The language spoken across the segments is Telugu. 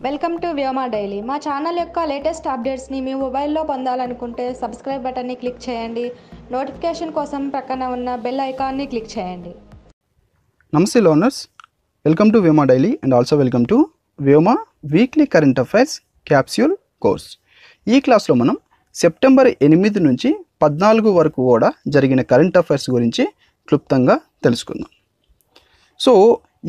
Welcome to Vyoma daily. మా ఛానల్ యొక్క లేటెస్ట్ అప్డేట్స్ని మీ మొబైల్లో పొందాలనుకుంటే సబ్స్క్రైబ్ బటన్ని క్లిక్ చేయండి. నోటిఫికేషన్ కోసం పక్కన ఉన్న బెల్ ఐకాన్ని క్లిక్ చేయండి. నమస్తే learners, welcome to Vyoma daily and also welcome to Vyoma weekly current affairs capsule course. ఈ క్లాస్లో మనం సెప్టెంబర్ 8 నుంచి 14 వరకు కూడా జరిగిన కరెంట్ అఫైర్స్ గురించి క్లుప్తంగా తెలుసుకుందాం. సో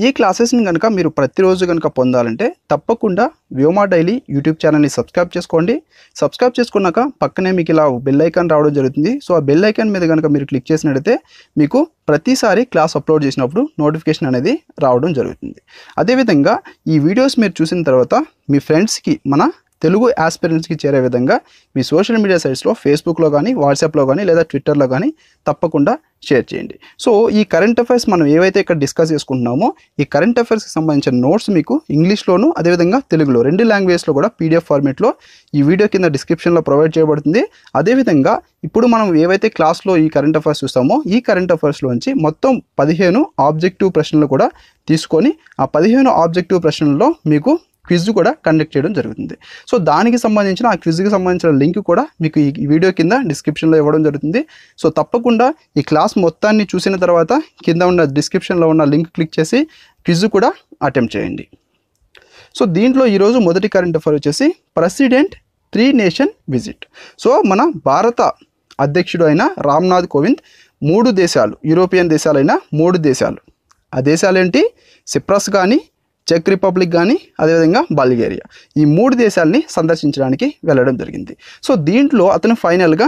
ఈ క్లాసెస్ని కనుక మీరు ప్రతిరోజు కనుక పొందాలంటే తప్పకుండా వ్యోమా డైలీ యూట్యూబ్ ఛానల్ని సబ్స్క్రైబ్ చేసుకోండి. సబ్స్క్రైబ్ చేసుకున్నాక పక్కనే మీకు ఇలా బెల్ ఐకాన్ రావడం జరుగుతుంది. సో ఆ బెల్ ఐకాన్ మీద కనుక మీరు క్లిక్ చేసినట్లయితే మీకు ప్రతిసారి క్లాస్ అప్లోడ్ చేసినప్పుడు నోటిఫికేషన్ అనేది రావడం జరుగుతుంది. అదేవిధంగా ఈ వీడియోస్ మీరు చూసిన తర్వాత మీ ఫ్రెండ్స్కి, మన తెలుగు ఆస్పిరెంట్స్కి చేరే విధంగా మీ సోషల్ మీడియా సైట్స్లో ఫేస్బుక్లో కానీ, వాట్సాప్లో కానీ లేదా ట్విట్టర్లో కానీ తప్పకుండా షేర్ చేయండి. సో ఈ కరెంట్ అఫైర్స్ మనం ఏవైతే ఇక్కడ డిస్కస్ చేసుకుంటున్నామో ఈ కరెంట్ అఫైర్స్కి సంబంధించిన నోట్స్ మీకు ఇంగ్లీష్లోను అదేవిధంగా తెలుగులో 2 లాంగ్వేజ్లో కూడా పీడిఎఫ్ ఫార్మేట్లో ఈ వీడియో కింద డిస్క్రిప్షన్లో ప్రొవైడ్ చేయబడుతుంది. అదేవిధంగా ఇప్పుడు మనం ఏవైతే క్లాస్లో ఈ కరెంట్ అఫైర్స్ చూస్తామో ఈ కరెంట్ అఫైర్స్లోంచి మొత్తం 15 ఆబ్జెక్టివ్ ప్రశ్నలు కూడా తీసుకొని ఆ 15 ఆబ్జెక్టివ్ ప్రశ్నల్లో మీకు క్విజ్ కూడా కండక్ట్ చేయడం జరుగుతుంది. సో దానికి సంబంధించిన ఆ క్విజ్కి సంబంధించిన లింక్ కూడా మీకు ఈ వీడియో కింద డిస్క్రిప్షన్లో ఇవ్వడం జరుగుతుంది. సో తప్పకుండా ఈ క్లాస్ మొత్తాన్ని చూసిన తర్వాత కింద ఉన్న డిస్క్రిప్షన్లో ఉన్న లింక్ క్లిక్ చేసి క్విజ్ కూడా అటెంప్ట్ చేయండి. సో దీంట్లో ఈరోజు మొదటి కరెంట్ అఫైర్ వచ్చేసి ప్రెసిడెంట్ 3 నేషన్ విజిట్. సో మన భారత అధ్యక్షుడు అయిన రామ్నాథ్ కోవింద్ 3 దేశాలు, యూరోపియన్ దేశాలైన 3 దేశాలు, ఆ దేశాలు ఏంటి? సిప్రస్ కానీ, చెక్ రిపబ్లిక్ కానీ, అదేవిధంగా బల్గేరియా, ఈ 3 దేశాలని సందర్శించడానికి వెళ్ళడం జరిగింది. సో దీంట్లో అతను ఫైనల్గా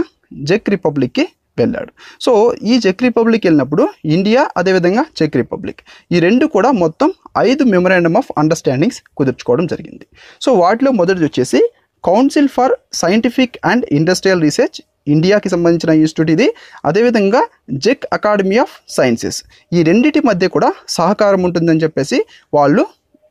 చెక్ రిపబ్లిక్కి వెళ్ళాడు. సో ఈ చెక్ రిపబ్లిక్ వెళ్ళినప్పుడు ఇండియా అదేవిధంగా చెక్ రిపబ్లిక్ ఈ 2 కూడా మొత్తం 5 మెమొరాండమ్ ఆఫ్ అండర్స్టాండింగ్స్ కుదుర్చుకోవడం జరిగింది. సో వాటిలో మొదటిది వచ్చేసి council for scientific and industrial research, ఇండియాకి సంబంధించిన ఇన్స్టిట్యూట్ ఇది. అదేవిధంగా చెక్ అకాడమీ ఆఫ్ సైన్సెస్, ఈ రెండింటి మధ్య కూడా సహకారం ఉంటుందని చెప్పేసి వాళ్ళు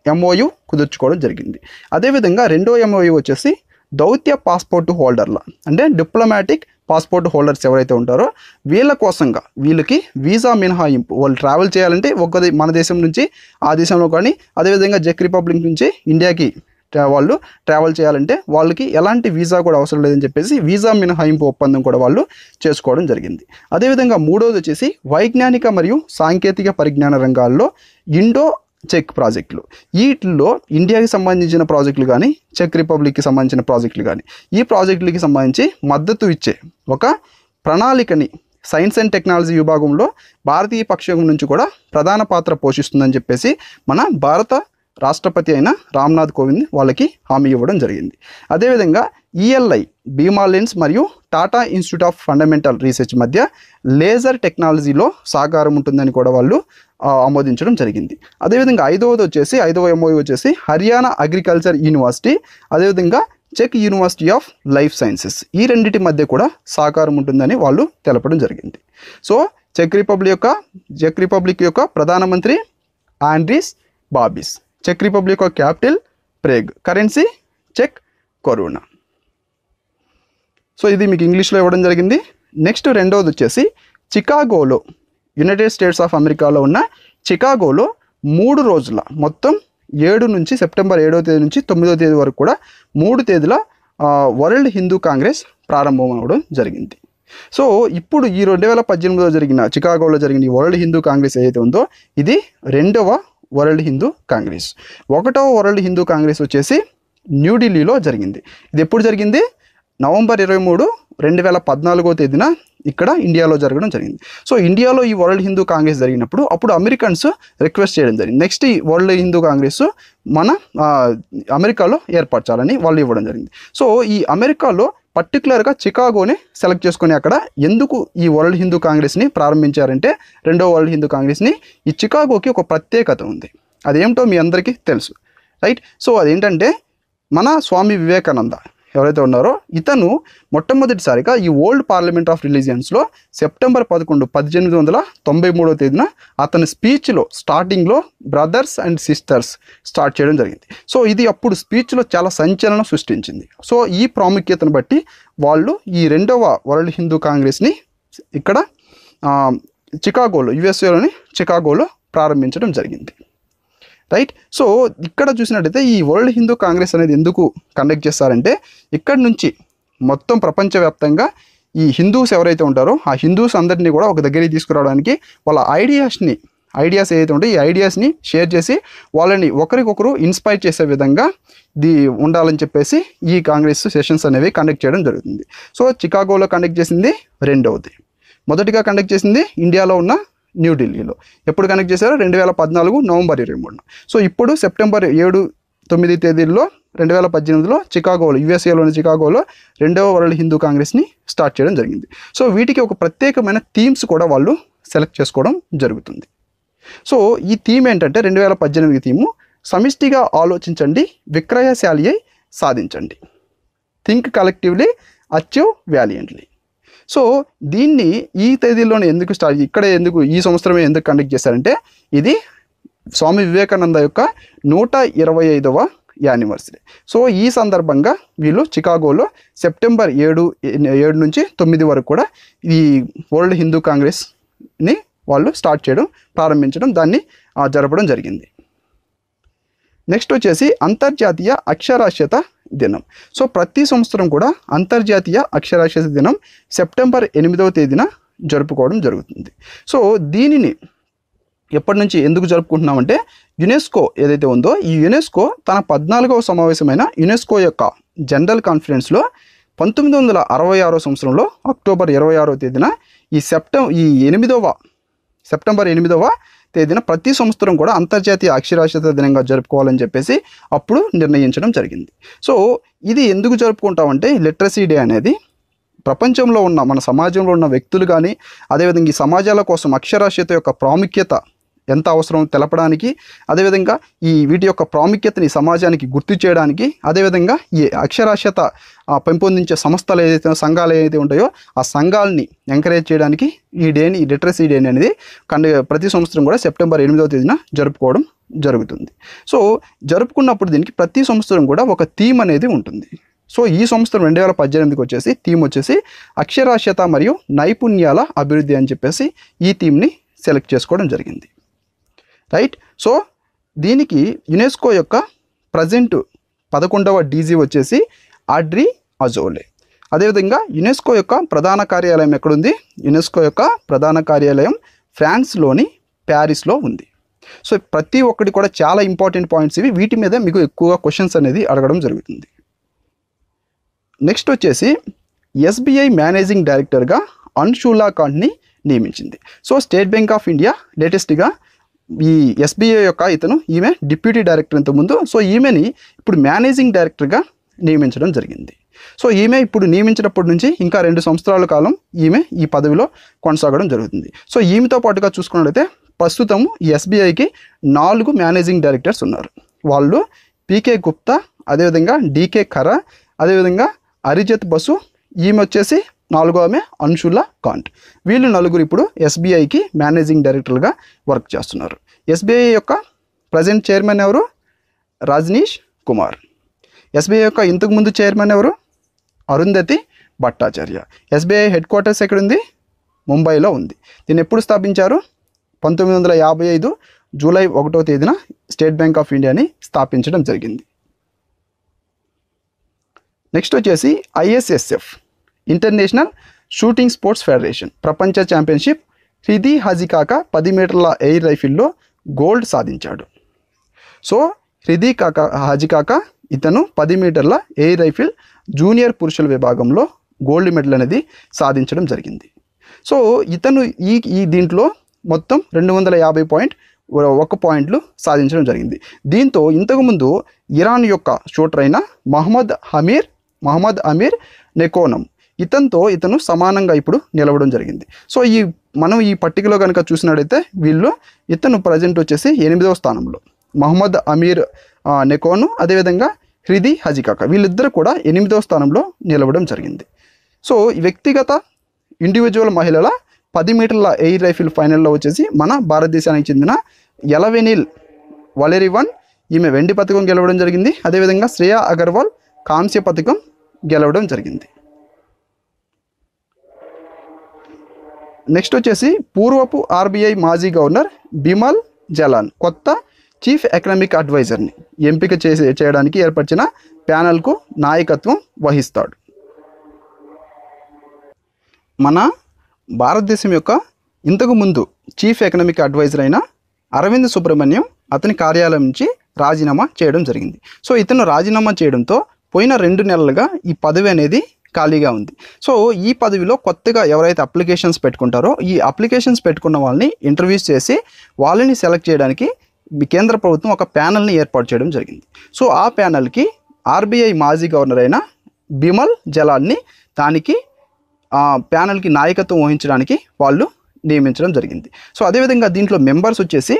ఎంఓయు కుదుర్చుకోవడం జరిగింది. అదేవిధంగా రెండో ఎంఓయు వచ్చేసి దౌత్య పాస్పోర్ట్ హోల్డర్ల, అంటే డిప్లొమాటిక్ పాస్పోర్ట్ హోల్డర్స్ ఎవరైతే ఉంటారో వీళ్ళ కోసంగా, వీళ్ళకి వీసా మినహాయింపు, వాళ్ళు ట్రావెల్ చేయాలంటే మన దేశం నుంచి ఆ దేశంలో కానీ, అదేవిధంగా చెక్ రిపబ్లిక్ నుంచి ఇండియాకి వాళ్ళు ట్రావెల్ చేయాలంటే వాళ్ళకి ఎలాంటి వీసా కూడా అవసరం లేదని చెప్పేసి వీసా మినహాయింపు ఒప్పందం కూడా వాళ్ళు చేసుకోవడం జరిగింది. అదేవిధంగా మూడోది వచ్చేసి వైజ్ఞానిక మరియు సాంకేతిక పరిజ్ఞాన రంగాల్లో ఇండో చెక్ ప్రాజెక్టులు. వీటిల్లో ఇండియాకి సంబంధించిన ప్రాజెక్టులు కానీ, చెక్ రిపబ్లిక్కి సంబంధించిన ప్రాజెక్టులు కానీ, ఈ ప్రాజెక్టులకి సంబంధించి మద్దతు ఇచ్చే ఒక ప్రణాళికని సైన్స్ అండ్ టెక్నాలజీ విభాగంలో భారతీయ పక్షం నుంచి కూడా ప్రధాన పాత్ర పోషిస్తుందని చెప్పేసి మన భారత రాష్ట్రపతి అయిన రామ్నాథ్ కోవింద్ వాళ్ళకి హామీ ఇవ్వడం జరిగింది. అదేవిధంగా ఈఎల్ఐ, భీమా లెన్స్ మరియు Tata institute of fundamental research మధ్య లేజర్ టెక్నాలజీలో సహకారం ఉంటుందని కూడా వాళ్ళు ఆమోదించడం జరిగింది. అదేవిధంగా ఐదవ ఎంఓయూ వచ్చేసి హర్యానా అగ్రికల్చర్ యూనివర్సిటీ, అదేవిధంగా చెక్ యూనివర్సిటీ ఆఫ్ లైఫ్ సైన్సెస్, ఈ రెండింటి మధ్య కూడా సహకారం ఉంటుందని వాళ్ళు తెలపడం జరిగింది. సో చెక్ రిపబ్లిక్ యొక్క ప్రధానమంత్రి ఆండ్రీస్ బాబిస్, చెక్ రిపబ్లిక్ యొక్క క్యాపిటల్ ప్రేగ్, కరెన్సీ చెక్ కరోనా. సో ఇది మీకు ఇంగ్లీష్లో ఇవ్వడం జరిగింది. నెక్స్ట్ రెండవది వచ్చేసి చికాగోలో, యునైటెడ్ స్టేట్స్ ఆఫ్ అమెరికాలో ఉన్న చికాగోలో 3 రోజుల మొత్తం సెప్టెంబర్ 7వ తేదీ నుంచి 9వ తేదీ వరకు కూడా 3 తేదీల వరల్డ్ హిందూ కాంగ్రెస్ ప్రారంభం అవ్వడం జరిగింది. సో ఇప్పుడు ఈ 2018లో చికాగోలో జరిగిన ఈ వరల్డ్ హిందూ కాంగ్రెస్ ఏదైతే ఉందో ఇది 2వ వరల్డ్ హిందూ కాంగ్రెస్. 1వ వరల్డ్ హిందూ కాంగ్రెస్ వచ్చేసి న్యూఢిల్లీలో జరిగింది. ఇది ఎప్పుడు జరిగింది? నవంబర్ 23, 2014వ తేదీన ఇక్కడ ఇండియాలో జరగడం జరిగింది. సో ఇండియాలో ఈ వరల్డ్ హిందూ కాంగ్రెస్ జరిగినప్పుడు అప్పుడు అమెరికన్స్ రిక్వెస్ట్ చేయడం జరిగింది, నెక్స్ట్ ఈ వరల్డ్ హిందూ కాంగ్రెస్ మన అమెరికాలో ఏర్పరచాలని వాళ్ళు ఇవ్వడం జరిగింది. సో ఈ అమెరికాలో పర్టికులర్గా చికాగోని సెలెక్ట్ చేసుకొని అక్కడ ఎందుకు ఈ వరల్డ్ హిందూ కాంగ్రెస్ని ప్రారంభించారంటే, 2వ వరల్డ్ హిందూ కాంగ్రెస్ని, ఈ చికాగోకి ఒక ప్రత్యేకత ఉంది. అదేమిటో మీ అందరికీ తెలుసు, రైట్? సో అదేంటంటే మన స్వామి వివేకానంద ఎవరైతే ఉన్నారో ఇతను మొట్టమొదటిసారిగా ఈ ఓల్డ్ పార్లమెంట్ ఆఫ్ రిలీజియన్స్లో సెప్టెంబర్ 11, 1893వ తేదీన అతని స్పీచ్లో స్టార్టింగ్లో బ్రదర్స్ అండ్ సిస్టర్స్ స్టార్ట్ చేయడం జరిగింది. సో ఇది అప్పుడు స్పీచ్లో చాలా సంచలనం సృష్టించింది. సో ఈ ప్రాముఖ్యతను బట్టి వాళ్ళు ఈ 2వ వరల్డ్ హిందూ కాంగ్రెస్ని ఇక్కడ చికాగోలో, యుఎస్ఏలోని చికాగోలో ప్రారంభించడం జరిగింది. రైట్. సో ఇక్కడ చూసినట్టయితే ఈ వరల్డ్ హిందూ కాంగ్రెస్ అనేది ఎందుకు కండక్ట్ చేస్తారంటే ఇక్కడ నుంచి మొత్తం ప్రపంచవ్యాప్తంగా ఈ హిందూస్ ఎవరైతే ఉంటారో ఆ హిందూస్ అందరినీ కూడా ఒక దగ్గరికి తీసుకురావడానికి వాళ్ళ ఐడియాస్ ఏదైతే ఉంటాయో ఈ ఐడియాస్ని షేర్ చేసి వాళ్ళని ఒకరికొకరు ఇన్స్పైర్ చేసే విధంగా ఉండాలని చెప్పేసి ఈ కాంగ్రెస్ సెషన్స్ అనేవి కండక్ట్ చేయడం జరుగుతుంది. సో చికాగోలో కండక్ట్ చేసింది రెండవది. మొదటిగా కండక్ట్ చేసింది ఇండియాలో ఉన్న న్యూఢిల్లీలో. ఎప్పుడు కండక్ట్ చేశారో 2014 నవంబర్ 23. సో ఇప్పుడు సెప్టెంబర్ 7-9 తేదీల్లో 2018లో చికాగోలో యుఎస్ఏలోని చికాగోలో రెండవ వరల్డ్ హిందూ కాంగ్రెస్ని స్టార్ట్ చేయడం జరిగింది. సో వీటికి ఒక ప్రత్యేకమైన థీమ్స్ కూడా వాళ్ళు సెలెక్ట్ చేసుకోవడం జరుగుతుంది. సో ఈ థీమ్ ఏంటంటే 2018 థీము సమిష్టిగా ఆలోచించండి, విక్రయశాలి అయి సాధించండి, థింక్ కలెక్టివ్లీ, అచీవ్ వ్యాలియంట్లీ. సో దీన్ని ఈ తేదీలోనే ఎందుకు ఎందుకు ఈ సంవత్సరమే ఎందుకు కండక్ట్ చేశారంటే ఇది స్వామి వివేకానంద యొక్క 125వ యానివర్సరీ. సో ఈ సందర్భంగా వీళ్ళు చికాగోలో సెప్టెంబర్ 7 నుంచి 9 వరకు కూడా ఈ వరల్డ్ హిందూ కాంగ్రెస్ని వాళ్ళు స్టార్ట్ చేయడం, ప్రారంభించడం, దాన్ని జరపడం జరిగింది. నెక్స్ట్ వచ్చేసి అంతర్జాతీయ అక్షరాస్యత దినం. సో ప్రతి సంవత్సరం కూడా అంతర్జాతీయ అక్షరాస్యత దినం సెప్టెంబర్ 8వ తేదీన జరుపుకోవడం జరుగుతుంది. సో దీనిని ఎప్పటి నుంచి ఎందుకు జరుపుకుంటున్నామంటే యునెస్కో ఏదైతే ఉందో ఈ యునెస్కో తన 14వ సమావేశమైన యునెస్కో యొక్క జనరల్ కాన్ఫరెన్స్లో 1966 సంవత్సరంలో అక్టోబర్ 26వ తేదీన ఈ సెప్టెంబర్ 8వ తేదీన ప్రతి సంవత్సరం కూడా అంతర్జాతీయ అక్షరాస్యత దినంగా జరుపుకోవాలని చెప్పేసి అప్పుడు నిర్ణయించడం జరిగింది. సో ఇది ఎందుకు జరుపుకుంటామంటే లిటరసీ డే అనేది ప్రపంచంలో ఉన్న మన సమాజంలో ఉన్న వ్యక్తులు కానీ అదేవిధంగా ఈ సమాజాల కోసం అక్షరాస్యత యొక్క ప్రాముఖ్యత ఎంత అవసరం తెలపడానికి, అదేవిధంగా వీటి యొక్క ప్రాముఖ్యతని సమాజానికి గుర్తు చేయడానికి, అదేవిధంగా ఈ అక్షరాస్యత పెంపొందించే సంఘాలు ఏదైతే ఉంటాయో ఆ సంఘాలని ఎంకరేజ్ చేయడానికి ఈ లిటరసీ డేని అనేది ప్రతి సంవత్సరం కూడా సెప్టెంబర్ 8వ తేదీన జరుపుకోవడం జరుగుతుంది. సో జరుపుకున్నప్పుడు దీనికి ప్రతి సంవత్సరం కూడా ఒక థీమ్ అనేది ఉంటుంది. సో ఈ సంవత్సరం 2018కి వచ్చేసి థీమ్ వచ్చేసి అక్షరాస్యత మరియు నైపుణ్యాల అభివృద్ధి అని చెప్పేసి ఈ థీమ్ని సెలెక్ట్ చేసుకోవడం జరిగింది. రైట్. సో దీనికి యునెస్కో యొక్క ప్రజెంట్ 11వ డీజీ వచ్చేసి ఆడ్రీ అజోలే. అదేవిధంగా యునెస్కో యొక్క ప్రధాన కార్యాలయం ఎక్కడుంది? యునెస్కో యొక్క ప్రధాన కార్యాలయం ఫ్రాన్స్లోని ప్యారిస్లో ఉంది. సో ప్రతి ఒక్కటి కూడా చాలా ఇంపార్టెంట్ పాయింట్స్ ఇవి. వీటి మీద మీకు ఎక్కువగా క్వశ్చన్స్ అనేది అడగడం జరుగుతుంది. నెక్స్ట్ వచ్చేసి ఎస్బీఐ మేనేజింగ్ డైరెక్టర్గా అన్షులా కాంట్ని నియమించింది. So state bank of India లేటెస్ట్గా ఈ ఎస్బీఐ యొక్క ఈమె డిప్యూటీ డైరెక్టర్ ఇంతకుముందు. సో ఈమెని ఇప్పుడు మేనేజింగ్ డైరెక్టర్గా నియమించడం జరిగింది. సో ఈమె ఇప్పుడు నియమించినప్పటి నుంచి ఇంకా 2 సంవత్సరాల కాలం ఈమె ఈ పదవిలో కొనసాగడం జరుగుతుంది. సో ఈమెతో పాటుగా చూసుకున్నట్లయితే ప్రస్తుతం ఈ ఎస్బీఐకి 4 మేనేజింగ్ డైరెక్టర్స్ ఉన్నారు. వాళ్ళు పీకే గుప్తా, అదేవిధంగా డీకే ఖరా, అదేవిధంగా అరిజిత్ బసు, ఈమె వచ్చేసి 4వ ఆమె అన్షులా కాంట్. వీళ్ళు 4 ఇప్పుడు ఎస్బీఐకి మేనేజింగ్ డైరెక్టర్గా వర్క్ చేస్తున్నారు. ఎస్బీఐ యొక్క ప్రజెంట్ చైర్మన్ ఎవరు? రజనీష్ కుమార్. ఎస్బీఐ యొక్క ఇంతకుముందు చైర్మన్ ఎవరు? Arundhati Bhattacharya. SBI head quarters ఎక్కడుంది? ముంబైలో ఉంది. దీన్ని ఎప్పుడు స్థాపించారు? 1955 జూలై 1వ తేదీన స్టేట్ బ్యాంక్ ఆఫ్ ఇండియాని స్థాపించడం జరిగింది. నెక్స్ట్ వచ్చేసి ISSF international shooting sports federation ప్రపంచ ఛాంపియన్షిప్ హృది హజికాక 10 మీటర్ల ఎయిర్ రైఫిల్లో గోల్డ్ సాధించాడు. సో హృది హజికాక ఇతను 10 మీటర్ల ఎయిర్ రైఫిల్ జూనియర్ పురుషుల విభాగంలో గోల్డ్ మెడల్ అనేది సాధించడం జరిగింది. సో ఇతను ఈ దీంట్లో మొత్తం 250.1 పాయింట్లు సాధించడం జరిగింది. దీంతో ఇంతకుముందు ఇరాన్ యొక్క షూటర్ అయిన మహమ్మద్ అమీర్ నెకోనం ఇతను సమానంగా ఇప్పుడు నిలవడం జరిగింది. సో మనం ఈ పట్టికలో కనుక చూసినట్టయితే ఇతను ప్రజెంట్ వచ్చేసి 8వ స్థానంలో మహమ్మద్ అమీర్ నెకోను, అదేవిధంగా హృది హజికాక వీళ్ళిద్దరు కూడా 8వ స్థానంలో నిలవడం జరిగింది. సో వ్యక్తిగత ఇండివిజువల్ మహిళల 10 మీటర్ల ఎయిర్ రైఫిల్ ఫైనల్లో వచ్చేసి మన భారతదేశానికి చెందిన ఎలవెనిల్ వలెరివన్ ఈమె వెండి పథకం గెలవడం జరిగింది. అదేవిధంగా శ్రేయా అగర్వాల్ కాంస్య పథకం గెలవడం జరిగింది. నెక్స్ట్ వచ్చేసి పూర్వపు ఆర్బీఐ మాజీ గవర్నర్ బిమల్ జలాన్ కొత్త చీఫ్ ఎకనామిక్ అడ్వైజర్ని ఎంపిక చేయడానికి ఏర్పరిచిన ప్యానెల్కు నాయకత్వం వహిస్తాడు. మన భారతదేశం యొక్క ఇంతకు ముందు చీఫ్ ఎకనామిక్ అడ్వైజర్ అయిన అరవింద్ సుబ్రహ్మణ్యం అతని కార్యాలయం నుంచి రాజీనామా చేయడం జరిగింది. సో ఇతను రాజీనామా చేయడంతో పోయిన 2 నెలలుగా ఈ పదవి అనేది ఖాళీగా ఉంది. సో ఈ పదవిలో కొత్తగా ఎవరైతే అప్లికేషన్స్ పెట్టుకుంటారో ఈ అప్లికేషన్స్ పెట్టుకున్న వాళ్ళని ఇంటర్వ్యూస్ చేసి వాళ్ళని సెలెక్ట్ చేయడానికి కేంద్ర ప్రభుత్వం ఒక ప్యానెల్ని ఏర్పాటు చేయడం జరిగింది. సో ఆ ప్యానెల్కి ఆర్బీఐ మాజీ గవర్నర్ అయిన బిమల్ జలాన్ని దానికి ప్యానెల్కి నాయకత్వం వహించడానికి వాళ్ళు నియమించడం జరిగింది. సో అదేవిధంగా దీంట్లో మెంబర్స్ వచ్చేసి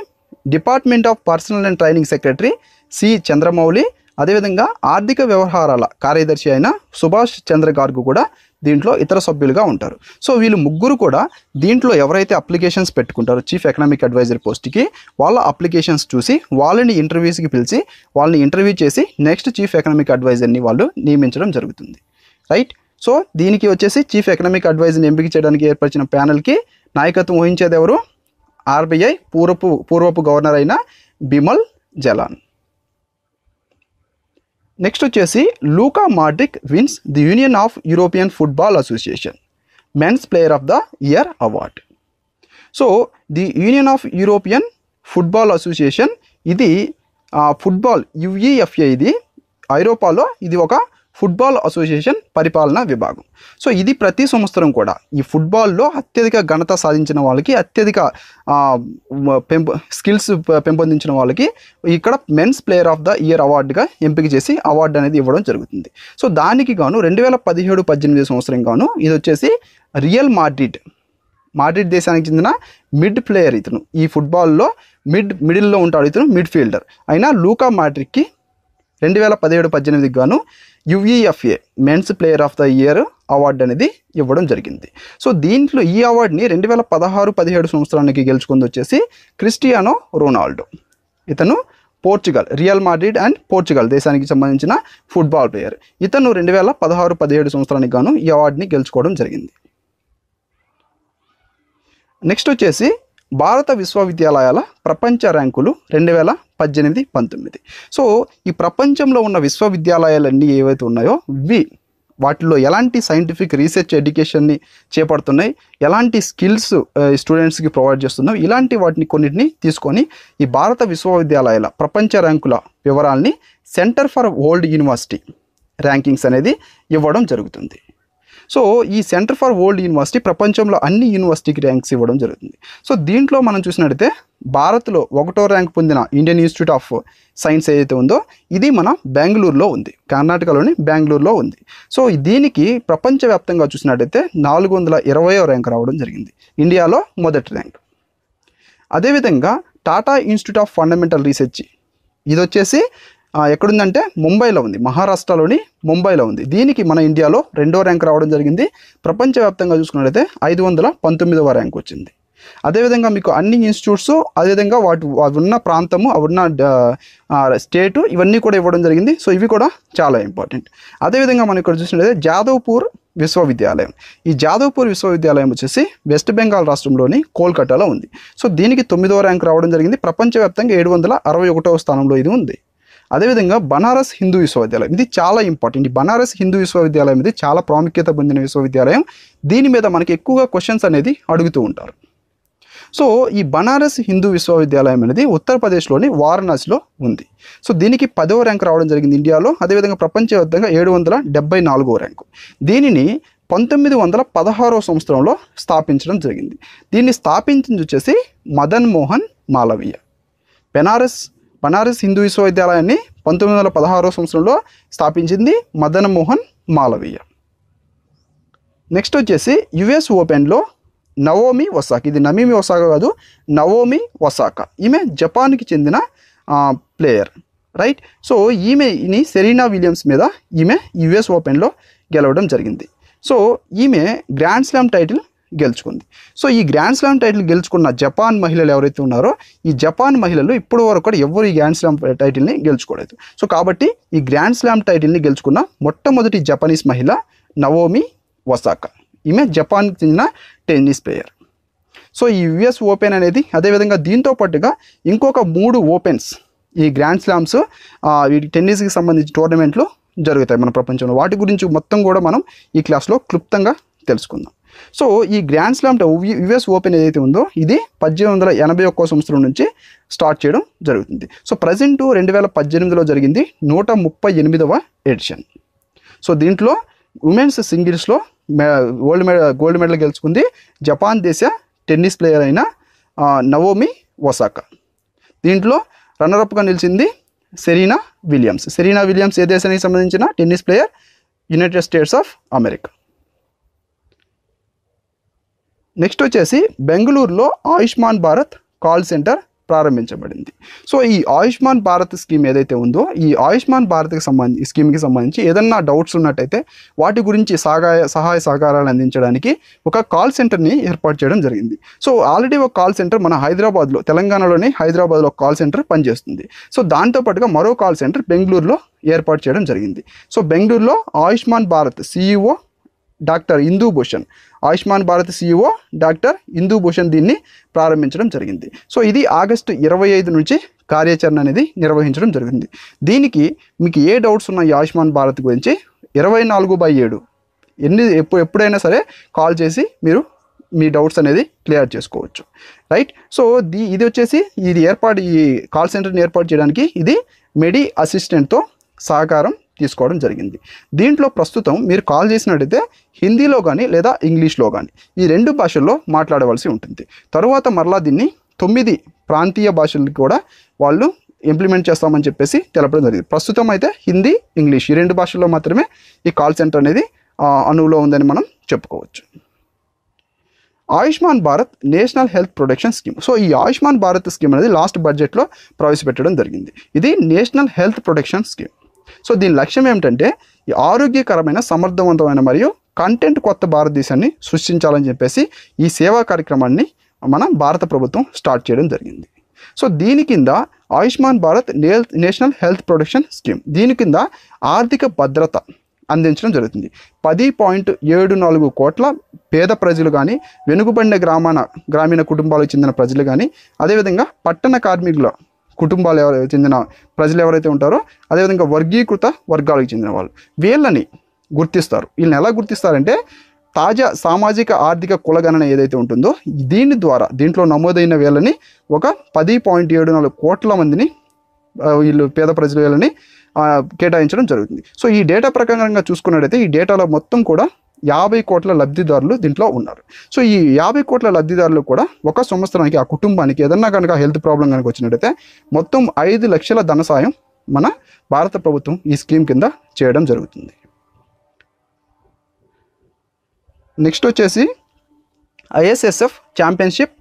department of personnel and training secretary C Chandramouli, అదేవిధంగా ఆర్థిక వ్యవహారాల కార్యదర్శి అయిన సుభాష్ చంద్ర గార్గ్ కూడా దీంట్లో ఇతర సభ్యులుగా ఉంటారు. సో వీళ్ళు ముగ్గురు కూడా దీంట్లో ఎవరైతే అప్లికేషన్స్ పెట్టుకుంటారో చీఫ్ ఎకనామిక్ అడ్వైజర్ పోస్ట్కి వాళ్ళ అప్లికేషన్స్ చూసి వాళ్ళని ఇంటర్వ్యూస్కి పిలిచి వాళ్ళని ఇంటర్వ్యూ చేసి నెక్స్ట్ చీఫ్ ఎకనామిక్ అడ్వైజర్ని వాళ్ళు నియమించడం జరుగుతుంది. రైట్. సో దీనికి వచ్చేసి చీఫ్ ఎకనామిక్ అడ్వైజర్ని ఎంపిక చేయడానికి ఏర్పరిచిన ప్యానెల్కి నాయకత్వం వహించేది ఎవరు? ఆర్బీఐ పూర్వపు గవర్నర్ అయిన బిమల్ జలాన్. నెక్స్ట్ వచ్చేసి Luka Modric wins the Union of European Football Association men's player of the year award. So the Union of European Football Association ఇది ఫుట్బాల్ యుఈఎఫ్ఏ, ఇది ఐరోపాలో ఇది ఒక ఫుట్బాల్ అసోసియేషన్ పరిపాలనా విభాగం. సో ఇది ప్రతి సంవత్సరం కూడా ఈ ఫుట్బాల్లో అత్యధిక ఘనత సాధించిన వాళ్ళకి, అత్యధిక స్కిల్స్ పెంపొందించిన వాళ్ళకి ఇక్కడ men's player of the year అవార్డుగా ఎంపిక చేసి అవార్డు అనేది ఇవ్వడం జరుగుతుంది. సో దానికి గాను 2017-18 సంవత్సరం గాను ఇది వచ్చేసి రియల్ మాడ్రిడ్ దేశానికి చెందిన మిడ్ ప్లేయర్ ఇతను. ఈ ఫుట్బాల్లో మిడిల్లో ఉంటాడు ఇతను, మిడ్ ఫీల్డర్ అయిన లూకా మాడ్రిక్కి 2017-18 గాను UEFA men's player of the year award అనేది ఇవ్వడం జరిగింది. సో దీంట్లో ఈ అవార్డుని 2016-17 సంవత్సరానికి గెలుచుకుంది వచ్చేసి క్రిస్టియానో రొనాల్డో. ఇతను Portugal, real Madrid and Portugal దేశానికి సంబంధించిన ఫుట్బాల్ ప్లేయర్. ఇతను 2016-17 సంవత్సరానికి గాను ఈ అవార్డుని గెలుచుకోవడం జరిగింది. నెక్స్ట్ వచ్చేసి భారత విశ్వవిద్యాలయాల ప్రపంచ ర్యాంకులు 2018-19. సో ఈ ప్రపంచంలో ఉన్న విశ్వవిద్యాలయాలన్నీ ఏవైతే ఉన్నాయో వాటిలో ఎలాంటి సైంటిఫిక్ రీసెర్చ్ ఎడ్యుకేషన్ని చేపడుతున్నాయి, ఎలాంటి స్కిల్స్ స్టూడెంట్స్కి ప్రొవైడ్ చేస్తున్నాయి, ఇలాంటి వాటిని కొన్నిటిని తీసుకొని ఈ భారత విశ్వవిద్యాలయాల ప్రపంచ ర్యాంకుల వివరాలని Centre for World University Rankings అనేది ఇవ్వడం జరుగుతుంది. సో ఈ సెంటర్ ఫర్ వరల్డ్ యూనివర్సిటీ ప్రపంచంలో అన్ని యూనివర్సిటీకి ర్యాంక్స్ ఇవ్వడం జరుగుతుంది. సో దీంట్లో మనం చూసినట్టయితే భారత్లో 1వ ర్యాంక్ పొందిన ఇండియన్ ఇన్స్టిట్యూట్ ఆఫ్ సైన్స్ ఏదైతే ఉందో ఇది మన బెంగళూరులో ఉంది, కర్ణాటకలోని బెంగళూరులో ఉంది. సో దీనికి ప్రపంచవ్యాప్తంగా చూసినట్టయితే 420వ ర్యాంక్ రావడం జరిగింది, ఇండియాలో మొదటి ర్యాంక్. అదేవిధంగా Tata institute of fundamental research ఇది వచ్చేసి ఎక్కడుందంటే ముంబైలో ఉంది, మహారాష్ట్రలోని ముంబైలో ఉంది. దీనికి మన ఇండియాలో 2వ ర్యాంక్ రావడం జరిగింది. ప్రపంచవ్యాప్తంగా చూసుకున్నట్లయితే 519వ ర్యాంక్ వచ్చింది. అదేవిధంగా మీకు అన్ని ఇన్స్టిట్యూట్స్, అదేవిధంగా అవి ఉన్న ప్రాంతము, అవి ఉన్న స్టేటు, ఇవన్నీ కూడా ఇవ్వడం జరిగింది. సో ఇవి కూడా చాలా ఇంపార్టెంట్. అదేవిధంగా మనం ఇక్కడ చూసినట్లయితే జాదవ్పూర్ విశ్వవిద్యాలయం, ఈ జాదవ్పూర్ విశ్వవిద్యాలయం వచ్చేసి వెస్ట్ బెంగాల్ రాష్ట్రంలోని కోల్కతాలో ఉంది. సో దీనికి 9వ ర్యాంక్ రావడం జరిగింది. ప్రపంచవ్యాప్తంగా 761వ స్థానంలో ఇది ఉంది. అదేవిధంగా బనారస్ హిందూ విశ్వవిద్యాలయం, ఇది చాలా ఇంపార్టెంట్. ఈ బనారస్ హిందూ విశ్వవిద్యాలయం ఇది చాలా ప్రాముఖ్యత పొందిన విశ్వవిద్యాలయం. దీని మీద మనకి ఎక్కువగా క్వశ్చన్స్ అనేది అడుగుతూ ఉంటారు. సో ఈ బనారస్ హిందూ విశ్వవిద్యాలయం అనేది ఉత్తరప్రదేశ్లోని వారణాసిలో ఉంది. సో దీనికి 10వ ర్యాంక్ రావడం జరిగింది ఇండియాలో. అదేవిధంగా ప్రపంచవ్యాప్తంగా 774వ ర్యాంకు. దీనిని 1916వ సంవత్సరంలో స్థాపించడం జరిగింది. దీన్ని స్థాపించింది వచ్చేసి మదన్ మోహన్ మాలవీయ. బనారస్ హిందూ విశ్వవిద్యాలయాన్ని 1916వ సంవత్సరంలో స్థాపించింది మదన్ మోహన్ మాలవీయ. నెక్స్ట్ వచ్చేసి యుఎస్ ఓపెన్లో నవోమి ఒసాకా, ఇది నమీమి ఒసాకా కాదు, నవోమి ఒసాకా, ఈమె జపాన్కి చెందిన ప్లేయర్. రైట్. సో ఈమెని సెరీనా విలియమ్స్ మీద ఈమె యుఎస్ ఓపెన్లో గెలవడం జరిగింది. సో ఈమె గ్రాండ్ స్లామ్ టైటిల్ గెలుచుకుంది. సో ఈ గ్రాండ్ స్లామ్ టైటిల్ గెలుచుకున్న జపాన్ మహిళలు ఎవరైతే ఉన్నారో ఈ జపాన్ మహిళలు ఇప్పటి వరకు కూడా ఎవరు ఈ గ్రాండ్ స్లామ్ టైటిల్ని గెలుచుకోలేదు. సో కాబట్టి ఈ గ్రాండ్ స్లామ్ టైటిల్ని గెలుచుకున్న మొట్టమొదటి జపనీస్ మహిళ నవోమి ఒసాకా. ఈమె జపాన్కి చెందిన టెన్నిస్ ప్లేయర్. సో ఈ యుఎస్ ఓపెన్ అనేది, అదేవిధంగా దీంతో పాటుగా ఇంకొక 3 ఓపెన్స్ ఈ గ్రాండ్ స్లామ్స్ ఈ టెన్నిస్కి సంబంధించిన టోర్నమెంట్లు జరుగుతాయి మన ప్రపంచంలో. వాటి గురించి మొత్తం కూడా మనం ఈ క్లాస్లో క్లుప్తంగా తెలుసుకుందాం. సో ఈ గ్రాండ్ స్లామ్ యుఎస్ ఓపెన్ ఏదైతే ఉందో ఇది 1881 సంవత్సరం నుంచి స్టార్ట్ చేయడం జరుగుతుంది. సో ప్రజెంట్ 2018లో జరిగింది 138వ ఎడిషన్. సో దీంట్లో ఉమెన్స్ సింగిల్స్లో గోల్డ్ మెడల్ గెలుచుకుంది జపాన్ దేశ టెన్నిస్ ప్లేయర్ అయిన నవోమి ఒసాకా. దీంట్లో రన్నరప్గా నిలిచింది సెరీనా విలియమ్స్ ఏ దేశానికి సంబంధించిన tennis player? United states of America. Next వచ్చేసి బెంగళూరులో ఆయుష్మాన్ భారత్ కాల్ సెంటర్ ప్రారంభించబడింది. సో ఈ ఆయుష్మాన్ భారత్ స్కీమ్ ఏదైతే ఉందో ఈ ఆయుష్మాన్ భారత్కి స్కీమ్కి సంబంధించి ఏదన్నా డౌట్స్ ఉన్నట్టయితే వాటి గురించి సహాయ సహకారాలు అందించడానికి ఒక కాల్ సెంటర్ని ఏర్పాటు చేయడం జరిగింది. సో ఆల్రెడీ ఒక కాల్ సెంటర్ మన హైదరాబాద్లో, తెలంగాణలోని హైదరాబాద్లో కాల్ సెంటర్ పనిచేస్తుంది. సో దాంతోపాటుగా మరో కాల్ సెంటర్ బెంగళూరులో ఏర్పాటు చేయడం జరిగింది. సో బెంగళూరులో Ayushman Bharat CEO doctor Indu Bhushan, Ayushman Bharat CEO doctor Indu Bhushan దీన్ని ప్రారంభించడం జరిగింది. సో ఇది ఆగస్టు 25 నుంచి కార్యాచరణ అనేది నిర్వహించడం జరిగింది. దీనికి మీకు ఏ డౌట్స్ ఉన్నాయి ఆయుష్మాన్ భారత్ గురించి 24/7 ఎప్పుడైనా సరే కాల్ చేసి మీరు మీ డౌట్స్ అనేది క్లియర్ చేసుకోవచ్చు, రైట్. సో ఇది వచ్చేసి ఈ కాల్ సెంటర్ని ఏర్పాటు చేయడానికి ఇది మెడి అసిస్టెంట్తో సహకారం తీసుకోవడం జరిగింది. దీంట్లో ప్రస్తుతం మీరు కాల్ చేసినట్టయితే హిందీలో కానీ లేదా ఇంగ్లీష్లో కానీ ఈ 2 భాషల్లో మాట్లాడవలసి ఉంటుంది. తరువాత మరలా దీన్ని 9 ప్రాంతీయ భాషలకు కూడా వాళ్ళు ఇంప్లిమెంట్ చేస్తామని చెప్పేసి తెలపడం జరిగింది. ప్రస్తుతం అయితే హిందీ, ఇంగ్లీష్ ఈ 2 భాషల్లో మాత్రమే ఈ కాల్ సెంటర్ అనేది అనువులో ఉందని మనం చెప్పుకోవచ్చు. Ayushman Bharat national health protection scheme. So ఈ ఆయుష్మాన్ భారత్ స్కీమ్ అనేది లాస్ట్ బడ్జెట్లో ప్రవేశపెట్టడం జరిగింది. ఇది national health protection scheme. So దీని లక్ష్యం ఏమిటంటే ఈ ఆరోగ్యకరమైన, సమర్థవంతమైన మరియు కంటెంట్ కొత్త భారతదేశాన్ని సృష్టించాలని చెప్పేసి ఈ సేవా కార్యక్రమాన్ని మన భారత ప్రభుత్వం స్టార్ట్ చేయడం జరిగింది. సో దీని కింద Ayushman Bharat national health protection scheme దీని కింద ఆర్థిక భద్రత అందించడం జరుగుతుంది. 10.74 కోట్ల పేద ప్రజలు కానీ, వెనుకబడిన గ్రామీణ కుటుంబాలకు చెందిన ప్రజలు కానీ, అదేవిధంగా పట్టణ కార్మికుల కుటుంబాలు చెందిన ప్రజలు ఎవరైతే ఉంటారో, అదేవిధంగా వర్గీకృత వర్గాలకు చెందిన వాళ్ళు, వీళ్ళని గుర్తిస్తారు. వీళ్ళని ఎలా గుర్తిస్తారంటే తాజా సామాజిక ఆర్థిక కులగణన ఏదైతే ఉంటుందో దీంట్లో నమోదైన వీళ్ళని ఒక 10.74 కోట్ల మందిని వీళ్ళు పేద ప్రజల వీళ్ళని కేటాయించడం జరుగుతుంది. సో ఈ డేటా ప్రకారంగా చూసుకున్నట్టయితే ఈ డేటాలో మొత్తం కూడా 50 కోట్ల లబ్ధిదారులు దీంట్లో ఉన్నారు. సో ఈ 50 కోట్ల లబ్ధిదారులు కూడా ఒక సంవత్సరానికి ఆ కుటుంబానికి ఏదన్నా కనుక హెల్త్ ప్రాబ్లం కనుక వచ్చినట్టయితే మొత్తం 5 లక్షల ధన సాయం మన భారత ప్రభుత్వం ఈ స్కీమ్ కింద చేయడం జరుగుతుంది. నెక్స్ట్ వచ్చేసి ISSF championship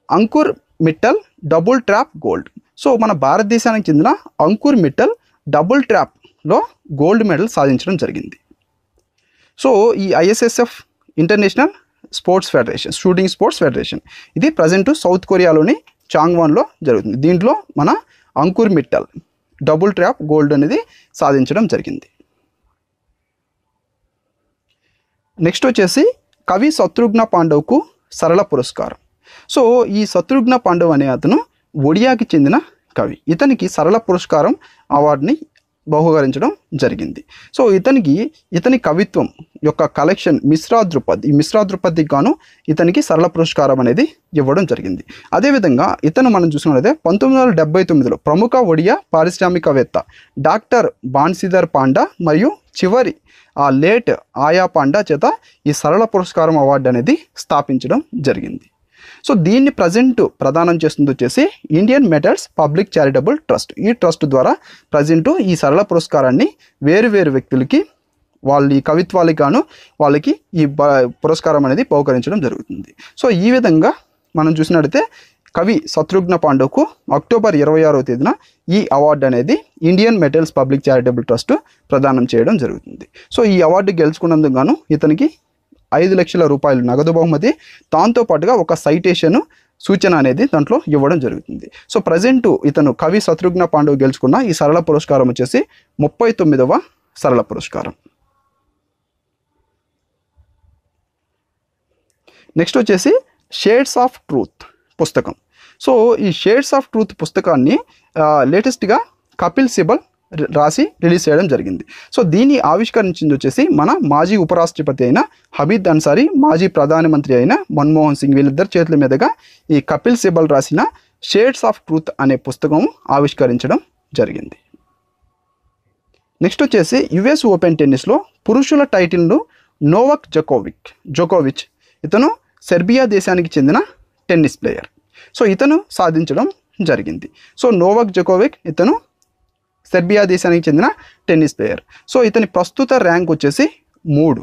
Ankur Mittal double trap gold. So మన భారతదేశానికి చెందిన అంకుర్ మిట్టల్ డబుల్ ట్రాప్లో గోల్డ్ మెడల్ సాధించడం జరిగింది. సో ఈ ISSF international shooting sports federation ఇది ప్రజెంట్ సౌత్ కొరియాలోని చాంగ్వాన్లో జరుగుతుంది. దీంట్లో మన Ankur Mittal double trap gold అనేది సాధించడం జరిగింది. నెక్స్ట్ వచ్చేసి కవి శత్రుఘ్న పాండవ్కు సరళ పురస్కారం. సో ఈ శత్రుఘ్న పాండవ్ అనే అతను ఒడియాకి చెందిన కవి. ఇతనికి సరళ పురస్కారం అవార్డుని బహుకరించడం జరిగింది. సో ఇతని కవిత్వం యొక్క కలెక్షన్ మిశ్రా దృపథ్కి గాను ఇతనికి సరళ పురస్కారం అనేది ఇవ్వడం జరిగింది. అదేవిధంగా మనం చూసినట్లయితే 1979లో ప్రముఖ ఒడియా పారిశ్రామికవేత్త డాక్టర్ బాన్సీధర్ పాండా మరియు చివరి లేట్ ఆయా పాండా చేత ఈ సరళ పురస్కారం అవార్డు అనేది స్థాపించడం జరిగింది. సో దీన్ని ప్రదానం చేస్తుంది వచ్చేసి Indian metals public charitable trust. ఈ ట్రస్ట్ ద్వారా ఈ సరళ పురస్కారాన్ని వేరు వ్యక్తులకి వాళ్ళ ఈ కవిత్వాలకు గాను వాళ్ళకి ఈ పురస్కారం అనేది బహుకరించడం జరుగుతుంది. సో ఈ విధంగా మనం చూసినట్టయితే కవి శత్రుఘ్న పాండవ్కు అక్టోబర్ 26వ తేదీన ఈ అవార్డు అనేది Indian metals public charitable trust ప్రదానం చేయడం జరుగుతుంది. సో ఈ అవార్డు గెలుచుకున్నందుకు గాను ఇతనికి 5 లక్షల రూపాయలు నగదు బహుమతి, దాంతోపాటుగా ఒక సైటేషన్ సూచన అనేది దాంట్లో ఇవ్వడం జరుగుతుంది. సో ప్రజెంట్ ఇతను కవి శత్రుఘ్న పాండవ్ గెలుచుకున్న ఈ సరళ పురస్కారం వచ్చేసి 39వ సరళ పురస్కారం. నెక్స్ట్ వచ్చేసి షేడ్స్ ఆఫ్ ట్రూత్ పుస్తకం. సో ఈ షేడ్స్ ఆఫ్ ట్రూత్ పుస్తకాన్ని లేటెస్ట్గా కపిల్ సిబల్ రాసి రిలీజ్ చేయడం జరిగింది. సో దీన్ని ఆవిష్కరించింది వచ్చేసి మన మాజీ ఉపరాష్ట్రపతి అయిన హమీద్ అన్సారీ, మాజీ ప్రధానమంత్రి అయిన మన్మోహన్ సింగ్, వీళ్ళిద్దరి చేతుల మీదుగా ఈ కపిల్ సిబల్ రాసిన షేడ్స్ ఆఫ్ ట్రూత్ అనే పుస్తకం ఆవిష్కరించడం జరిగింది. నెక్స్ట్ వచ్చేసి యుఎస్ ఓపెన్ టెన్నిస్లో పురుషుల టైటిల్ను నోవాక్ జోకోవిచ్ ఇతను సెర్బియా దేశానికి చెందిన టెన్నిస్ ప్లేయర్. సో ఇతను సాధించడం జరిగింది. సో నోవాక్ జోకోవిచ్ ఇతను సెర్బియా దేశానికి చెందిన టెన్నిస్ ప్లేయర్. సో ఇతని ప్రస్తుత ర్యాంక్ వచ్చేసి 3.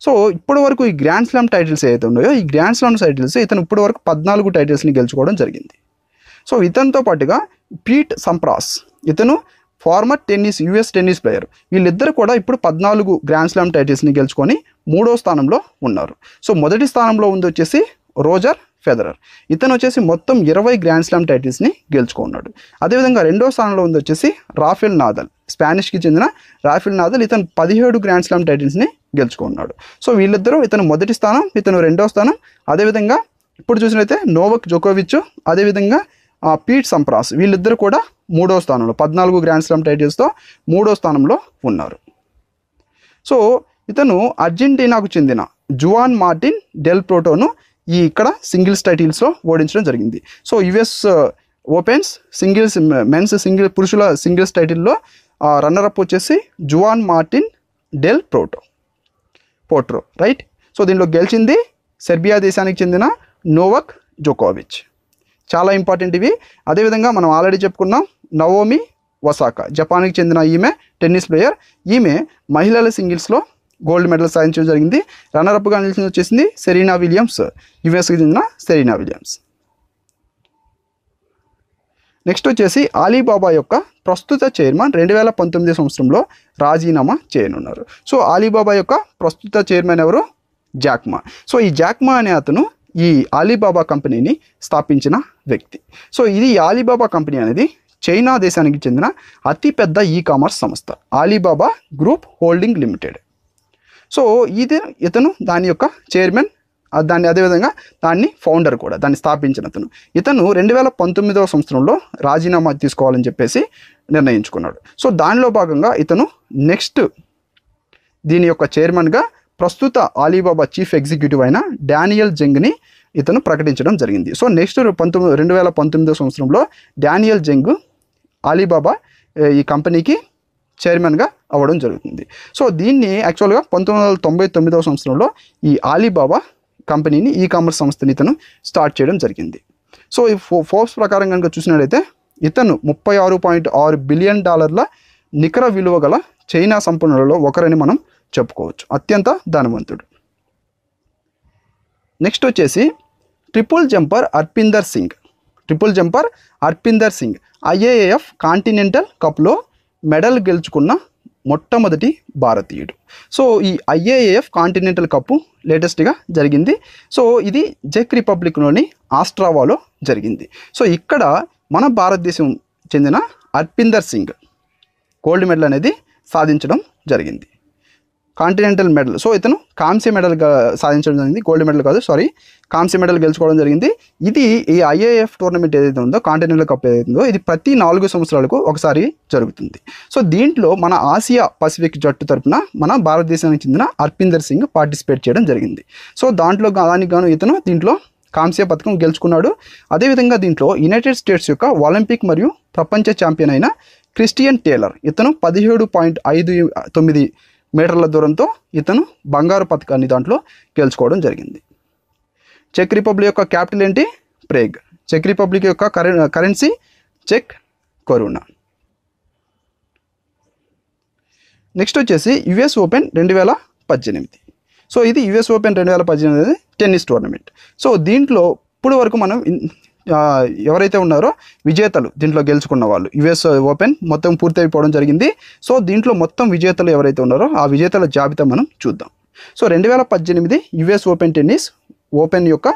సో ఇప్పటి వరకు ఈ గ్రాండ్ స్లామ్ టైటిల్స్ ఏదైతే ఉన్నాయో ఈ గ్రాండ్ స్లామ్ టైటిల్స్ ఇతను ఇప్పటి వరకు 14 టైటిల్స్ని గెలుచుకోవడం జరిగింది. సో ఇతనితో పాటుగా పీట్ సంప్రాస్ ఇతను ఫార్మర్ యుఎస్ టెన్నిస్ ప్లేయర్. వీళ్ళిద్దరు కూడా ఇప్పుడు 14 గ్రాండ్ స్లామ్ టైటిల్స్ని గెలుచుకొని 3వ స్థానంలో ఉన్నారు. సో మొదటి స్థానంలో ఉంది వచ్చేసి రోజర్ ఫెదరర్. ఇతను వచ్చేసి మొత్తం 20 గ్రాండ్ స్లామ్ టైటిల్స్ని గెలుచుకున్నాడు. అదేవిధంగా 2వ స్థానంలో ఉంది వచ్చేసి రాఫెల్ నాదల్, స్పానిష్కి చెందిన రాఫెల్ నాదల్. ఇతను 17 గ్రాండ్ స్లామ్ టైటిల్స్ని గెలుచుకున్నాడు. సో వీళ్ళిద్దరూ, ఇతను మొదటి స్థానం, ఇతను 2వ స్థానం. అదేవిధంగా ఇప్పుడు చూసినట్లయితే నోవాక్ జోకోవిచ్, అదేవిధంగా పీట్ సంప్రాస్ వీళ్ళిద్దరు కూడా 3వ స్థానంలో 14 గ్రాండ్ స్లామ్ టైటిల్స్తో 3వ స్థానంలో ఉన్నారు. సో ఇతను అర్జెంటీనాకు చెందిన జువాన్ మార్టిన్ డెల్ ప్రోటోను ఇక్కడ సింగిల్స్ టైటిల్స్లో ఓడించడం జరిగింది. So US opens singles men's పురుషుల సింగిల్స్ టైటిల్లో రన్నరప్ వచ్చేసి Juan Martin del Potro right. So దీనిలో గెలిచింది సెర్బియా దేశానికి చెందిన నోవాక్ జోకోవిచ్. చాలా ఇంపార్టెంట్ ఇవి. అదేవిధంగా మనం ఆల్రెడీ చెప్పుకున్నాం నవోమి ఒసాకా, జపాన్కి చెందిన ఈమె టెన్నిస్ ప్లేయర్. ఈమె మహిళల సింగిల్స్లో గోల్డ్ మెడల్ సాధించడం జరిగింది. రన్నరప్గా నిలిచింది వచ్చేసింది సెరీనా విలియమ్స్, యుఎస్కి చెందిన సెరీనా విలియమ్స్. నెక్స్ట్ వచ్చేసి అలీబాబా యొక్క ప్రస్తుత చైర్మన్ 2019 సంవత్సరంలో రాజీనామా చేయనున్నారు. సో అలీబాబా యొక్క ప్రస్తుత చైర్మన్ ఎవరు? జాక్మా. సో ఈ జాక్మా అనే అతను ఈ అలీబాబా కంపెనీని స్థాపించిన వ్యక్తి. సో ఇది అలీబాబా కంపెనీ అనేది చైనా దేశానికి చెందిన అతిపెద్ద కామర్స్ సంస్థ, Alibaba group holding limited. So ఇతను దాని యొక్క చైర్మన్, అదేవిధంగా దాన్ని ఫౌండర్ కూడా, దాన్ని స్థాపించిన ఇతను 2019వ సంవత్సరంలో రాజీనామా తీసుకోవాలని చెప్పేసి నిర్ణయించుకున్నాడు. సో దానిలో భాగంగా ఇతను నెక్స్ట్ దీని యొక్క చైర్మన్గా ప్రస్తుత అలీబాబా చీఫ్ ఎగ్జిక్యూటివ్ అయిన డానియల్ జంగ్ని ఇతను ప్రకటించడం జరిగింది. సో నెక్స్ట్ 2019వ సంవత్సరంలో డానియల్ జంగ్ అలీబాబా ఈ కంపెనీకి చైర్మన్గా అవ్వడం జరుగుతుంది. సో దీన్ని యాక్చువల్గా 1999వ సంవత్సరంలో ఈ అలీబాబా కంపెనీని కామర్స్ సంస్థని ఇతను స్టార్ట్ చేయడం జరిగింది. సో ఈ ఫోర్బ్స్ ప్రకారం కనుక చూసినట్లయితే ఇతను $36.6 బిలియన్ నికర విలువ గల చైనా సంపన్నులలో ఒకరని మనం చెప్పుకోవచ్చు. అత్యంత ధనవంతుడు. నెక్స్ట్ వచ్చేసి triple jumper Arpinder Singh IAAF continental కప్లో మెడల్ గెలుచుకున్న మొట్టమొదటి భారతీయుడు. సో ఈ IAAF కాంటినెంటల్ కప్పు లేటెస్ట్గా జరిగింది. సో ఇది చెక్ రిపబ్లిక్లోని ఆస్ట్రావాలో జరిగింది. సో ఇక్కడ మన భారతదేశం చెందిన అర్పిందర్ సింగ్ గోల్డ్ మెడల్ అనేది సాధించడం జరిగింది, కాంటినెంటల్ మెడల్. సో ఇతను కాంస్య మెడల్ సాధించడం జరిగింది, గోల్డ్ మెడల్ కాదు, కాంస్య మెడల్ గెలుచుకోవడం జరిగింది. ఇది ఈ IAAF టోర్నమెంట్ ఏదైతే ఉందో, కాంటినెంటల్ కప్ ఏదైతే ఉందో, ఇది ప్రతి 4 సంవత్సరాలకు ఒకసారి జరుగుతుంది. సో దీంట్లో మన ఆసియా పసిఫిక్ జట్టు తరపున మన భారతదేశానికి చెందిన అర్పిందర్ సింగ్ పార్టిసిపేట్ చేయడం జరిగింది. సో దానికి గాను ఇతను దీంట్లో కాంస్య పథకం గెలుచుకున్నాడు. అదేవిధంగా దీంట్లో యునైటెడ్ స్టేట్స్ యొక్క ఒలింపిక్ మరియు ప్రపంచ ఛాంపియన్ అయిన క్రిస్టియన్ టేలర్ ఇతను 17.59 మీటర్ల దూరంతో ఇతను బంగారు పథకాన్ని దాంట్లో గెలుచుకోవడం జరిగింది. చెక్ రిపబ్లిక్ యొక్క క్యాపిటల్ ఏంటి? ప్రేగ్. చెక్ రిపబ్లిక్ యొక్క కరెన్సీ చెక్ కొరునా. నెక్స్ట్ వచ్చేసి యుఎస్ ఓపెన్ 2018. సో ఇది US open 2018 tennis tournament. So దీంట్లో ఇప్పుడు వరకు మనం ఎవరైతే ఉన్నారో విజేతలు, దీంట్లో గెలుచుకున్న వాళ్ళు, యుఎస్ ఓపెన్ మొత్తం పూర్తి అయిపోవడం జరిగింది. సో దీంట్లో మొత్తం విజేతలు ఎవరైతే ఉన్నారో ఆ విజేతల జాబితా మనం చూద్దాం. So 2018 US open tennis open యొక్క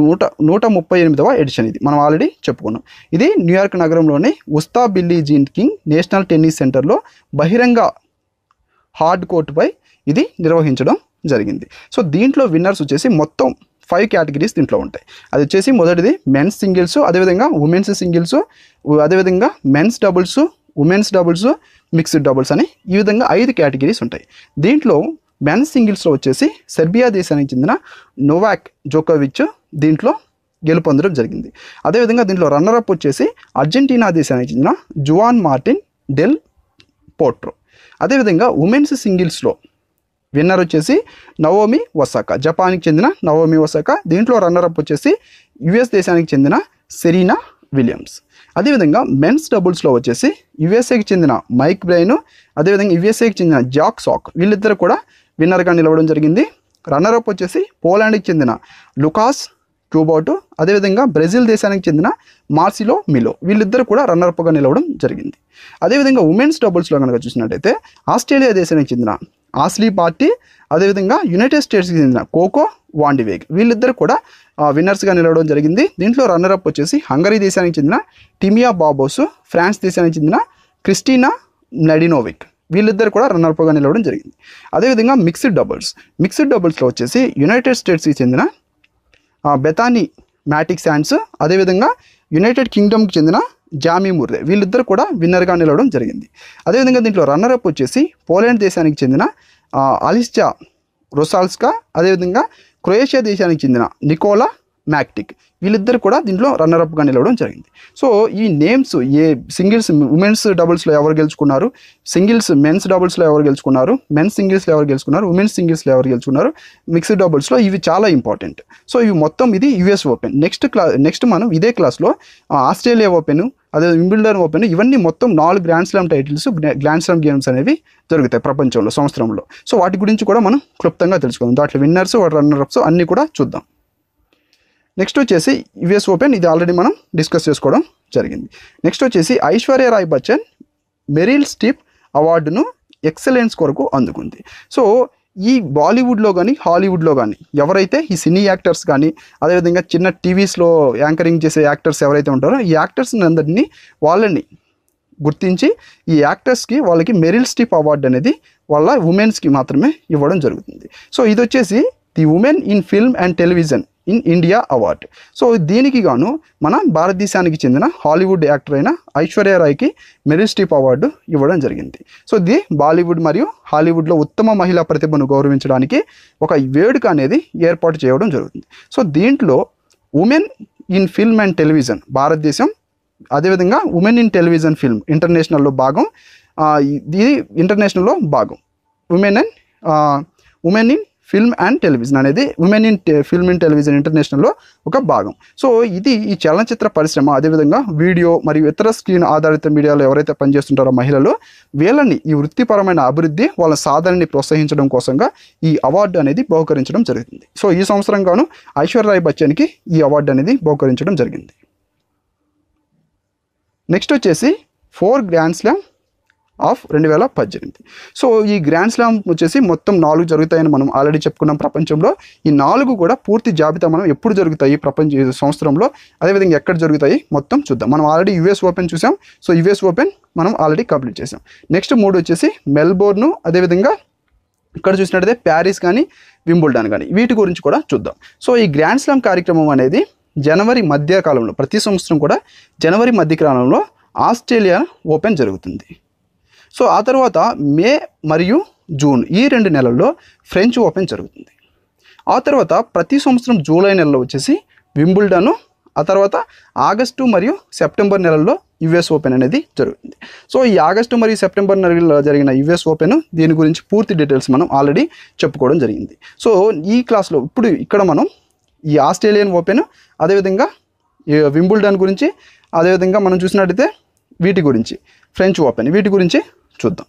138వ ఎడిషన్. ఇది మనం ఆల్రెడీ చెప్పుకున్నాం. ఇది న్యూయార్క్ నగరంలోని USTA Billie Jean King national tennis సెంటర్లో బహిరంగ హార్డ్ కోర్టుపై ఇది నిర్వహించడం జరిగింది. సో దీంట్లో విన్నర్స్ వచ్చేసి మొత్తం 5 కేటగిరీస్ దీంట్లో ఉంటాయి. అది వచ్చేసి మొదటిది మెన్స్ సింగిల్స్, అదేవిధంగా ఉమెన్స్ సింగిల్స్, అదేవిధంగా men's doubles, women's doubles, mixed doubles అని ఈ విధంగా 5 కేటగిరీస్ ఉంటాయి. దీంట్లో మెన్స్ సింగిల్స్లో వచ్చేసి సెర్బియా దేశానికి చెందిన నోవాక్ జోకోవిచ్ దీంట్లో గెలుపొందడం జరిగింది. అదేవిధంగా దీంట్లో రన్నరప్ వచ్చేసి అర్జెంటీనా దేశానికి చెందిన జువాన్ మార్టిన్ డెల్ పోట్రో. అదేవిధంగా ఉమెన్స్ సింగిల్స్లో విన్నర్ వచ్చేసి నవోమి ఒసాకా, జపాన్కి చెందిన నవోమి ఒసాకా. దీంట్లో రన్నరప్ వచ్చేసి యుఎస్ దేశానికి చెందిన సెరీనా విలియమ్స్. అదేవిధంగా మెన్స్ డబుల్స్లో వచ్చేసి యుఎస్ఏకి చెందిన మైక్ బ్రైన్, అదేవిధంగా యుఎస్ఏకి చెందిన జాక్ సాక్ వీళ్ళిద్దరు కూడా విన్నర్గా నిలవడం జరిగింది. రన్నరప్ వచ్చేసి పోలాండ్కి చెందిన లుకాస్ క్యూబోటు, అదేవిధంగా బ్రెజిల్ దేశానికి చెందిన మార్సిలో మిలో వీళ్ళిద్దరు కూడా రన్నరప్గా నిలవడం జరిగింది. అదేవిధంగా ఉమెన్స్ డబుల్స్లో కనుక చూసినట్టయితే ఆస్ట్రేలియా దేశానికి చెందిన ఆస్లీ పార్టీ, అదేవిధంగా యునైటెడ్ స్టేట్స్కి చెందిన కోకో వాండివేగ్ వీళ్ళిద్దరు కూడా విన్నర్స్గా నిలవడం జరిగింది. దీంట్లో రన్నరప్ వచ్చేసి హంగరీ దేశానికి చెందిన టిమియా బాబోసు, ఫ్రాన్స్ దేశానికి చెందిన క్రిస్టినా నడినోవిక్ వీళ్ళిద్దరు కూడా రన్నర్ప్గా నిలవడం జరిగింది. అదేవిధంగా మిక్స్డ్ డబుల్స్లో వచ్చేసి యునైటెడ్ స్టేట్స్కి చెందిన బెతానీ మ్యాటిక్ శాండ్స్, అదేవిధంగా యునైటెడ్ కింగ్డమ్కి చెందిన జామీ ముర్రే వీళ్ళిద్దరు కూడా విన్నర్గా నిలవడం జరిగింది. అదేవిధంగా దీంట్లో రన్నరప్ వచ్చేసి పోలాండ్ దేశానికి చెందిన అలిస్జా రొసాల్స్కా, అదేవిధంగా క్రొయేషియా దేశానికి చెందిన నికోలా మ్యాక్టిక్ వీళ్ళిద్దరు కూడా దీంట్లో రన్నరప్గా నిలవడం జరిగింది. సో ఈ నేమ్స్ ఏ సింగిల్స్ ఉమెన్స్ డబుల్స్లో ఎవరు గెలుచుకున్నారు, సింగిల్స్ మెన్స్ డబుల్స్లో ఎవరు గెలుచుకున్నారు, మెన్స్ సింగిల్స్లో ఎవరు గెలుచుకున్నారు, ఉమెన్స్ సింగిల్స్లో ఎవరు గెలుచుకున్నారు, మిక్స్డ్ డబుల్స్లో ఇవి చాలా ఇంపార్టెంట్. సో ఇవి మొత్తం ఇది యుఎస్ ఓపెన్. నెక్స్ట్ మనం ఇదే క్లాస్లో ఆస్ట్రేలియా ఓపెన్, అదే వింబిల్డన్ ఓపెన్ ఇవన్నీ మొత్తం 4 grand slam titles, grand slam games అనేవి జరుగుతాయి ప్రపంచంలో సంవత్సరంలో. సో వాటి గురించి కూడా మనం క్లుప్తంగా తెలుసుకుందాం. దాంట్లో విన్నర్స్, వాటి రన్నర్అప్స్ అన్నీ కూడా చూద్దాం. నెక్స్ట్ వచ్చేసి యుఎస్ ఓపెన్, ఇది ఆల్రెడీ మనం డిస్కస్ చేసుకోవడం జరిగింది. నెక్స్ట్ వచ్చేసి ఐశ్వర్య రాయ్ బచ్చన్ మెరిల్ స్ట్రీప్ అవార్డును ఎక్సలెన్స్ కొరకు అందుకుంది. సో ఈ బాలీవుడ్లో కానీ హాలీవుడ్లో కానీ ఎవరైతే ఈ సినీ యాక్టర్స్ కానీ అదేవిధంగా చిన్న టీవీస్లో యాంకరింగ్ చేసే యాక్టర్స్ ఎవరైతే ఉంటారో ఈ యాక్టర్స్ అందరినీ వాళ్ళని గుర్తించి ఈ యాక్టర్స్కి వాళ్ళకి మెరిల్ స్ట్రీప్ అవార్డు అనేది వాళ్ళ ఉమెన్స్కి మాత్రమే ఇవ్వడం జరుగుతుంది. సో ఇది వచ్చేసి the women in film and television in India award. So దీనికి గాను మన భారతదేశానికి చెందిన హాలీవుడ్ యాక్టర్ అయిన ఐశ్వర్య రాయ్కి మెరిల్ స్ట్రీప్ అవార్డు ఇవ్వడం జరిగింది. సో ఇది బాలీవుడ్ మరియు హాలీవుడ్లో ఉత్తమ మహిళా ప్రతిభను గౌరవించడానికి ఒక వేడుక అనేది ఏర్పాటు చేయడం జరుగుతుంది. సో దీంట్లో women in film and television భారతదేశం, అదేవిధంగా ఉమెన్ ఇన్ టెలివిజన్ ఫిల్మ్ ఇంటర్నేషనల్లో భాగం, ఇది ఇంటర్నేషనల్లో భాగం women in film and television అనేది women in film and television ఇంటర్నేషనల్లో ఒక భాగం. సో ఇది ఈ చలనచిత్ర పరిశ్రమ, అదేవిధంగా వీడియో మరియు ఇతర స్క్రీన్ ఆధారిత మీడియాలో ఎవరైతే పనిచేస్తుంటారో మహిళలు వీళ్ళని ఈ వృత్తిపరమైన అభివృద్ధి వాళ్ళ సాధనని ప్రోత్సహించడం కోసంగా ఈ అవార్డు అనేది బహుకరించడం జరుగుతుంది. సో ఈ సంవత్సరం గాను ఐశ్వర్య రాయ్ బచ్చన్కి ఈ అవార్డు అనేది బహుకరించడం జరిగింది. నెక్స్ట్ వచ్చేసి 4 గ్రాండ్ స్లామ్ ఆఫ్ 2018. సో ఈ గ్రాండ్ స్లామ్ వచ్చేసి మొత్తం 4 జరుగుతాయని మనం ఆల్రెడీ చెప్పుకున్నాం ప్రపంచంలో. ఈ 4 కూడా పూర్తి జాబితా మనం ఎప్పుడు జరుగుతాయి ప్రపంచ సంవత్సరంలో, అదేవిధంగా ఎక్కడ జరుగుతాయి మొత్తం చూద్దాం. మనం ఆల్రెడీ యుఎస్ ఓపెన్ చూసాం. సో యుఎస్ ఓపెన్ మనం ఆల్రెడీ కంప్లీట్ చేసాం. నెక్స్ట్ 3 వచ్చేసి మెల్బోర్ను, అదేవిధంగా ఇక్కడ చూసినట్టయితే ప్యారిస్ కానీ వింబుల్డన్ కానీ వీటి గురించి కూడా చూద్దాం. సో ఈ గ్రాండ్ స్లామ్ కార్యక్రమం అనేది జనవరి మధ్యకాలంలో, ప్రతి సంవత్సరం కూడా జనవరి మధ్యకాలంలో ఆస్ట్రేలియా ఓపెన్ జరుగుతుంది. సో ఆ తర్వాత మే మరియు జూన్ ఈ 2 నెలల్లో ఫ్రెంచ్ ఓపెన్ జరుగుతుంది. ఆ తర్వాత ప్రతి సంవత్సరం జూలై నెలలో వచ్చేసి వింబుల్డన్, ఆ తర్వాత ఆగస్టు మరియు సెప్టెంబర్ నెలల్లో యుఎస్ ఓపెన్ అనేది జరుగుతుంది. సో ఈ ఆగస్టు మరియు సెప్టెంబర్ నెలలో జరిగిన యుఎస్ ఓపెన్ దీని గురించి పూర్తి డీటెయిల్స్ మనం ఆల్రెడీ చెప్పుకోవడం జరిగింది. సో ఈ క్లాస్లో ఇప్పుడు ఇక్కడ మనం ఈ ఆస్ట్రేలియన్ ఓపెన్, అదేవిధంగా వింబుల్డన్ గురించి, అదేవిధంగా మనం చూసినట్టయితే వీటి గురించి ఫ్రెంచ్ ఓపెన్ వీటి గురించి చూద్దాం.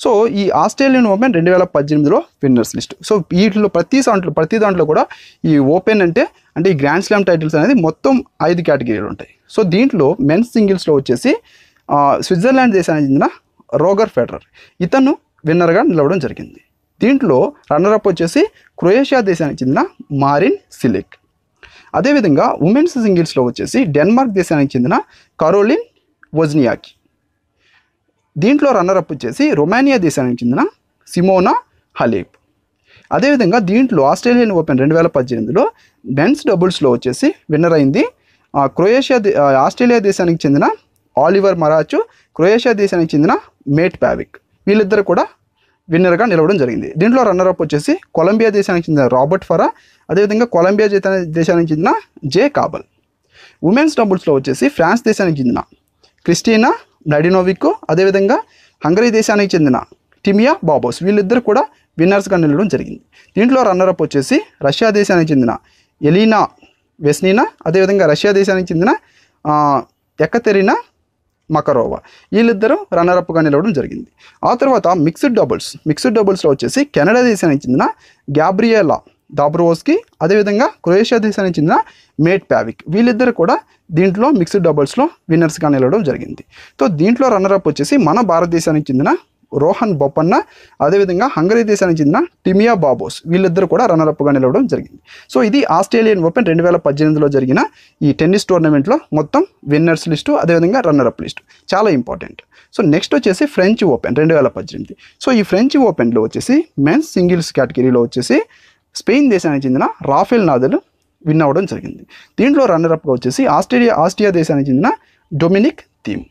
సో ఈ ఆస్ట్రేలియన్ ఓపెన్ 2018లో విన్నర్స్ లిస్ట్. సో వీటిలో ప్రతి దాంట్లో కూడా ఈ ఓపెన్ అంటే ఈ గ్రాండ్ స్లామ్ టైటిల్స్ అనేది మొత్తం 5 కేటగిరీలు ఉంటాయి. సో దీంట్లో మెన్స్ సింగిల్స్లో వచ్చేసి స్విట్జర్లాండ్ దేశానికి చెందిన రోగర్ ఫెడరర్ ఇతను విన్నర్గా నిలవడం జరిగింది. దీంట్లో రన్నరప్ వచ్చేసి క్రొయేషియా దేశానికి చెందిన మారిన్ సిలిక్. అదేవిధంగా ఉమెన్స్ సింగిల్స్లో వచ్చేసి డెన్మార్క్ దేశానికి చెందిన కరోలిన్ వజ్నియాకి. దీంట్లో రన్నరప్ వచ్చేసి రొమానియా దేశానికి చెందిన సిమోనా హలేప్. అదేవిధంగా దీంట్లో ఆస్ట్రేలియన్ ఓపెన్ 2018లో మెన్స్ డబుల్స్లో వచ్చేసి విన్నర్ అయింది ఆస్ట్రేలియా దేశానికి చెందిన ఆలివర్ మరాచు, క్రొయేషియా దేశానికి చెందిన మేట్ పావిక్. వీళ్ళిద్దరు కూడా విన్నర్గా నిలవడం జరిగింది. దీంట్లో రన్నర్అప్ వచ్చేసి కొలంబియా దేశానికి చెందిన రాబర్ట్ ఫరా, అదేవిధంగా కొలంబియా దేశానికి చెందిన జే కాబల్. ఉమెన్స్ డబుల్స్లో వచ్చేసి ఫ్రాన్స్ దేశానికి చెందిన క్రిస్టినా నడినోవిక్, అదేవిధంగా హంగరీ దేశానికి చెందిన టిమియా బాబోస్ వీళ్ళిద్దరు కూడా విన్నర్స్గా నిలవడం జరిగింది. దీంట్లో రన్నర్అప్ వచ్చేసి రష్యా దేశానికి చెందిన ఎలీనా వెస్నీనా, అదేవిధంగా రష్యా దేశానికి చెందిన ఎకతెరినా మకరోవా వీళ్ళిద్దరూ రన్నర్అప్గా నిలవడం జరిగింది. ఆ తర్వాత మిక్స్డ్ డబుల్స్లో వచ్చేసి కెనడా దేశానికి చెందిన గ్యాబ్రియేలా దాబ్రోవస్కి, అదేవిధంగా క్రొయేషియా దేశానికి చెందిన మేట్ పావిక్ వీళ్ళిద్దరు కూడా దీంట్లో మిక్స్డ్ డబుల్స్లో విన్నర్స్గా నిలవడం జరిగింది. సో దీంట్లో రన్నర్అప్ వచ్చేసి మన భారతదేశానికి చెందిన రోహన్ బొప్పన్న, అదేవిధంగా హంగరీ దేశానికి చెందిన టిమియా బాబోస్ వీళ్ళిద్దరు కూడా రన్నర్అప్గా నిలవడం జరిగింది. సో ఇది ఆస్ట్రేలియన్ ఓపెన్ 2018లో జరిగిన ఈ టెన్నిస్ టోర్నమెంట్లో మొత్తం విన్నర్స్ లిస్టు, అదేవిధంగా రన్నర్అప్ లిస్టు చాలా ఇంపార్టెంట్. సో నెక్స్ట్ వచ్చేసి ఫ్రెంచ్ ఓపెన్ 2018. సో ఈ ఫ్రెంచ్ ఓపెన్లో వచ్చేసి మెన్స్ సింగిల్స్ కేటగిరీలో వచ్చేసి స్పెయిన్ దేశానికి చెందిన రాఫెల్ నాదల్ విన్ అవ్వడం జరిగింది. దీంట్లో రన్నర్అప్గా వచ్చేసి ఆస్ట్రియా దేశానికి చెందిన డొమినిక్ థీమ్.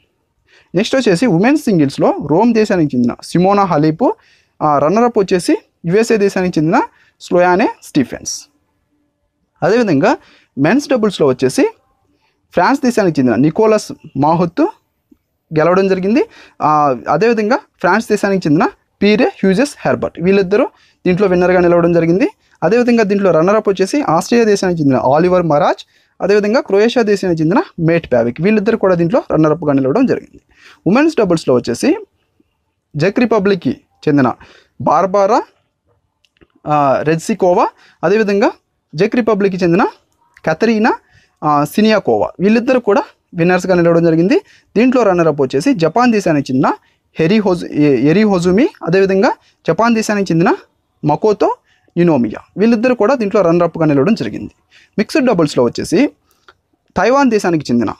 నెక్స్ట్ వచ్చేసి ఉమెన్స్ సింగిల్స్లో రోమ్ దేశానికి చెందిన సిమోనా హలీపు, రన్నర్అప్ వచ్చేసి యుఎస్ఏ దేశానికి చెందిన స్లోయానే స్టీఫెన్స్. అదేవిధంగా మెన్స్ డబుల్స్లో వచ్చేసి ఫ్రాన్స్ దేశానికి చెందిన నికోలస్ మాహుత్ గెలవడం జరిగింది. అదేవిధంగా ఫ్రాన్స్ దేశానికి చెందిన పీరే హ్యూజెస్ హెర్బర్ట్ వీళ్ళిద్దరూ దీంట్లో విన్నర్గా నిలవడం జరిగింది. అదేవిధంగా దీంట్లో రన్నర్అప్ వచ్చేసి ఆస్ట్రేలియా దేశానికి చెందిన ఆలివర్ మరాజ్, అదేవిధంగా క్రొయేషియా దేశానికి చెందిన మేట్ పావిక్ వీళ్ళిద్దరు కూడా దీంట్లో రన్నర్అప్గా నిలవడం జరిగింది. ఉమెన్స్ డబుల్స్లో వచ్చేసి చెక్ రిపబ్లిక్కి చెందిన బార్బారా రెజ్సికోవా, అదేవిధంగా చెక్ రిపబ్లిక్కి చెందిన కతరీనా సినియాకోవా వీళ్ళిద్దరు కూడా విన్నర్స్గా నిలవడం జరిగింది. దీంట్లో రన్నర్అప్ వచ్చేసి జపాన్ దేశానికి చెందిన ఎరి హొజుమి, అదేవిధంగా జపాన్ దేశానికి చెందిన మకోతో యునోమియా వీళ్ళిద్దరు కూడా దీంట్లో రన్నర్అప్గా నిలవడం జరిగింది. మిక్స్డ్ డబుల్స్లో వచ్చేసి తైవాన్ దేశానికి చెందిన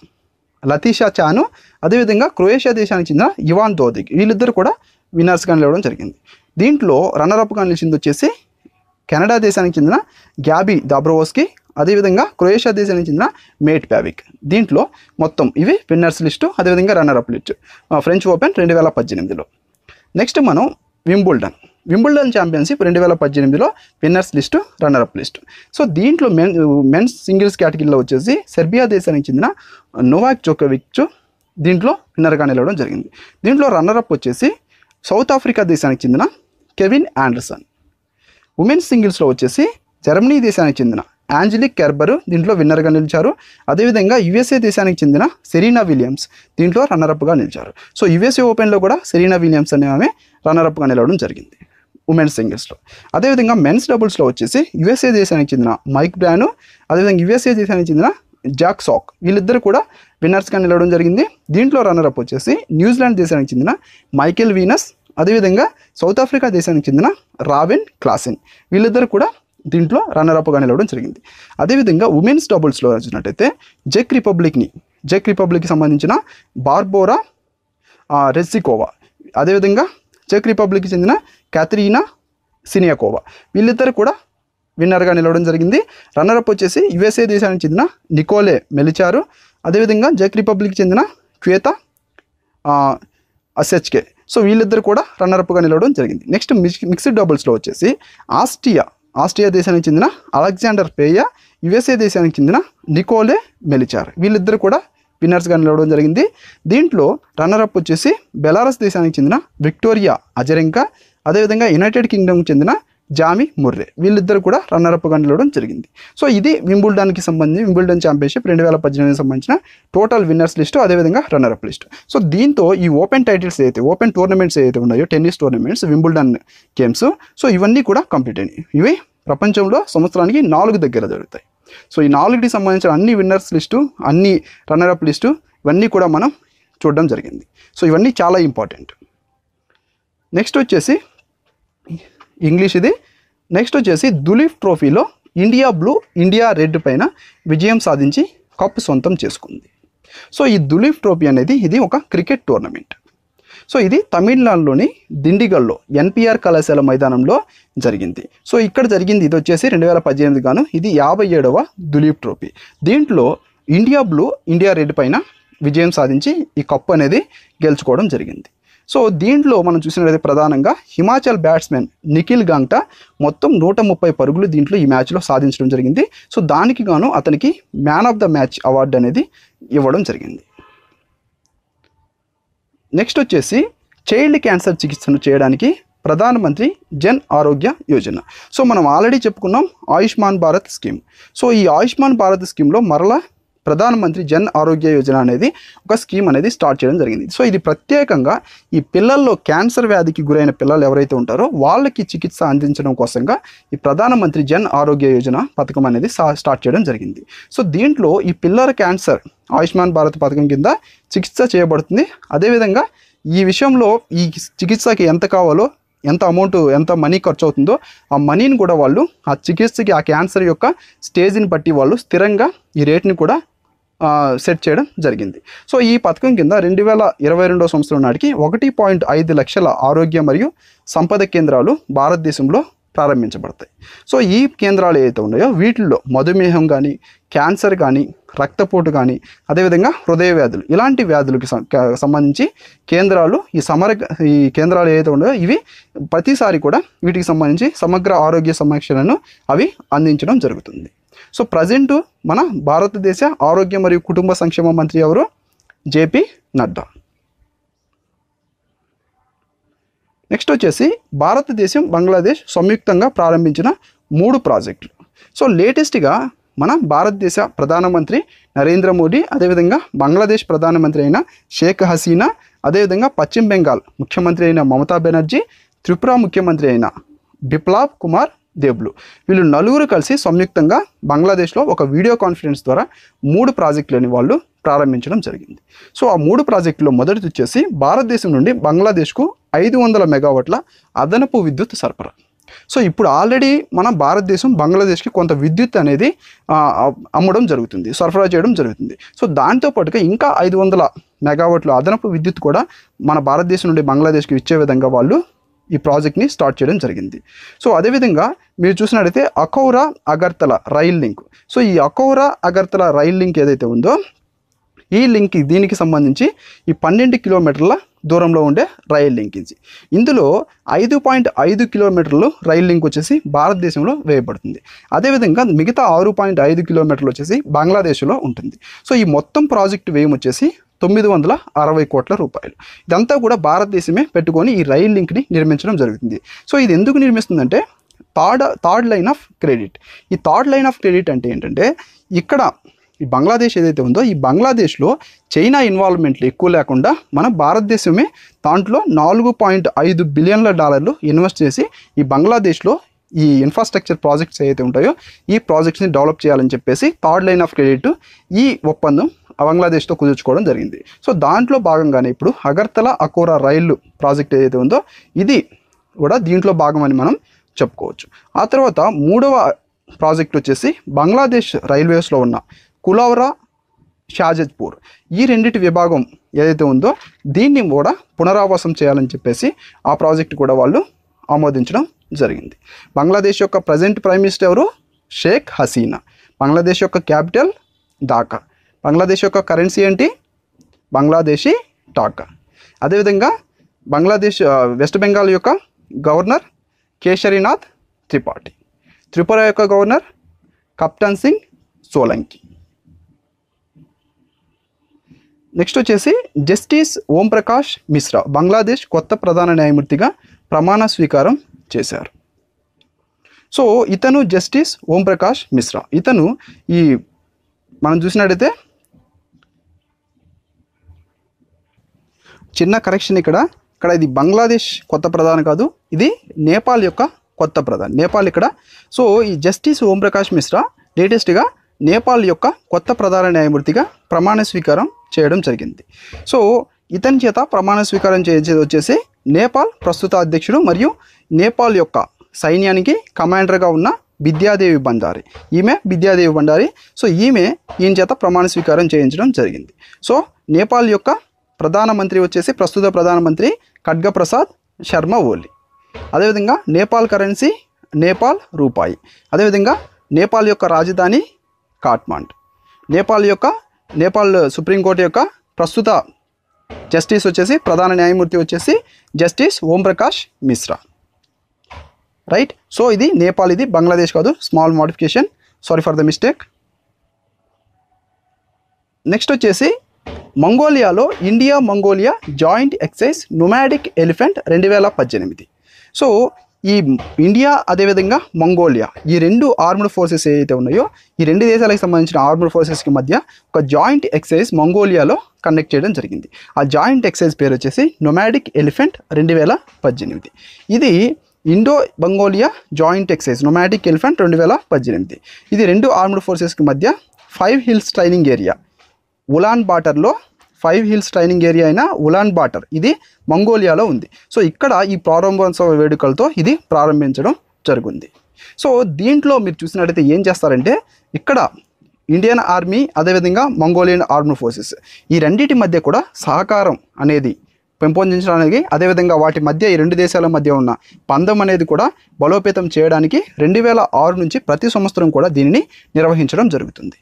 లతీషా చాను, అదేవిధంగా క్రొయేషియా దేశానికి చెందిన ఇవాన్ దోదిక్ వీళ్ళిద్దరు కూడా విన్నర్స్గా నిలవడం జరిగింది. దీంట్లో రన్నర్అప్గా నిలిచింది వచ్చేసి కెనడా దేశానికి చెందిన గ్యాబీ దాబ్రోవస్కి, అదేవిధంగా క్రొయేషియా దేశానికి చెందిన మేట్ పావిక్. దీంట్లో మొత్తం ఇవి విన్నర్స్ లిస్టు, అదేవిధంగా రన్నర్అప్ లిస్టు ఫ్రెంచ్ ఓపెన్ 2018లో. నెక్స్ట్ మనం వింబుల్డన్ ఛాంపియన్షిప్ 2018లో winners list, runner up list. So దీంట్లో మెన్స్ సింగిల్స్ కేటగిరీలో వచ్చేసి సెర్బియా దేశానికి చెందిన నోవాక్ జోకోవిచ్ దీంట్లో విన్నర్గా నిలవడం జరిగింది. దీంట్లో రన్నర్అప్ వచ్చేసి సౌత్ ఆఫ్రికా దేశానికి చెందిన కెవిన్ ఆండర్సన్. ఉమెన్స్ సింగిల్స్లో వచ్చేసి జర్మనీ దేశానికి చెందిన యాంజలిక్ కెర్బరు దీంట్లో విన్నర్గా నిలిచారు. అదేవిధంగా యుఎస్ఏ దేశానికి చెందిన సెరీనా విలియమ్స్ దీంట్లో రన్నర్అప్గా నిలిచారు. సో యుఎస్ఏ ఓపెన్లో కూడా సెరీనా విలియమ్స్ అనే ఆమె రన్నర్అప్గా నిలవడం జరిగింది ఉమెన్స్ సింగిల్స్లో. అదేవిధంగా మెన్స్ డబుల్స్లో వచ్చేసి యుఎస్ఏ దేశానికి చెందిన మైక్ బ్రాను, అదేవిధంగా యుఎస్ఏ దేశానికి చెందిన జాక్ సాక్ వీళ్ళిద్దరు కూడా విన్నర్స్గా నిలవడం జరిగింది. దీంట్లో రన్నర్అప్ వచ్చేసి న్యూజిలాండ్ దేశానికి చెందిన మైకెల్ వీనస్, అదేవిధంగా సౌత్ ఆఫ్రికా దేశానికి చెందిన రావెన్ క్లాసెన్ వీళ్ళిద్దరు కూడా దీంట్లో రన్నర్అప్గా నిలవడం జరిగింది. అదేవిధంగా ఉమెన్స్ డబుల్స్లో వచ్చినట్టయితే చెక్ రిపబ్లిక్కి సంబంధించిన బార్బోరా రెజ్సికోవా, అదేవిధంగా చెక్ రిపబ్లిక్కి చెందిన క్యాథరీనా సినియాకోవా వీళ్ళిద్దరు కూడా విన్నర్గా నిలవడం జరిగింది. రన్నర్అప్ వచ్చేసి యుఎస్ఏ దేశానికి చెందిన నికోలే మెలిచారు, అదేవిధంగా చెక్ రిపబ్లిక్కి చెందిన క్వేతా అసెచ్కే. సో వీళ్ళిద్దరు కూడా రన్నర్అప్గా నిలవడం జరిగింది. నెక్స్ట్ మిక్స్డ్ డబుల్స్లో వచ్చేసి ఆస్ట్రియా దేశానికి చెందిన అలెగ్జాండర్ పేయా, యుఎస్ఏ దేశానికి చెందిన నికోలే మెలిచార్ వీళ్ళిద్దరు కూడా విన్నర్స్గా నిలవడం జరిగింది. దీంట్లో రన్నర్అప్ వచ్చేసి బెలారస్ దేశానికి చెందిన విక్టోరియా అజరెంకా, అదేవిధంగా యునైటెడ్ కింగ్డమ్కి చెందిన జామి ముర్రే వీళ్ళిద్దరు కూడా రన్నర్అప్గా నిలవడం జరిగింది. సో ఇది వింబుల్డన్ ఛాంపియన్షిప్ 2018 సంబంధించిన టోటల్ విన్నర్స్ లిస్టు, అదేవిధంగా రన్నర్అప్ లిస్టు. సో దీంతో ఈ ఓపెన్ టోర్నమెంట్స్ ఏదైతే ఉన్నాయో tennis tournaments Wimbledon games so ఇవన్నీ కూడా కంప్లీట్ అయినాయి. ఇవి ప్రపంచంలో సంవత్సరానికి 4 దగ్గర జరుగుతాయి. సో ఈ 4కి సంబంధించిన అన్ని విన్నర్స్ లిస్టు, అన్ని రన్నర్అప్ లిస్టు ఇవన్నీ కూడా మనం చూడడం జరిగింది. సో ఇవన్నీ చాలా ఇంపార్టెంట్. నెక్స్ట్ వచ్చేసి ఇంగ్లీష్ ఇది. నెక్స్ట్ వచ్చేసి దులీప్ ట్రోఫీలో ఇండియా బ్లూ ఇండియా రెడ్ పైన విజయం సాధించి కప్ సొంతం చేసుకుంది. సో ఈ దులీప్ ట్రోఫీ అనేది ఇది ఒక క్రికెట్ టోర్నమెంట్. సో ఇది తమిళనాడులోని దిండిగల్లో ఎన్పిఆర్ కళాశాల మైదానంలో జరిగింది. సో ఇక్కడ జరిగింది ఇది వచ్చేసి 2018 గాను ఇది 57వ దులీప్ ట్రోఫీ. దీంట్లో ఇండియా బ్లూ ఇండియా రెడ్ పైన విజయం సాధించి ఈ కప్ అనేది గెలుచుకోవడం జరిగింది. సో దీంట్లో మనం చూసినట్లయితే ప్రధానంగా హిమాచల్ బ్యాట్స్మెన్ నిఖిల్ గాంగ్టా మొత్తం 130 పరుగులు దీంట్లో ఈ మ్యాచ్లో సాధించడం జరిగింది. సో దానికి గాను అతనికి man of the match award అనేది ఇవ్వడం జరిగింది. నెక్స్ట్ వచ్చేసి చైల్డ్ క్యాన్సర్ చికిత్సను చేయడానికి ప్రధానమంత్రి జన్ ఆరోగ్య యోజన. సో మనం ఆల్రెడీ చెప్పుకున్నాం ఆయుష్మాన్ భారత్ స్కీమ్. సో ఈ ఆయుష్మాన్ భారత్ స్కీమ్లో మరలా ప్రధానమంత్రి జన్ ఆరోగ్య యోజన అనేది ఒక స్కీమ్ అనేది స్టార్ట్ చేయడం జరిగింది. సో ఇది ప్రత్యేకంగా ఈ పిల్లల్లో క్యాన్సర్ వ్యాధికి గురైన పిల్లలు ఎవరైతే ఉంటారో వాళ్ళకి చికిత్స అందించడం కోసంగా ఈ ప్రధానమంత్రి జన్ ఆరోగ్య యోజన పథకం అనేది స్టార్ట్ చేయడం జరిగింది. సో దీంట్లో ఈ పిల్లల క్యాన్సర్ ఆయుష్మాన్ భారత్ పథకం కింద చికిత్స చేయబడుతుంది. అదేవిధంగా ఈ విషయంలో ఈ చికిత్సకి ఎంత కావాలో ఎంత అమౌంట్ ఎంత మనీ ఖర్చు అవుతుందో ఆ మనీని కూడా వాళ్ళు ఆ చికిత్సకి ఆ క్యాన్సర్ యొక్క స్టేజ్ని బట్టి వాళ్ళు స్థిరంగా ఈ రేట్ని కూడా సెట్ చేయడం జరిగింది. సో ఈ పథకం కింద 2022 సంవత్సరం నాటికి 1.5 లక్షల ఆరోగ్య మరియు సంపద కేంద్రాలు భారతదేశంలో ప్రారంభించబడతాయి. సో ఈ కేంద్రాలు ఏవైతే ఉన్నాయో వీటిల్లో మధుమేహం కానీ క్యాన్సర్ కానీ రక్తపోటు కానీ అదేవిధంగా హృదయ వ్యాధులు ఇలాంటి వ్యాధులకి సంబంధించి కేంద్రాలు ఈ కేంద్రాలు ఏవైతే ఉన్నాయో ఇవి ప్రతిసారి కూడా వీటికి సంబంధించి సమగ్ర ఆరోగ్య సమీక్షలను అవి అందించడం జరుగుతుంది. సో ప్రజెంట్ మన భారతదేశ ఆరోగ్య మరియు కుటుంబ సంక్షేమ మంత్రి ఎవరు? జేపీ నడ్డా. నెక్స్ట్ వచ్చేసి భారతదేశం బంగ్లాదేశ్ సంయుక్తంగా ప్రారంభించిన 3 ప్రాజెక్టులు. సో లేటెస్ట్గా మన భారతదేశ ప్రధానమంత్రి నరేంద్ర మోడీ అదేవిధంగా బంగ్లాదేశ్ ప్రధానమంత్రి అయిన షేక్ హసీనా అదేవిధంగా పశ్చిమ బెంగాల్ ముఖ్యమంత్రి అయిన మమతా బెనర్జీ త్రిపుర ముఖ్యమంత్రి అయిన బిప్లాబ్ కుమార్ దేబ్లు వీళ్ళు నలుగురు కలిసి సంయుక్తంగా బంగ్లాదేశ్లో ఒక వీడియో కాన్ఫరెన్స్ ద్వారా 3 ప్రాజెక్టులని వాళ్ళు ప్రారంభించడం జరిగింది. సో ఆ 3 ప్రాజెక్టులో మొదటిది వచ్చేసి భారతదేశం నుండి బంగ్లాదేశ్కు 500 మెగావాట్ల అదనపు విద్యుత్ సరఫరా. సో ఇప్పుడు ఆల్రెడీ మన భారతదేశం బంగ్లాదేశ్కి కొంత విద్యుత్ అనేది అమ్మడం జరుగుతుంది, సరఫరా చేయడం జరుగుతుంది. సో దాంతోపాటుగా ఇంకా 500 మెగావాట్ల అదనపు విద్యుత్ కూడా మన భారతదేశం నుండి బంగ్లాదేశ్కి ఇచ్చే విధంగా వాళ్ళు ఈ ప్రాజెక్ట్ని స్టార్ట్ చేయడం జరిగింది. సో అదేవిధంగా మీరు చూసినట్టయితే Akhaura Agartala rail link. So ఈ అఖౌరా అగర్తల రైల్ లింక్ ఏదైతే ఉందో ఈ లింక్ దీనికి సంబంధించి ఈ 12 కిలోమీటర్ల దూరంలో ఉండే రైల్ లింక్ ఇది. ఇందులో 5.5 కిలోమీటర్లు రైల్ లింక్ వచ్చేసి భారతదేశంలో వేయబడుతుంది. అదేవిధంగా మిగతా 6.5 కిలోమీటర్లు వచ్చేసి బంగ్లాదేశ్లో ఉంటుంది. సో ఈ మొత్తం ప్రాజెక్టు వ్యయం వచ్చేసి 960 కోట్ల రూపాయలు. ఇదంతా కూడా భారతదేశమే పెట్టుకొని ఈ రైల్ లింక్ని నిర్మించడం జరుగుతుంది. సో ఇది ఎందుకు నిర్మిస్తుందంటే థర్డ్ లైన్ ఆఫ్ క్రెడిట్. ఈ థర్డ్ లైన్ ఆఫ్ క్రెడిట్ అంటే ఏంటంటే ఇక్కడ ఈ బంగ్లాదేశ్ ఏదైతే ఉందో ఈ బంగ్లాదేశ్లో చైనా ఇన్వాల్వ్మెంట్లు ఎక్కువ లేకుండా మన భారతదేశమే దాంట్లో $4.5 బిలియన్ల ఇన్వెస్ట్ చేసి ఈ బంగ్లాదేశ్లో ఈ ఇన్ఫ్రాస్ట్రక్చర్ ప్రాజెక్ట్స్ ఏవైతే ఉంటాయో ఈ ప్రాజెక్ట్స్ని డెవలప్ చేయాలని చెప్పేసి థర్డ్ లైన్ ఆఫ్ క్రెడిట్ ఈ ఒప్పందం బంగ్లాదేశ్తో కుదుర్చుకోవడం జరిగింది. సో దాంట్లో భాగంగానే ఇప్పుడు అగర్తల అఖౌరా రైలు ప్రాజెక్ట్ ఏదైతే ఉందో ఇది కూడా దీంట్లో భాగమని మనం చెప్పుకోవచ్చు. ఆ తర్వాత 3వ ప్రాజెక్ట్ వచ్చేసి బంగ్లాదేశ్ రైల్వేస్లో ఉన్న కులౌరా షాజద్పూర్ ఈ రెండింటి విభాగం ఏదైతే ఉందో దీన్ని కూడా పునరావాసం చేయాలని చెప్పేసి ఆ ప్రాజెక్ట్ కూడా వాళ్ళు ఆమోదించడం జరిగింది. బంగ్లాదేశ్ యొక్క ప్రజెంట్ ప్రైమ్ మినిస్టర్ ఎవరు? షేక్ హసీనా. బంగ్లాదేశ్ యొక్క క్యాపిటల్ ఢాకా. బంగ్లాదేశ్ యొక్క కరెన్సీ ఏంటి? బంగ్లాదేశీ టాకా. అదేవిధంగా బంగ్లాదేశ్ వెస్ట్ బెంగాల్ యొక్క గవర్నర్ కేశరీనాథ్ త్రిపాఠి. త్రిపుర యొక్క గవర్నర్ కప్తాన్ సింగ్ సోలంకి. నెక్స్ట్ వచ్చేసి జస్టిస్ ఓంప్రకాష్ మిశ్రా బంగ్లాదేశ్ కొత్త ప్రధాన న్యాయమూర్తిగా ప్రమాణ స్వీకారం చేశారు. సో ఇతను జస్టిస్ ఓంప్రకాష్ మిశ్రా. ఇతను ఈ మనం చూసినట్టయితే చిన్న కరెక్షన్ ఇక్కడ ఇది బంగ్లాదేశ్ కొత్త ప్రధాని కాదు, ఇది నేపాల్ యొక్క కొత్త ప్రధాని. నేపాల్ ఇక్కడ. సో ఈ జస్టిస్ ఓంప్రకాష్ మిశ్రా లేటెస్ట్గా నేపాల్ యొక్క కొత్త ప్రధాన న్యాయమూర్తిగా ప్రమాణ స్వీకారం చేయడం జరిగింది. సో ఇతని చేత ప్రమాణ స్వీకారం చేసేది వచ్చేసి నేపాల్ ప్రస్తుత అధ్యక్షుడు మరియు నేపాల్ యొక్క సైన్యానికి కమాండర్గా ఉన్న బిద్యాదేవి బండారి. ఈమె బిద్యాదేవి బండారి. సో ఈయన చేత ప్రమాణ స్వీకారం చేయించడం జరిగింది. సో నేపాల్ యొక్క ప్రధానమంత్రి వచ్చేసి ప్రస్తుత ప్రధానమంత్రి ఖడ్గ ప్రసాద్ శర్మ ఓలి. అదేవిధంగా నేపాల్ కరెన్సీ నేపాల్ రూపాయి. అదేవిధంగా నేపాల్ యొక్క రాజధాని కాఠ్మండ్. నేపాల్ సుప్రీంకోర్టు యొక్క ప్రస్తుత జస్టిస్ వచ్చేసి ప్రధాన న్యాయమూర్తి వచ్చేసి justice Omprakash Mishra. Right. So ఇది నేపాల్, ఇది బంగ్లాదేశ్ కాదు, small modification, sorry for the mistake. Next వచ్చేసి మంగోలియాలో India Mongolia joint exercise nomadic elephant 2018. So ఈ ఇండియా అదేవిధంగా మంగోలియా ఈ రెండు ఆర్మ్డ్ ఫోర్సెస్ ఏవైతే ఉన్నాయో ఈ రెండు దేశాలకు సంబంధించిన ఆర్మ్డ్ ఫోర్సెస్కి మధ్య ఒక జాయింట్ ఎక్సైజ్ మంగోలియాలో కండక్ట్ చేయడం జరిగింది. ఆ జాయింట్ ఎక్సైజ్ పేరు వచ్చేసి నొమాడిక్ ఎలిఫెంట్ 2018. ఇది Indo Mongolia joint exercise nomadic elephant 2018. ఇది రెండు ఆర్మ్డ్ ఫోర్సెస్కి మధ్య 5 హిల్స్ ట్రైనింగ్ ఏరియా ఉలాన్ బాటర్లో 5 హిల్స్ ట్రైనింగ్ ఏరియా అయిన ఉలాన్ బాటర్ ఇది మంగోలియాలో ఉంది. సో ఇక్కడ ఈ ప్రారంభోత్సవ వేడుకలతో ఇది ప్రారంభించడం జరిగింది. సో దీంట్లో మీరు చూసినట్టయితే ఏం చేస్తారంటే ఇక్కడ ఇండియన్ ఆర్మీ అదేవిధంగా మంగోలియన్ ఆర్మ్డ్ ఫోర్సెస్ ఈ రెండింటి మధ్య కూడా సహకారం అనేది పెంపొందించడానికి, అదేవిధంగా వాటి మధ్య ఈ రెండు దేశాల మధ్య ఉన్న పందెం అనేది కూడా బలోపేతం చేయడానికి 2006 నుంచి ప్రతి సంవత్సరం కూడా దీనిని నిర్వహించడం జరుగుతుంది.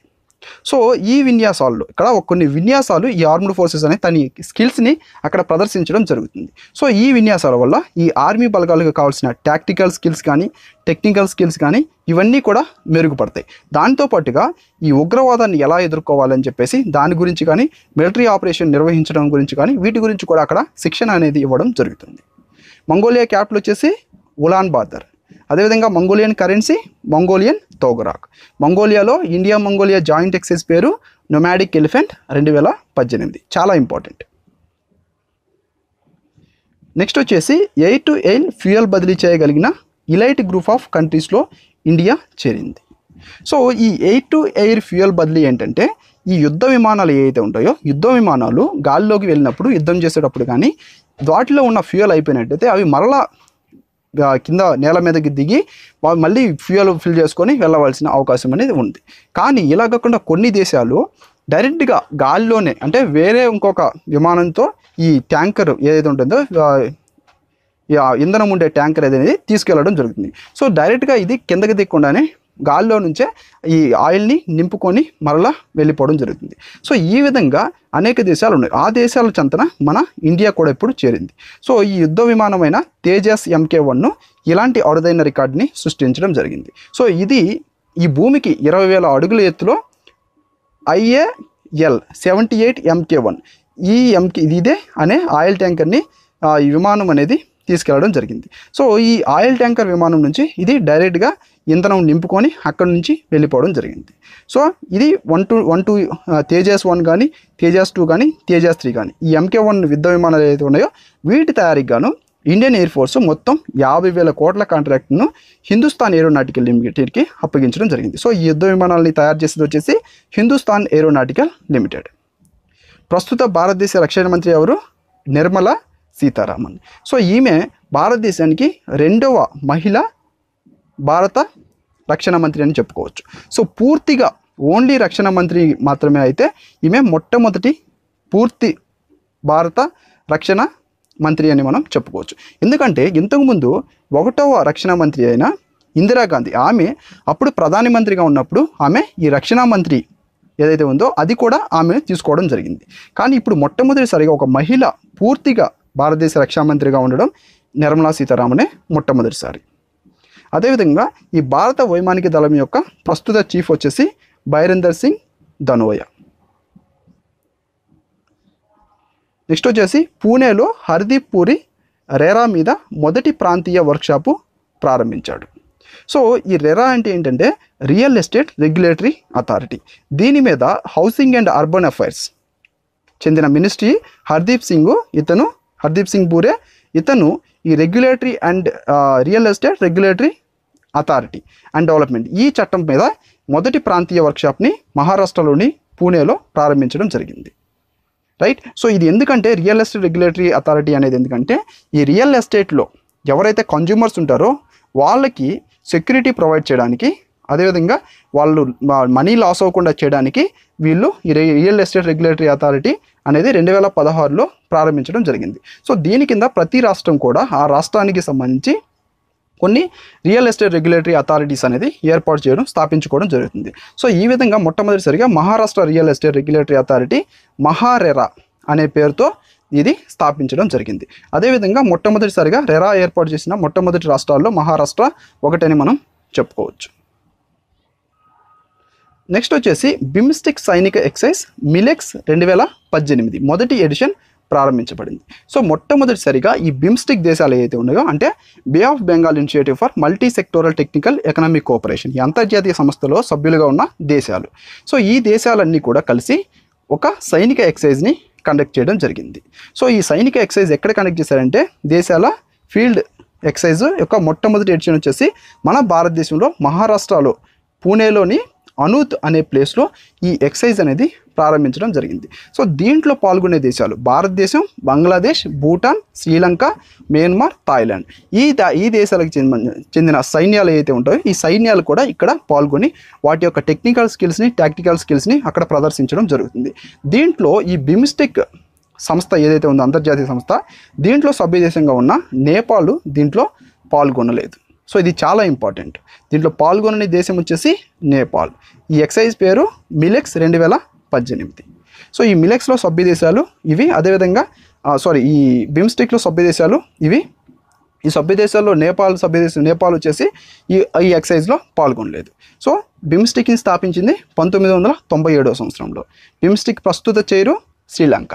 సో ఈ విన్యాసాల్లో ఇక్కడ కొన్ని విన్యాసాలు ఈ ఆర్మ్డ్ ఫోర్సెస్ అనే తన స్కిల్స్ని అక్కడ ప్రదర్శించడం జరుగుతుంది. సో ఈ విన్యాసాల వల్ల ఈ ఆర్మీ బలగాలకు కావాల్సిన టాక్టికల్ స్కిల్స్ కానీ టెక్నికల్ స్కిల్స్ కానీ ఇవన్నీ కూడా మెరుగుపడతాయి. దాంతోపాటుగా ఈ ఉగ్రవాదాన్ని ఎలా ఎదుర్కోవాలని చెప్పేసి దాని గురించి కానీ మిలిటరీ ఆపరేషన్ నిర్వహించడం గురించి కానీ వీటి గురించి కూడా అక్కడ శిక్షణ అనేది ఇవ్వడం జరుగుతుంది. మంగోలియా క్యాపిటల్ వచ్చేసి ఉలాన్ బాటర్. అదేవిధంగా మంగోలియన్ కరెన్సీ మంగోలియన్ తోగరాక్. మంగోలియాలో ఇండియా మంగోలియా జాయింట్ ఎక్సైజ్ పేరు నొమాడిక్ ఎలిఫెంట్ 2018. చాలా ఇంపార్టెంట్. నెక్స్ట్ వచ్చేసి ఎయిర్ టు ఎయిర్ ఫ్యూయల్ బదిలీ చేయగలిగిన ఇలైట్ గ్రూప్ ఆఫ్ కంట్రీస్లో ఇండియా చేరింది. సో ఈ ఎయిర్ టు ఎయిర్ ఫ్యూయల్ బదిలీ ఏంటంటే ఈ యుద్ధ విమానాలు ఏవైతే ఉంటాయో యుద్ధ విమానాలు గాల్లోకి వెళ్ళినప్పుడు యుద్ధం చేసేటప్పుడు కానీ వాటిలో ఉన్న ఫ్యూయల్ అయిపోయినట్టయితే అవి మరలా కింద నేల మీదకి దిగి మళ్ళీ ఫ్యూయల్ ఫిల్ చేసుకొని వెళ్ళవలసిన అవకాశం అనేది ఉంది. కానీ ఇలా కాకుండా కొన్ని దేశాలు డైరెక్ట్గా గాల్లోనే అంటే వేరే ఇంకొక విమానంతో ఈ ట్యాంకర్ ఏదైతే ఉంటుందో ఇంధనం ఉండే ట్యాంకర్ అనేది తీసుకెళ్లడం జరుగుతుంది. సో డైరెక్ట్గా ఇది కిందకి దిక్కుండానే గాల్లో నుంచే ఈ ఆయిల్ని నింపుకొని మరలా వెళ్ళిపోవడం జరుగుతుంది. సో ఈ విధంగా అనేక దేశాలు ఉన్నాయి. ఆ దేశాల చెంతన మన ఇండియా కూడా ఇప్పుడు చేరింది. సో ఈ యుద్ధ విమానమైన తేజస్ MK1 ఇలాంటి అరుదైన రికార్డుని సృష్టించడం జరిగింది. సో ఇది ఈ భూమికి 20,000 అడుగుల ఎత్తులో IAL 78 MK1 ఇదే అనే ఆయిల్ ట్యాంకర్ని ఈ విమానం అనేది తీసుకెళ్లడం జరిగింది. సో ఈ ఆయిల్ ట్యాంకర్ విమానం నుంచి ఇది డైరెక్ట్గా ఇంధనం నింపుకొని అక్కడి నుంచి వెళ్ళిపోవడం జరిగింది. సో ఇది 1 తేజస్ 1 కానీ తేజస్ 2 కానీ తేజస్ 3 కానీ ఈ MK1 యుద్ధ విమానాలు ఏదైతే ఉన్నాయో వీటి తయారీకి గాను ఇండియన్ ఎయిర్ ఫోర్స్ మొత్తం 50,000 కోట్ల కాంట్రాక్ట్ను హిందుస్థాన్ ఏరోనాటికల్ లిమిటెడ్కి అప్పగించడం జరిగింది. సో ఈ యుద్ధ విమానాలని తయారు చేసేది వచ్చేసి హిందుస్థాన్ ఏరోనాటికల్ లిమిటెడ్. ప్రస్తుత భారతదేశ రక్షణ మంత్రి ఎవరు? నిర్మలా సీతారామన్. సో ఈమె భారతదేశానికి 2వ మహిళ భారత రక్షణ మంత్రి అని చెప్పుకోవచ్చు. సో పూర్తిగా ఓన్లీ రక్షణ మంత్రి మాత్రమే అయితే ఈమె మొట్టమొదటి పూర్తి భారత రక్షణ మంత్రి అని మనం చెప్పుకోవచ్చు. ఎందుకంటే ఇంతకుముందు 1వ రక్షణ మంత్రి అయిన ఇందిరాగాంధీ ఆమె అప్పుడు ప్రధాని మంత్రిగా ఉన్నప్పుడు ఆమె ఈ రక్షణ మంత్రి ఏదైతే ఉందో అది కూడా ఆమె తీసుకోవడం జరిగింది. కానీ ఇప్పుడు మొట్టమొదటిసారిగా ఒక మహిళ పూర్తిగా భారతదేశ రక్షణ మంత్రిగా ఉండడం నిర్మలా సీతారామనే మొట్టమొదటిసారి. అదేవిధంగా ఈ భారత వైమానిక దళం యొక్క ప్రస్తుత చీఫ్ వచ్చేసి బైరేందర్ సింగ్ ధనోయా. నెక్స్ట్ వచ్చేసి పూణేలో హర్దీప్ పూరి రెరా మీద మొదటి ప్రాంతీయ వర్క్షాపు ప్రారంభించాడు. సో ఈ రెరా అంటే ఏంటంటే రియల్ ఎస్టేట్ రెగ్యులేటరీ అథారిటీ. దీని మీద హౌసింగ్ అండ్ అర్బన్ అఫైర్స్ చెందిన మినిస్ట్రీ హర్దీప్ సింగ్ పూరే ఇతను ఈ regulatory and real estate regulatory authority and development ఈ చట్టం మీద మొదటి ప్రాంతీయ వర్క్షాప్ని మహారాష్ట్రలోని పూణేలో ప్రారంభించడం జరిగింది. రైట్. సో ఇది ఎందుకంటే రియల్ ఎస్టేట్ రెగ్యులేటరీ అథారిటీ అనేది ఎందుకంటే ఈ రియల్ ఎస్టేట్లో ఎవరైతే కన్జ్యూమర్స్ ఉంటారో వాళ్ళకి సెక్యూరిటీ ప్రొవైడ్ చేయడానికి, అదేవిధంగా వాళ్ళు మనీ లాస్ అవ్వకుండా చేయడానికి వీళ్ళు ఈ రియల్ ఎస్టేట్ రెగ్యులేటరీ అథారిటీ అనేది 2016లో ప్రారంభించడం జరిగింది. సో దీని కింద ప్రతి రాష్ట్రం కూడా ఆ రాష్ట్రానికి సంబంధించి కొన్ని రియల్ ఎస్టేట్ రెగ్యులేటరీ అథారిటీస్ అనేది ఏర్పాటు చేయడం స్థాపించుకోవడం జరుగుతుంది. సో ఈ విధంగా మొట్టమొదటిసారిగా Maharashtra real estate regulatory authority MahaRERA అనే పేరుతో ఇది స్థాపించడం జరిగింది. అదేవిధంగా మొట్టమొదటిసారిగా రెరా ఏర్పాటు చేసిన మొట్టమొదటి రాష్ట్రాల్లో మహారాష్ట్ర ఒకటని మనం చెప్పుకోవచ్చు. నెక్స్ట్ వచ్చేసి బిమ్స్టిక్ సైనిక ఎక్సైజ్ మిలెక్స్ 2018 మొదటి ఎడిషన్ ప్రారంభించబడింది. సో మొట్టమొదటిసారిగా ఈ బిమ్స్టిక్ దేశాలు ఏవైతే ఉన్నాయో అంటే bay of Bengal initiative for multi sectoral technical economic cooperation, ఈ అంతర్జాతీయ సంస్థలో సభ్యులుగా ఉన్న దేశాలు. సో ఈ దేశాలన్నీ కూడా కలిసి ఒక సైనిక ఎక్సైజ్ని కండక్ట్ చేయడం జరిగింది. సో ఈ సైనిక ఎక్సైజ్ ఎక్కడ కండక్ట్ చేశారంటే దేశాల ఫీల్డ్ ఎక్సైజ్ యొక్క మొట్టమొదటి ఎడిషన్ వచ్చేసి మన భారతదేశంలో మహారాష్ట్రలో పూణేలోని అనూత్ అనే ప్లేస్లో ఈ ఎక్సైజ్ అనేది ప్రారంభించడం జరిగింది. సో దీంట్లో పాల్గొనే దేశాలు భారతదేశం, బంగ్లాదేశ్, భూటాన్, శ్రీలంక, మయన్మార్, థాయిలాండ్. ఈ దేశాలకు చెందిన సైన్యాలు ఏవైతే ఉంటాయో ఈ సైన్యాలు కూడా ఇక్కడ పాల్గొని వాటి యొక్క టెక్నికల్ స్కిల్స్ని, టాక్టికల్ స్కిల్స్ని అక్కడ ప్రదర్శించడం జరుగుతుంది. దీంట్లో ఈ బిమ్స్టిక్ సంస్థ ఏదైతే ఉందో అంతర్జాతీయ సంస్థ, దీంట్లో సభ్యదేశంగా ఉన్న నేపాల్ దీంట్లో పాల్గొనలేదు. సో ఇది చాలా ఇంపార్టెంట్. దీంట్లో పాల్గొనని దేశం వచ్చేసి నేపాల్. ఈ ఎక్సైజ్ పేరు మిలెక్స్ 2018. సో ఈ మిలెక్స్లో సభ్య దేశాలు ఇవి. అదేవిధంగా ఈ బిమ్స్టిక్లో సభ్య దేశాలు ఇవి. ఈ సభ్య దేశాల్లో నేపాల్ వచ్చేసి ఈ ఎక్సైజ్లో పాల్గొనలేదు. సో బిమ్స్టిక్ని స్థాపించింది 1997 సంవత్సరంలో. బిమ్స్టిక్ ప్రస్తుత చైరు శ్రీలంక.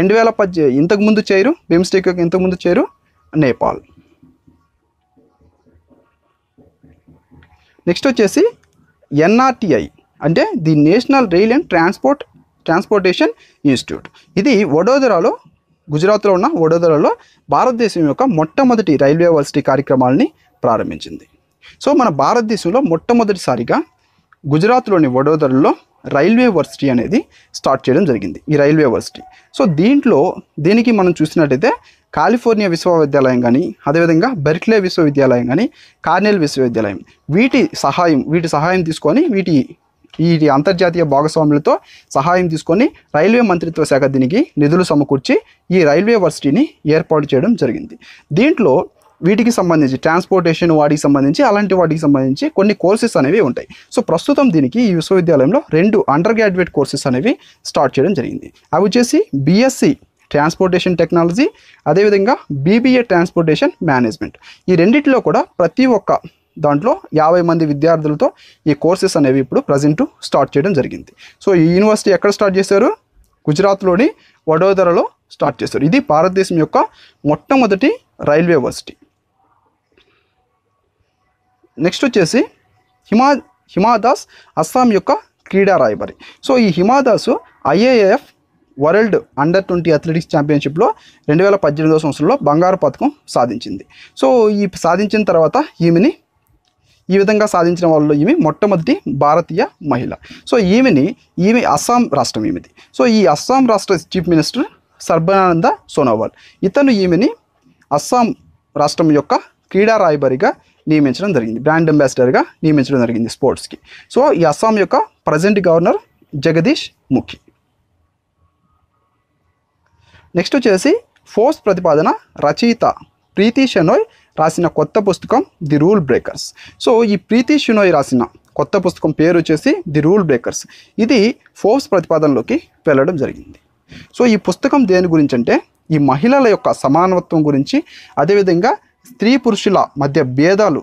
2018 ఇంతకుముందు చైరు బిమ్స్టిక్ ఇంతకుముందు చైరు నేపాల్. నెక్స్ట్ వచ్చేసి ఎన్ఆర్టీఐ అంటే the national rail and transportation institute. ఇది వడోదరాలో, గుజరాత్లో ఉన్న వడోదరాలో భారతదేశం యొక్క మొట్టమొదటి రైల్వే వర్సిటీ కార్యక్రమాలని ప్రారంభించింది. సో మన భారతదేశంలో మొట్టమొదటిసారిగా గుజరాత్లోని వడోదరలో రైల్వే వర్సిటీ అనేది స్టార్ట్ చేయడం జరిగింది, ఈ రైల్వే వర్సిటీ. సో దీనికి మనం చూసినట్టయితే కాలిఫోర్నియా విశ్వవిద్యాలయం కానీ, అదేవిధంగా బెర్క్లే విశ్వవిద్యాలయం కానీ, కార్నెల్ విశ్వవిద్యాలయం వీటి సహాయం తీసుకొని వీటి అంతర్జాతీయ భాగస్వాములతో సహాయం తీసుకొని రైల్వే మంత్రిత్వ శాఖ దీనికి నిధులు సమకూర్చి ఈ రైల్వే వర్సిటీని ఏర్పాటు చేయడం జరిగింది. దీంట్లో వీటికి సంబంధించి ట్రాన్స్పోర్టేషన్ వాటికి సంబంధించి కొన్ని కోర్సెస్ అనేవి ఉంటాయి. సో ప్రస్తుతం దీనికి ఈ విశ్వవిద్యాలయంలో 2 అండర్ గ్రాడ్యుయేట్ కోర్సెస్ అనేవి స్టార్ట్ చేయడం జరిగింది. అవి వచ్చేసి బీఎస్సీ ట్రాన్స్పోర్టేషన్ టెక్నాలజీ, అదేవిధంగా బీబీఏ ట్రాన్స్పోర్టేషన్ మేనేజ్మెంట్. ఈ రెండింటిలో కూడా ప్రతి ఒక్క దాంట్లో 50 మంది విద్యార్థులతో ఈ కోర్సెస్ అనేవి ఇప్పుడు ప్రజెంట్ స్టార్ట్ చేయడం జరిగింది. సో ఈ యూనివర్సిటీ ఎక్కడ స్టార్ట్ చేశారు? గుజరాత్లోని వడోదరలో స్టార్ట్ చేశారు. ఇది భారతదేశం యొక్క మొట్టమొదటి రైల్వే వర్సిటీ. నెక్స్ట్ వచ్చేసి హిమాదాస్ అస్సాం యొక్క క్రీడా రాయబారి. సో ఈ హిమాదాసు IAAF వరల్డ్ అండర్-20 అథ్లెటిక్స్ ఛాంపియన్షిప్లో 2018 సంవత్సరంలో బంగారు పథకం సాధించింది. సో ఈ సాధించిన తర్వాత ఈ విధంగా సాధించిన వాళ్ళలో ఈమె మొట్టమొదటి భారతీయ మహిళ. సో ఈమె అస్సాం రాష్ట్రం ఈమెది. సో ఈ అస్సాం రాష్ట్ర చీఫ్ మినిస్టర్ సర్బానంద సోనోవాల్ ఇతను ఈమెని అస్సాం రాష్ట్రం యొక్క క్రీడా రాయబారిగా నియమించడం జరిగింది, బ్రాండ్ అంబాసిడర్గా నియమించడం జరిగింది స్పోర్ట్స్కి. సో ఈ అస్సాం యొక్క ప్రజెంట్ గవర్నర్ జగదీష్ ముఖి. నెక్స్ట్ వచ్చేసి ఫోర్స్ ప్రతిపాదన రచయిత ప్రీతి షెనోయ్ రాసిన కొత్త పుస్తకం ది రూల్ బ్రేకర్స్. సో ఈ ప్రీతి షెనోయ్ రాసిన కొత్త పుస్తకం పేరు వచ్చేసి ది రూల్ బ్రేకర్స్. ఇది ఫోర్స్ ప్రతిపాదనలోకి వెళ్ళడం జరిగింది. సో ఈ పుస్తకం దేని గురించి అంటే ఈ మహిళల యొక్క సమానత్వం గురించి, అదేవిధంగా స్త్రీ పురుషుల మధ్య భేదాలు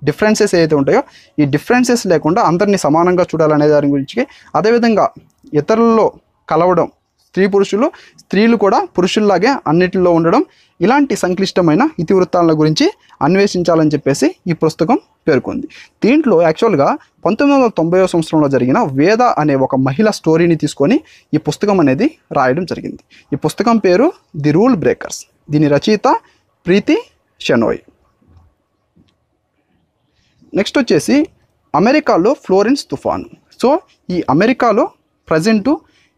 డిఫరెన్సెస్ ఏవైతే ఉంటాయో ఈ డిఫరెన్సెస్ లేకుండా అందరినీ సమానంగా చూడాలనే దాని గురించి, అదేవిధంగా ఇతరుల్లో కలవడం, స్త్రీలు కూడా పురుషుల్లాగే అన్నిటిలో ఉండడం, ఇలాంటి సంక్లిష్టమైన ఇతివృత్తాల గురించి అన్వేషించాలని చెప్పేసి ఈ పుస్తకం పేర్కొంది. దీంట్లో యాక్చువల్గా 1990 సంవత్సరంలో జరిగిన వేద అనే ఒక మహిళ స్టోరీని తీసుకొని ఈ పుస్తకం అనేది రాయడం జరిగింది. ఈ పుస్తకం పేరు ది రూల్ బ్రేకర్స్. దీని రచయిత ప్రీతి షెనోయ్. నెక్స్ట్ వచ్చేసి అమెరికాలో ఫ్లోరెన్స్ తుఫాను. సో ఈ అమెరికాలో ప్రజెంటు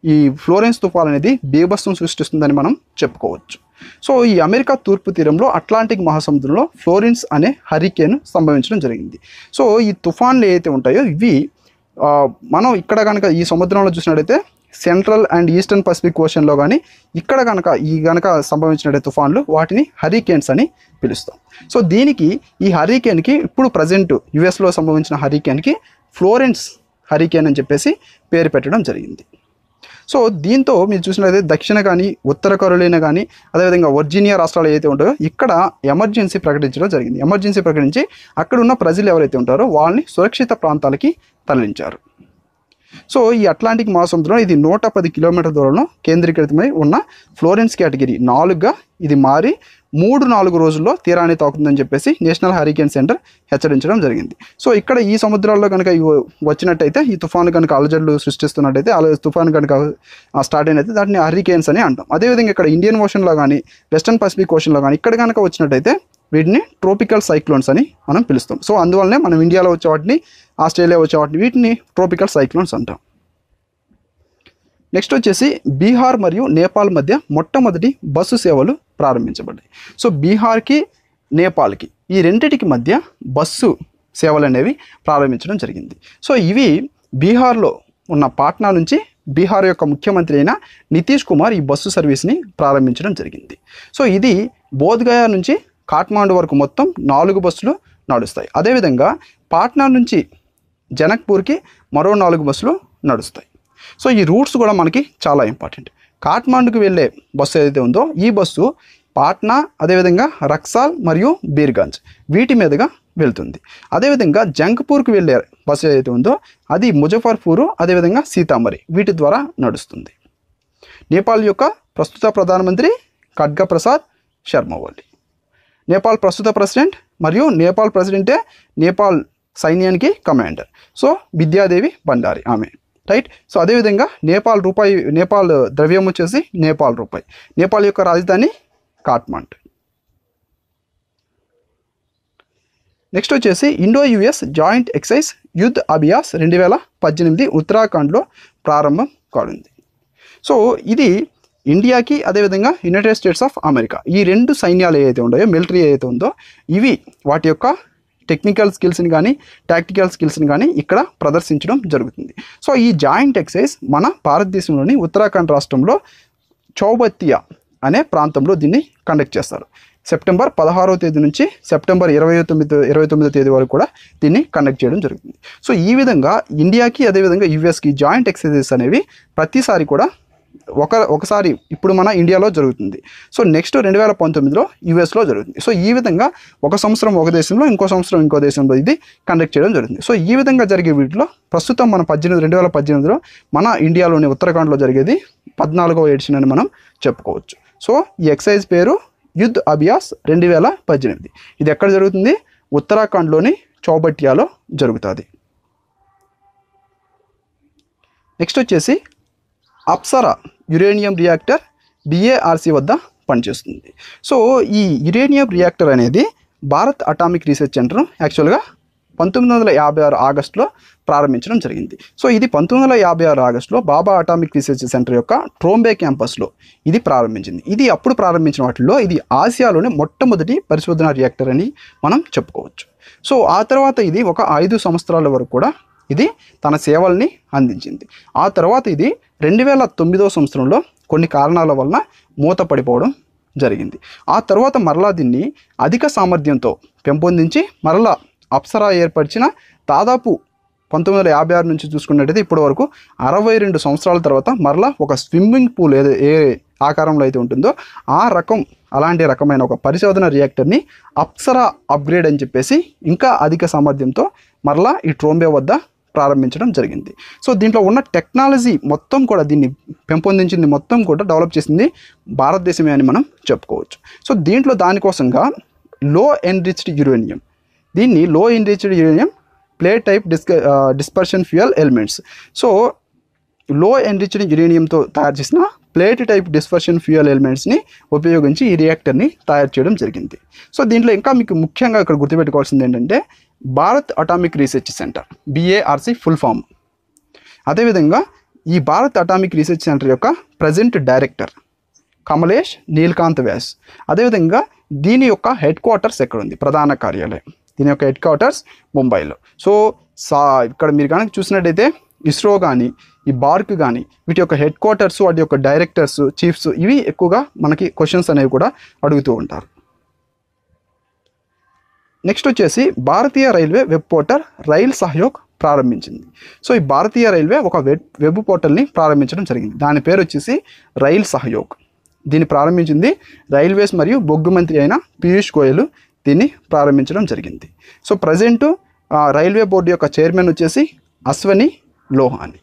ఈ ఫ్లోరెన్స్ తుఫాన్ అనేది బీభత్సం సృష్టిస్తుందని మనం చెప్పుకోవచ్చు. సో ఈ అమెరికా తూర్పు తీరంలో అట్లాంటిక్ మహాసముద్రంలో ఫ్లోరెన్స్ అనే హరికేన్ సంభవించడం జరిగింది. సో ఈ తుఫాన్లు ఏవైతే ఉంటాయో ఇవి మనం ఇక్కడ కనుక ఈ సముద్రంలో చూసినట్టయితే సెంట్రల్ అండ్ ఈస్టర్న్ పసిఫిక్ ఓషన్లో కానీ ఇక్కడ కనుక సంభవించినట్టు తుఫాన్లు వాటిని హరికేన్స్ అని పిలుస్తాం. సో దీనికి ఈ హరికేన్కి ఇప్పుడు ప్రజెంట్ యుఎస్లో సంభవించిన హరికేన్కి ఫ్లోరెన్స్ హరికేన్ అని చెప్పేసి పేరు పెట్టడం జరిగింది. సో దీంతో మీరు చూసినట్లయితే దక్షిణ కానీ ఉత్తర కరోలినా కానీ అదేవిధంగా వర్జీనియా రాష్ట్రాలు ఏవైతే ఉంటాయో ఇక్కడ ఎమర్జెన్సీ ప్రకటించడం జరిగింది. ఎమర్జెన్సీ ప్రకటించి అక్కడ ఉన్న ప్రజలు ఎవరైతే ఉంటారో వాళ్ళని సురక్షిత ప్రాంతాలకి తరలించారు. సో ఈ అట్లాంటిక్ మహాసముద్రం ఇది 110 కిలోమీటర్ల దూరంలో కేంద్రీకృతమై ఉన్న ఫ్లోరెన్స్ కేటగిరీ 4గా ఇది మారి 3-4 రోజుల్లో తీరాన్ని తాకుతుందని చెప్పేసి నేషనల్ హరికేన్ సెంటర్ హెచ్చరించడం జరిగింది. సో ఇక్కడ ఈ సముద్రాల్లో కనుక వచ్చినట్టయితే ఈ తుఫాను కనుక అలజడులు సృష్టిస్తున్నట్టయితే తుఫాను కనుక స్టార్ట్ అయినైతే దాటిని హరికేన్స్ అని అంటాం. అదేవిధంగా ఇక్కడ ఇండియన్ ఓషన్లో కానీ వెస్టర్న్ పసిఫిక్ ఓషన్లో కానీ ఇక్కడ కనుక వచ్చినట్టయితే వీటిని ట్రోపికల్ సైక్లోన్స్ అని మనం పిలుస్తాం. సో అందువల్లనే మనం ఇండియాలో వచ్చే వాటిని ఆస్ట్రేలియా వచ్చే వాటిని వీటిని ట్రోపికల్ సైక్లోన్స్ అంటాం. నెక్స్ట్ వచ్చేసి బీహార్ మరియు నేపాల్ మధ్య మొట్టమొదటి బస్సు సేవలు ప్రారంభించబడ్డాయి. సో బీహార్కి నేపాల్కి ఈ రెండింటికి మధ్య బస్సు సేవలు అనేవి ప్రారంభించడం జరిగింది. సో ఇవి బీహార్లో ఉన్న పాట్నా నుంచి బీహార్ యొక్క ముఖ్యమంత్రి అయిన నితీష్ కుమార్ ఈ బస్సు సర్వీస్ని ప్రారంభించడం జరిగింది. సో ఇది బోధ్గయా నుంచి కాఠ్మాండు వరకు మొత్తం 4 బస్సులు నడుస్తాయి. అదేవిధంగా పాట్నా నుంచి జనక్పూర్కి మరో 4 బస్సులు నడుస్తాయి. సో ఈ రూట్స్ కూడా మనకి చాలా ఇంపార్టెంట్. కాఠ్మాండుకు వెళ్ళే బస్సు ఏదైతే ఉందో ఈ బస్సు పాట్నా అదేవిధంగా రక్సాల్ మరియు బీర్గంజ్ వీటి మీదుగా వెళ్తుంది. అదేవిధంగా జంగ్పూర్కి వెళ్ళే బస్సు ఏదైతే ఉందో అది ముజఫర్పూర్ అదేవిధంగా సీతామరి వీటి ద్వారా నడుస్తుంది. నేపాల్ యొక్క ప్రస్తుత ప్రధానమంత్రి ఖడ్గ ప్రసాద్ శర్మ ఓలి. నేపాల్ ప్రస్తుత ప్రెసిడెంట్ మరియు నేపాల్ ప్రెసిడెంటే నేపాల్ సైన్యానికి కమాండర్. సో విద్యాదేవి భండారి ఆమె, రైట్. సో అదేవిధంగా నేపాల్ ద్రవ్యం వచ్చేసి నేపాల్ రూపాయి. నేపాల్ యొక్క రాజధాని కాఠ్మండ్. నెక్స్ట్ వచ్చేసి Indo US joint exercise Yudh Abhyas 2018 ఉత్తరాఖండ్లో ప్రారంభం కానుంది. సో ఇది ఇండియాకి అదేవిధంగా యునైటెడ్ స్టేట్స్ ఆఫ్ అమెరికా ఈ 2 సైన్యాలు ఏవైతే ఉన్నాయో మిలిటరీ ఏదైతే ఉందో ఇవి వాటి యొక్క టెక్నికల్ స్కిల్స్ని కానీ టాక్టికల్ స్కిల్స్ని కానీ ఇక్కడ ప్రదర్శించడం జరుగుతుంది. సో ఈ జాయింట్ ఎక్సైజ్ మన భారతదేశంలోని ఉత్తరాఖండ్ రాష్ట్రంలో చౌబత్తియా అనే ప్రాంతంలో దీన్ని కండక్ట్ చేస్తారు. సెప్టెంబర్ 16వ తేదీ నుంచి సెప్టెంబర్ 29వ తేదీ వరకు కూడా దీన్ని కండక్ట్ చేయడం జరుగుతుంది. సో ఈ విధంగా ఇండియాకి అదేవిధంగా యుఎస్కి జాయింట్ ఎక్సైజెస్ అనేవి ప్రతిసారి కూడా ఒకసారి ఇప్పుడు మన ఇండియాలో జరుగుతుంది. సో నెక్స్ట్ 2019లో యుఎస్లో జరుగుతుంది. సో ఈ విధంగా ఒక సంవత్సరం ఒక దేశంలో ఇంకో సంవత్సరం ఇంకో దేశంలో ఇది కండక్ట్ చేయడం జరుగుతుంది. సో ఈ విధంగా జరిగే వీటిలో ప్రస్తుతం మన 2018లో మన ఇండియాలోని ఉత్తరాఖండ్లో జరిగేది 14వ ఎడిషన్ అని మనం చెప్పుకోవచ్చు. సో ఈ ఎక్సైజ్ పేరు యుద్ధ్ అభియాస్ 2018. ఇది ఎక్కడ జరుగుతుంది? ఉత్తరాఖండ్లోని చౌబట్టియాలో జరుగుతుంది. నెక్స్ట్ వచ్చేసి అప్సరా యురేనియం రియాక్టర్ BARC వద్ద పనిచేస్తుంది. సో ఈ యురేనియం రియాక్టర్ అనేది భారత్ అటామిక్ రీసెర్చ్ సెంటర్ యాక్చువల్గా 1956 ఆగస్టులో ప్రారంభించడం జరిగింది. సో ఇది 1956 ఆగస్టులో బాబా అటామిక్ రీసెర్చ్ సెంటర్ యొక్క ట్రోంబే క్యాంపస్లో ఇది ప్రారంభించింది. ఇది అప్పుడు ప్రారంభించిన వాటిల్లో ఇది ఆసియాలోని మొట్టమొదటి పరిశోధన రియాక్టర్ అని మనం చెప్పుకోవచ్చు. సో ఆ తర్వాత ఇది ఒక 5 సంవత్సరాల వరకు కూడా ఇది తన సేవల్ని అందించింది. ఆ తర్వాత ఇది 2009వ సంవత్సరంలో కొన్ని కారణాల వలన మూతపడిపోవడం జరిగింది. ఆ తర్వాత మరలా దీన్ని అధిక సామర్థ్యంతో పెంపొందించి మరలా అప్సరా ఏర్పరిచిన దాదాపు 1956 నుంచి చూసుకున్నట్టయితే ఇప్పటి వరకు 62 సంవత్సరాల తర్వాత మరలా ఒక స్విమ్మింగ్ పూల్ ఏ ఆకారంలో అయితే ఉంటుందో అలాంటి రకమైన ఒక పరిశోధన రియాక్టర్ని అప్సరా అప్గ్రేడ్ అని చెప్పేసి ఇంకా అధిక సామర్థ్యంతో మరలా ఈ ట్రోంబే వద్ద ప్రారంభించడం జరిగింది. సో దీంట్లో ఉన్న టెక్నాలజీ మొత్తం కూడా దీన్ని పెంపొందించింది మొత్తం కూడా డెవలప్ చేసింది భారతదేశమే అని మనం చెప్పుకోవచ్చు. సో దీంట్లో దానికోసంగా లో enriched uranium plate type dispersion fuel elements. So లో ఎన్రిచ్డ్ యురేనియంతో తయారు చేసిన ప్లేట్ టైప్ డిస్పర్షన్ ఫ్యూయల్ ఎలిమెంట్స్ని ఉపయోగించి ఈ రియాక్టర్ని తయారు చేయడం జరిగింది. సో దీంట్లో ఇంకా మీకు ముఖ్యంగా ఇక్కడ గుర్తుపెట్టుకోవాల్సింది ఏంటంటే Bharat atomic research centre BARC full form. అదేవిధంగా ఈ భారత్ అటామిక్ రీసెర్చ్ సెంటర్ యొక్క ప్రజెంట్ డైరెక్టర్ కమలేష్ నీల్కాంత్ వ్యాస్. అదేవిధంగా దీని యొక్క హెడ్ క్వార్టర్స్ ఎక్కడ ఉంది? ప్రధాన కార్యాలయం దీని యొక్క హెడ్ క్వార్టర్స్ ముంబైలో. సో ఇక్కడ మీరు కనుక చూసినట్టయితే ఇస్రో కానీ ఈ బార్క్ కానీ వీటి యొక్క హెడ్ క్వార్టర్స్, వాటి యొక్క డైరెక్టర్స్, చీఫ్స్, ఇవి ఎక్కువగా మనకి క్వశ్చన్స్ అనేవి కూడా అడుగుతూ ఉంటారు. నెక్స్ట్ వచ్చేసి భారతీయ రైల్వే వెబ్ పోర్టల్ రైల్ సహయోగ్ ప్రారంభించింది. సో ఈ భారతీయ రైల్వే ఒక వెబ్ పోర్టల్ని ప్రారంభించడం జరిగింది. దాని పేరు వచ్చేసి రైల్ సహయోగ్. దీన్ని ప్రారంభించింది రైల్వేస్ మరియు బొగ్గు మంత్రి అయిన పీయూష్ గోయల్ దీన్ని ప్రారంభించడం జరిగింది. సో ప్రజెంటు రైల్వే బోర్డు యొక్క చైర్మన్ వచ్చేసి అశ్వని లోహాని.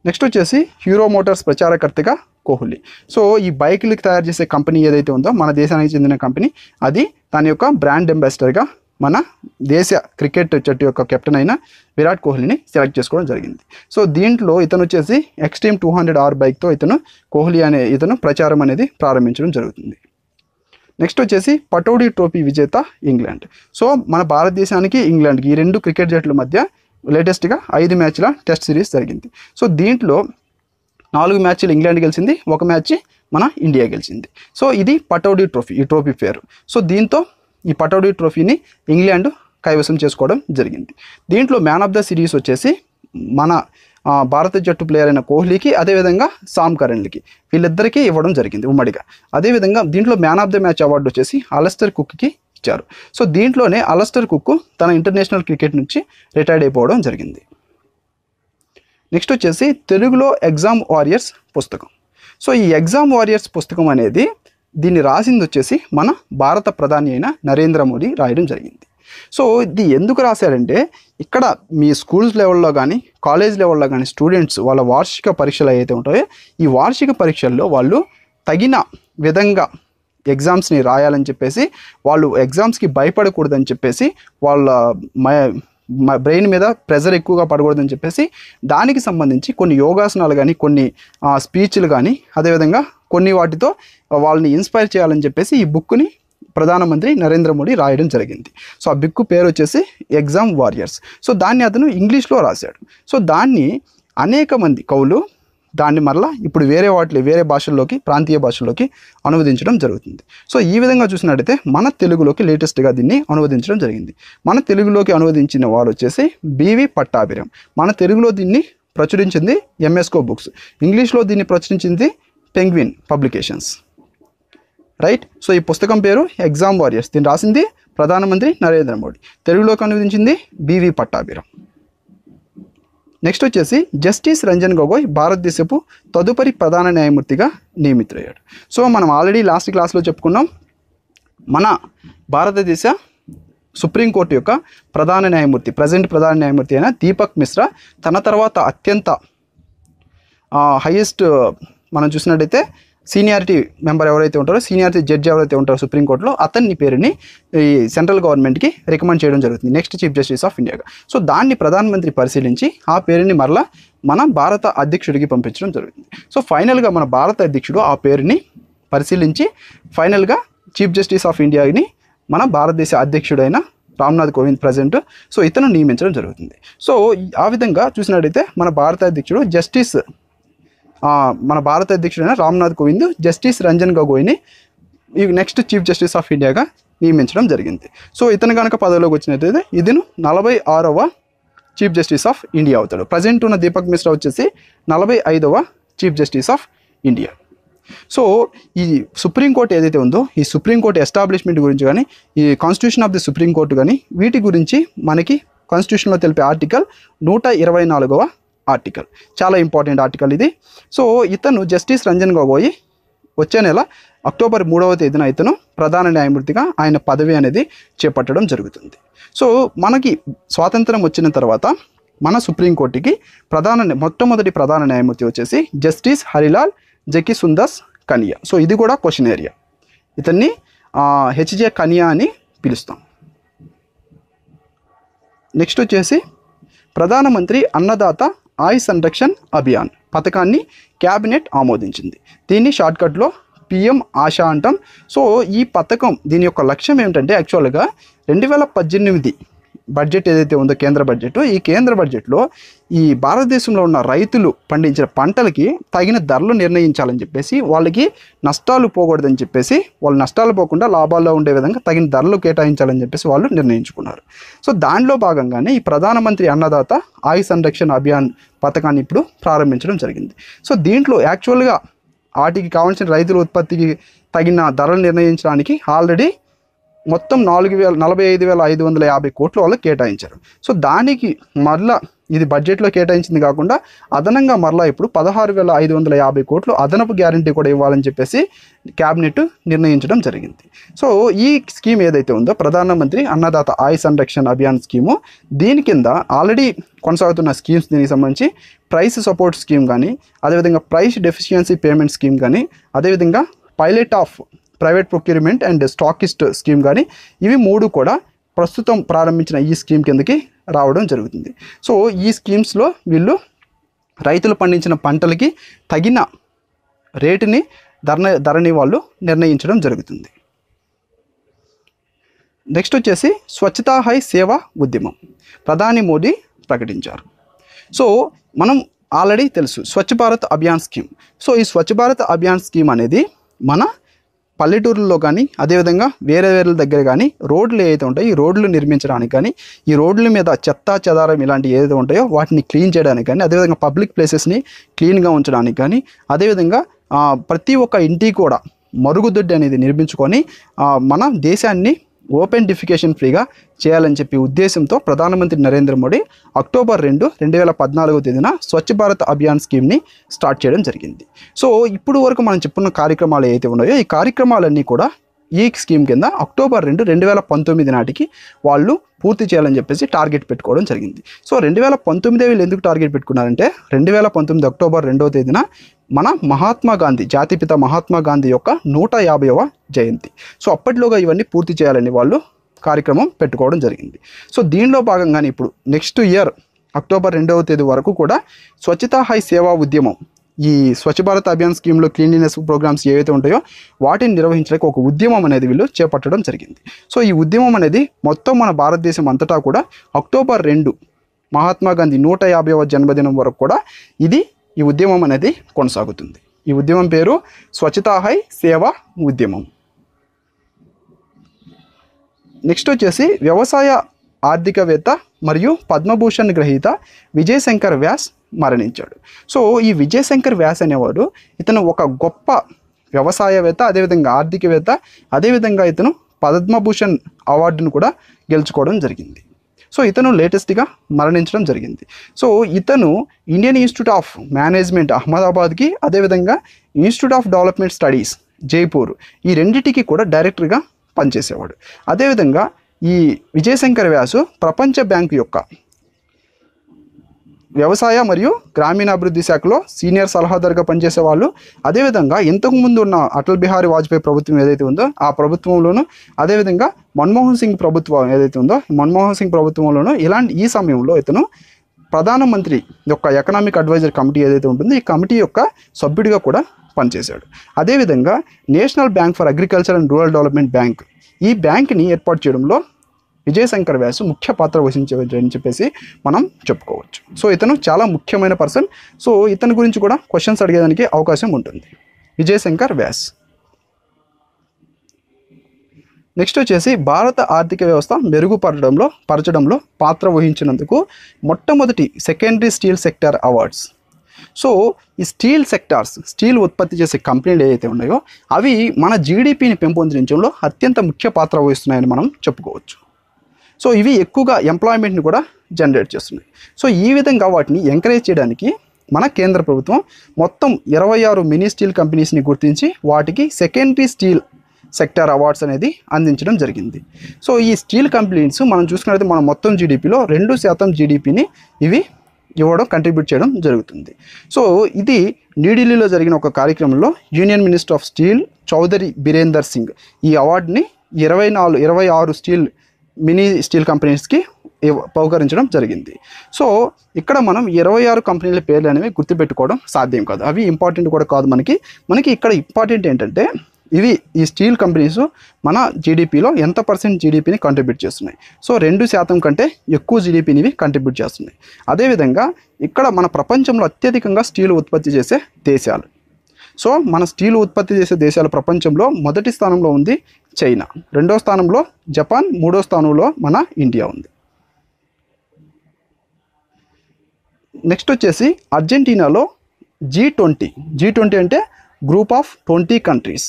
నెక్స్ట్ వచ్చేసి హీరో మోటార్స్ ప్రచారకర్తగా కోహ్లీ. సో ఈ బైకులకి తయారు చేసే కంపెనీ ఏదైతే ఉందో మన దేశానికి చెందిన కంపెనీ, అది దాని యొక్క బ్రాండ్ అంబాసిడర్గా మన దేశ క్రికెట్ జట్టు యొక్క కెప్టెన్ అయిన విరాట్ కోహ్లీని సెలెక్ట్ చేసుకోవడం జరిగింది. సో దీంట్లో ఇతను వచ్చేసి ఎక్స్ట్రీమ్ 200R బైక్తో కోహ్లీ అనే ఇతను ప్రచారం అనేది ప్రారంభించడం జరుగుతుంది. నెక్స్ట్ వచ్చేసి పటౌడీ ట్రోఫీ విజేత ఇంగ్లాండ్. సో మన భారతదేశానికి ఇంగ్లాండ్కి ఈ రెండు క్రికెట్ జట్ల మధ్య లేటెస్ట్గా 5 మ్యాచ్ల టెస్ట్ సిరీస్ జరిగింది. సో దీంట్లో 4 మ్యాచ్లు ఇంగ్లాండ్ గెలిచింది, 1 మ్యాచ్ మన ఇండియా గెలిచింది. సో ఇది పటౌడీ ట్రోఫీ, ఈ ట్రోఫీ పేరు. సో దీంతో ఈ పటౌడీ ట్రోఫీని ఇంగ్లాండ్ కైవసం చేసుకోవడం జరిగింది. దీంట్లో మ్యాన్ ఆఫ్ ద సిరీస్ వచ్చేసి మన భారత జట్టు ప్లేయర్ అయిన కోహ్లీకి, అదేవిధంగా సామ్ కరెన్కి, వీళ్ళిద్దరికీ ఇవ్వడం జరిగింది ఉమ్మడిగా. అదేవిధంగా దీంట్లో man of the match award వచ్చేసి అలస్టర్ కుక్కి ఇచ్చారు. సో దీంట్లోనే అలస్టర్ కుక్ తన ఇంటర్నేషనల్ క్రికెట్ నుంచి రిటైర్డ్ అయిపోవడం జరిగింది. నెక్స్ట్ వచ్చేసి తెలుగులో ఎగ్జామ్ వారియర్స్ పుస్తకం. సో ఈ ఎగ్జామ్ వారియర్స్ పుస్తకం అనేది దీన్ని రాసింది వచ్చేసి మన భారత ప్రధాని అయిన నరేంద్ర మోడీ రాయడం జరిగింది. సో ఇది ఎందుకు రాశారంటే, ఇక్కడ మీ స్కూల్స్ లెవెల్లో కానీ కాలేజ్ లెవెల్లో కానీ స్టూడెంట్స్ వాళ్ళ వార్షిక పరీక్షలు ఏవైతే ఉంటాయో ఈ వార్షిక పరీక్షల్లో వాళ్ళు తగిన విధంగా ఎగ్జామ్స్ని రాయాలని చెప్పేసి, వాళ్ళు ఎగ్జామ్స్కి భయపడకూడదని చెప్పేసి, వాళ్ళ బ్రెయిన్ మీద ప్రెజర్ ఎక్కువగా పడకూడదని చెప్పేసి దానికి సంబంధించి కొన్ని యోగాసనాలు కానీ, కొన్ని స్పీచ్లు కానీ, అదేవిధంగా కొన్ని వాటితో వాళ్ళని ఇన్స్పైర్ చేయాలని చెప్పేసి ఈ బుక్ని ప్రధానమంత్రి నరేంద్ర మోడీ రాయడం జరిగింది. సో ఆ బుక్ పేరు వచ్చేసి ఎగ్జామ్ వారియర్స్. సో దాన్ని అతను ఇంగ్లీష్లో రాశాడు. సో దాన్ని అనేక మంది కవులు దాన్ని మరలా ఇప్పుడు వేరే భాషల్లోకి, ప్రాంతీయ భాషల్లోకి అనువదించడం జరుగుతుంది. సో ఈ విధంగా చూసినట్టయితే మన తెలుగులోకి లేటెస్ట్గా దీన్ని అనువదించడం జరిగింది. మన తెలుగులోకి అనువదించిన వారు వచ్చేసి బివి పట్టాభిరామ్. మన తెలుగులో దీన్ని ప్రచురించింది ఎంఎస్కో బుక్స్. ఇంగ్లీష్లో దీన్ని ప్రచురించింది పెంగ్విన్ పబ్లికేషన్స్. రైట్. సో ఈ పుస్తకం పేరు ఎగ్జామ్ వారియర్స్. దీన్ని రాసింది ప్రధానమంత్రి నరేంద్ర మోడీ. తెలుగులోకి అనువదించింది బివి పట్టాభిరామ్. నెక్స్ట్ వచ్చేసి జస్టిస్ రంజన్ గొగోయ్ భారతదేశపు తదుపరి ప్రధాన న్యాయమూర్తిగా నియమితులయ్యాడు. సో మనం ఆల్రెడీ లాస్ట్ క్లాస్లో చెప్పుకున్నాం, మన భారతదేశ సుప్రీంకోర్టు యొక్క ప్రధాన న్యాయమూర్తి, ప్రజెంట్ ప్రధాన న్యాయమూర్తి అయిన దీపక్ మిశ్రా తన తర్వాత అత్యంత హైయెస్ట్ మనం చూసినట్టయితే సీనియారిటీ మెంబర్ ఎవరైతే ఉంటారో, సీనియారిటీ జడ్జి ఎవరైతే ఉంటారో సుప్రీంకోర్టులో, అతన్ని పేరుని ఈ సెంట్రల్ గవర్నమెంట్కి రికమెండ్ చేయడం జరుగుతుంది నెక్స్ట్ చీఫ్ జస్టిస్ ఆఫ్ ఇండియాగా. సో దాన్ని ప్రధానమంత్రి పరిశీలించి ఆ పేరుని మరలా మన భారత అధ్యక్షుడికి పంపించడం జరుగుతుంది. సో ఫైనల్గా మన భారత అధ్యక్షుడు ఆ పేరుని పరిశీలించి ఫైనల్గా చీఫ్ జస్టిస్ ఆఫ్ ఇండియాని మన భారతదేశ అధ్యక్షుడైన రామ్నాథ్ కోవింద్ ప్రజెంట్, సో ఇతను నియమించడం జరుగుతుంది. సో ఆ విధంగా చూసినట్టయితే మన భారత అధ్యక్షుడు మన భారత అధ్యక్షుడైన రామ్నాథ్ కోవింద్ జస్టిస్ రంజన్ గొగోయ్ని ఈ నెక్స్ట్ చీఫ్ జస్టిస్ ఆఫ్ ఇండియాగా నియమించడం జరిగింది. సో ఇతను కనుక పదవిలోకి వచ్చినట్టయితే ఇతను 46వ చీఫ్ జస్టిస్ ఆఫ్ ఇండియా అవుతాడు. ప్రజెంట్ ఉన్న దీపక్ మిశ్రా వచ్చేసి 45వ chief justice of India. So ఈ సుప్రీంకోర్టు ఏదైతే ఉందో ఈ సుప్రీంకోర్టు ఎస్టాబ్లిష్మెంట్ గురించి కానీ, ఈ కాన్స్టిట్యూషన్ ఆఫ్ ది సుప్రీంకోర్టు కానీ, వీటి గురించి మనకి కాన్స్టిట్యూషన్లో తెలిపే ఆర్టికల్ 124వ ఆర్టికల్. చాలా ఇంపార్టెంట్ ఆర్టికల్ ఇది. సో ఇతను జస్టిస్ రంజన్ గొగోయ్ వచ్చే నెల అక్టోబర్ 3వ తేదీన ఇతను ప్రధాన న్యాయమూర్తిగా ఆయన పదవి అనేది చేపట్టడం జరుగుతుంది. సో మనకి స్వాతంత్రం వచ్చిన తర్వాత మన సుప్రీంకోర్టుకి మొట్టమొదటి ప్రధాన న్యాయమూర్తి వచ్చేసి జస్టిస్ హరిలాల్ జకిసుందస్ కనియా. సో ఇది కూడా క్వశ్చన్ ఏరియా. ఇతన్ని హెచ్జే కనియా అని పిలుస్తాం. నెక్స్ట్ వచ్చేసి ప్రధానమంత్రి అన్నదాత ఆయ సంరక్షణ్ అభియాన్ పథకాన్ని క్యాబినెట్ ఆమోదించింది. దీన్ని షార్ట్కట్లో పిఎం ఆశా అంటాం. సో ఈ పథకం దీని యొక్క లక్ష్యం ఏమిటంటే యాక్చువల్గా 2018 బడ్జెట్ ఏదైతే ఉందో కేంద్ర బడ్జెట్, ఈ కేంద్ర బడ్జెట్లో ఈ భారతదేశంలో ఉన్న రైతులు పండించిన పంటలకి తగిన ధరలు నిర్ణయించాలని చెప్పేసి, వాళ్ళకి నష్టాలు పోకూడదని చెప్పేసి, వాళ్ళు నష్టాలు పోకుండా లాభాల్లో ఉండే విధంగా తగిన ధరలు కేటాయించాలని చెప్పేసి వాళ్ళు నిర్ణయించుకున్నారు. సో దానిలో భాగంగానే ఈ ప్రధానమంత్రి అన్నదాత ఆయుష్ సంరక్షణ అభియాన్ పథకాన్ని ఇప్పుడు ప్రారంభించడం జరిగింది. సో దీంట్లో యాక్చువల్గా వాటికి కావాల్సిన రైతుల ఉత్పత్తికి తగిన ధరలు నిర్ణయించడానికి ఆల్రెడీ మొత్తం 45,550 కోట్లు వాళ్ళు కేటాయించారు. సో దానికి మరలా ఇది బడ్జెట్లో కేటాయించింది కాకుండా అదనంగా మరలా ఇప్పుడు 16,550 కోట్లు అదనపు గ్యారంటీ కూడా ఇవ్వాలని చెప్పేసి క్యాబినెట్ నిర్ణయించడం జరిగింది. సో ఈ స్కీమ్ ఏదైతే ఉందో ప్రధానమంత్రి అన్నదాత ఆయుష్ సంరక్షణ అభియాన్ స్కీము, దీని కింద ఆల్రెడీ కొనసాగుతున్న స్కీమ్స్ దీనికి సంబంధించి ప్రైస్ సపోర్ట్ స్కీమ్ కానీ, అదేవిధంగా ప్రైస్ డెఫిషియన్సీ పేమెంట్ స్కీమ్ కానీ, అదేవిధంగా pilot of private procurement and stockist scheme కానీ, ఇవి 3 కూడా ప్రస్తుతం ప్రారంభించిన ఈ స్కీమ్ కిందకి రావడం జరుగుతుంది. సో ఈ స్కీమ్స్లో వీళ్ళు రైతులు పండించిన పంటలకి తగిన రేటుని ధరని వాళ్ళు నిర్ణయించడం జరుగుతుంది. నెక్స్ట్ వచ్చేసి స్వచ్ఛతా హై సేవా ఉద్యమం ప్రధాని మోడీ ప్రకటించారు. సో మనం ఆల్రెడీ తెలుసు స్వచ్ఛ భారత్ అభియాన్ స్కీమ్. సో ఈ స్వచ్ఛ భారత్ అభియాన్ స్కీమ్ అనేది మన పల్లెటూరుల్లో కానీ, అదేవిధంగా వేరే దగ్గర కానీ రోడ్లు ఏదైతే ఉంటాయో ఈ రోడ్లు నిర్మించడానికి కానీ, ఈ రోడ్ల మీద చెత్త చెదారం ఇలాంటివి ఏదైతే ఉంటాయో వాటిని క్లీన్ చేయడానికి కానీ, అదేవిధంగా పబ్లిక్ ప్లేసెస్ని క్లీన్గా ఉంచడానికి కానీ, అదేవిధంగా ప్రతి ఒక్క ఇంటికి కూడా మరుగుదొడ్డి అనేది నిర్మించుకొని మన దేశాన్ని ఓపెన్ డిఫికేషన్ ఫ్రీగా చేయాలని చెప్పి ఉద్దేశంతో ప్రధానమంత్రి నరేంద్ర మోడీ అక్టోబర్ 2, 2014 స్వచ్ఛ భారత్ అభియాన్ స్కీమ్ని స్టార్ట్ చేయడం జరిగింది. సో ఇప్పుడు వరకు మనం చెప్పుకున్న కార్యక్రమాలు ఏవైతే ఉన్నాయో ఈ కార్యక్రమాలన్నీ కూడా ఈ స్కీమ్ కింద అక్టోబర్ 2, 2019 నాటికి వాళ్ళు పూర్తి చేయాలని చెప్పేసి టార్గెట్ పెట్టుకోవడం జరిగింది. సో 2019 వీళ్ళు ఎందుకు టార్గెట్ పెట్టుకున్నారంటే 2019 అక్టోబర్ 2 మన మహాత్మా గాంధీ, జాతిపిత మహాత్మా గాంధీ యొక్క 150వ జయంతి. సో అప్పట్లోగా ఇవన్నీ పూర్తి చేయాలని వాళ్ళు కార్యక్రమం పెట్టుకోవడం జరిగింది. సో దీనిలో భాగంగానే ఇప్పుడు నెక్స్ట్ ఇయర్ అక్టోబర్ 2 వరకు కూడా స్వచ్ఛతా హై సేవా ఉద్యమం, ఈ స్వచ్ఛ భారత్ అభియాన్ స్కీమ్లో క్లీన్లీనెస్ ప్రోగ్రామ్స్ ఏవైతే ఉంటాయో వాటిని నిర్వహించడానికి ఒక ఉద్యమం అనేది వీళ్ళు చేపట్టడం జరిగింది. సో ఈ ఉద్యమం అనేది మొత్తం మన భారతదేశం అంతటా కూడా అక్టోబర్ 2 మహాత్మా గాంధీ 150వ జన్మదినం వరకు కూడా ఈ ఉద్యమం అనేది కొనసాగుతుంది. ఈ ఉద్యమం పేరు స్వచ్ఛతా హై సేవా ఉద్యమం. నెక్స్ట్ వచ్చేసి వ్యవసాయ ఆర్థికవేత్త మరియు పద్మభూషణ్ గ్రహీత విజయ్ శంకర్ వ్యాస్ మరణించాడు. సో ఈ విజయ్ శంకర్ వ్యాస్ అనేవాడు ఇతను ఒక గొప్ప వ్యవసాయవేత్త, అదేవిధంగా ఆర్థికవేత్త, అదేవిధంగా ఇతను పద్మభూషణ్ అవార్డును కూడా గెలుచుకోవడం జరిగింది. సో ఇతను లేటెస్ట్గా మరణించడం జరిగింది. సో ఇతను ఇండియన్ ఇన్స్టిట్యూట్ ఆఫ్ మేనేజ్మెంట్ అహ్మదాబాద్కి, అదేవిధంగా institute of development studies Jaipur, ఈ రెండింటికి కూడా డైరెక్టర్గా పనిచేసేవాడు. అదేవిధంగా ఈ విజయశంకర్ వ్యాసు ప్రపంచ బ్యాంకు యొక్క వ్యవసాయ మరియు గ్రామీణాభివృద్ధి శాఖలో సీనియర్ సలహాదారుగా పనిచేసేవాళ్ళు. అదేవిధంగా ఇంతకుముందు ఉన్న అటల్ బిహారీ వాజ్పేయి ప్రభుత్వం ఏదైతే ఉందో ఆ ప్రభుత్వంలోనూ, అదేవిధంగా మన్మోహన్ సింగ్ ప్రభుత్వం ఏదైతే ఉందో మన్మోహన్ సింగ్ ప్రభుత్వంలోనూ ఈ సమయంలో ఇతను ప్రధానమంత్రి యొక్క ఎకనామిక్ అడ్వైజర్ కమిటీ ఏదైతే ఉంటుందో ఈ కమిటీ యొక్క సభ్యుడిగా కూడా పనిచేశాడు. అదేవిధంగా national bank for agriculture and rural development bank, ఈ బ్యాంక్ని ఏర్పాటు చేయడంలో విజయశంకర్ వ్యాసు ముఖ్య పాత్ర వహించని చెప్పేసి మనం చెప్పుకోవచ్చు. సో ఇతను చాలా ముఖ్యమైన పర్సన్. సో ఇతని గురించి కూడా క్వశ్చన్స్ అడిగేదానికి అవకాశం ఉంటుంది. విజయశంకర్ వ్యాస్. నెక్స్ట్ వచ్చేసి భారత ఆర్థిక వ్యవస్థ పరచడంలో పాత్ర వహించినందుకు మొట్టమొదటి secondary steel sector awards. So ఈ స్టీల్ ఉత్పత్తి చేసే కంపెనీలు ఏవైతే ఉన్నాయో అవి మన జీడిపిని పెంపొందించడంలో అత్యంత ముఖ్య పాత్ర వహిస్తున్నాయని మనం చెప్పుకోవచ్చు. సో ఇవి ఎక్కువగా ఎంప్లాయ్మెంట్ని కూడా జనరేట్ చేస్తున్నాయి. సో ఈ విధంగా వాటిని ఎంకరేజ్ చేయడానికి మన కేంద్ర ప్రభుత్వం మొత్తం 26 మినీ స్టీల్ కంపెనీస్ని గుర్తించి వాటికి సెకండరీ స్టీల్ సెక్టార్ అవార్డ్స్ అనేది అందించడం జరిగింది. సో ఈ స్టీల్ కంపెనీస్ మనం చూసుకున్నట్లయితే మన మొత్తం జీడిపిలో 2% జీడిపిని ఇవి కంట్రిబ్యూట్ చేయడం జరుగుతుంది. సో ఇది న్యూఢిల్లీలో జరిగిన ఒక కార్యక్రమంలో union minister of steel Chaudhary Birender Singh ఈ అవార్డుని 26 మినీ స్టీల్ కంపెనీస్కి బహుకరించడం జరిగింది. సో ఇక్కడ మనం 26 కంపెనీల పేర్లు అనేవి గుర్తుపెట్టుకోవడం సాధ్యం కాదు, అవి ఇంపార్టెంట్ కూడా కాదు. మనకి ఇక్కడ ఇంపార్టెంట్ ఏంటంటే ఇవి ఈ స్టీల్ కంపెనీస్ మన జీడిపిలో ఎంత పర్సెంట్ జీడిపిని కంట్రిబ్యూట్ చేస్తున్నాయి? సో 2% కంటే ఎక్కువ జీడిపిని ఇవి కంట్రిబ్యూట్ చేస్తున్నాయి. అదేవిధంగా ఇక్కడ మన ప్రపంచంలో అత్యధికంగా స్టీల్ ఉత్పత్తి చేసే దేశాలు. సో మన స్టీల్ ఉత్పత్తి చేసే దేశాల ప్రపంచంలో మొదటి స్థానంలో ఉంది చైనా, రెండో స్థానంలో జపాన్, మూడో స్థానంలో మన ఇండియా ఉంది. నెక్స్ట్ వచ్చేసి అర్జెంటీనాలో G20 అంటే group of 20 countries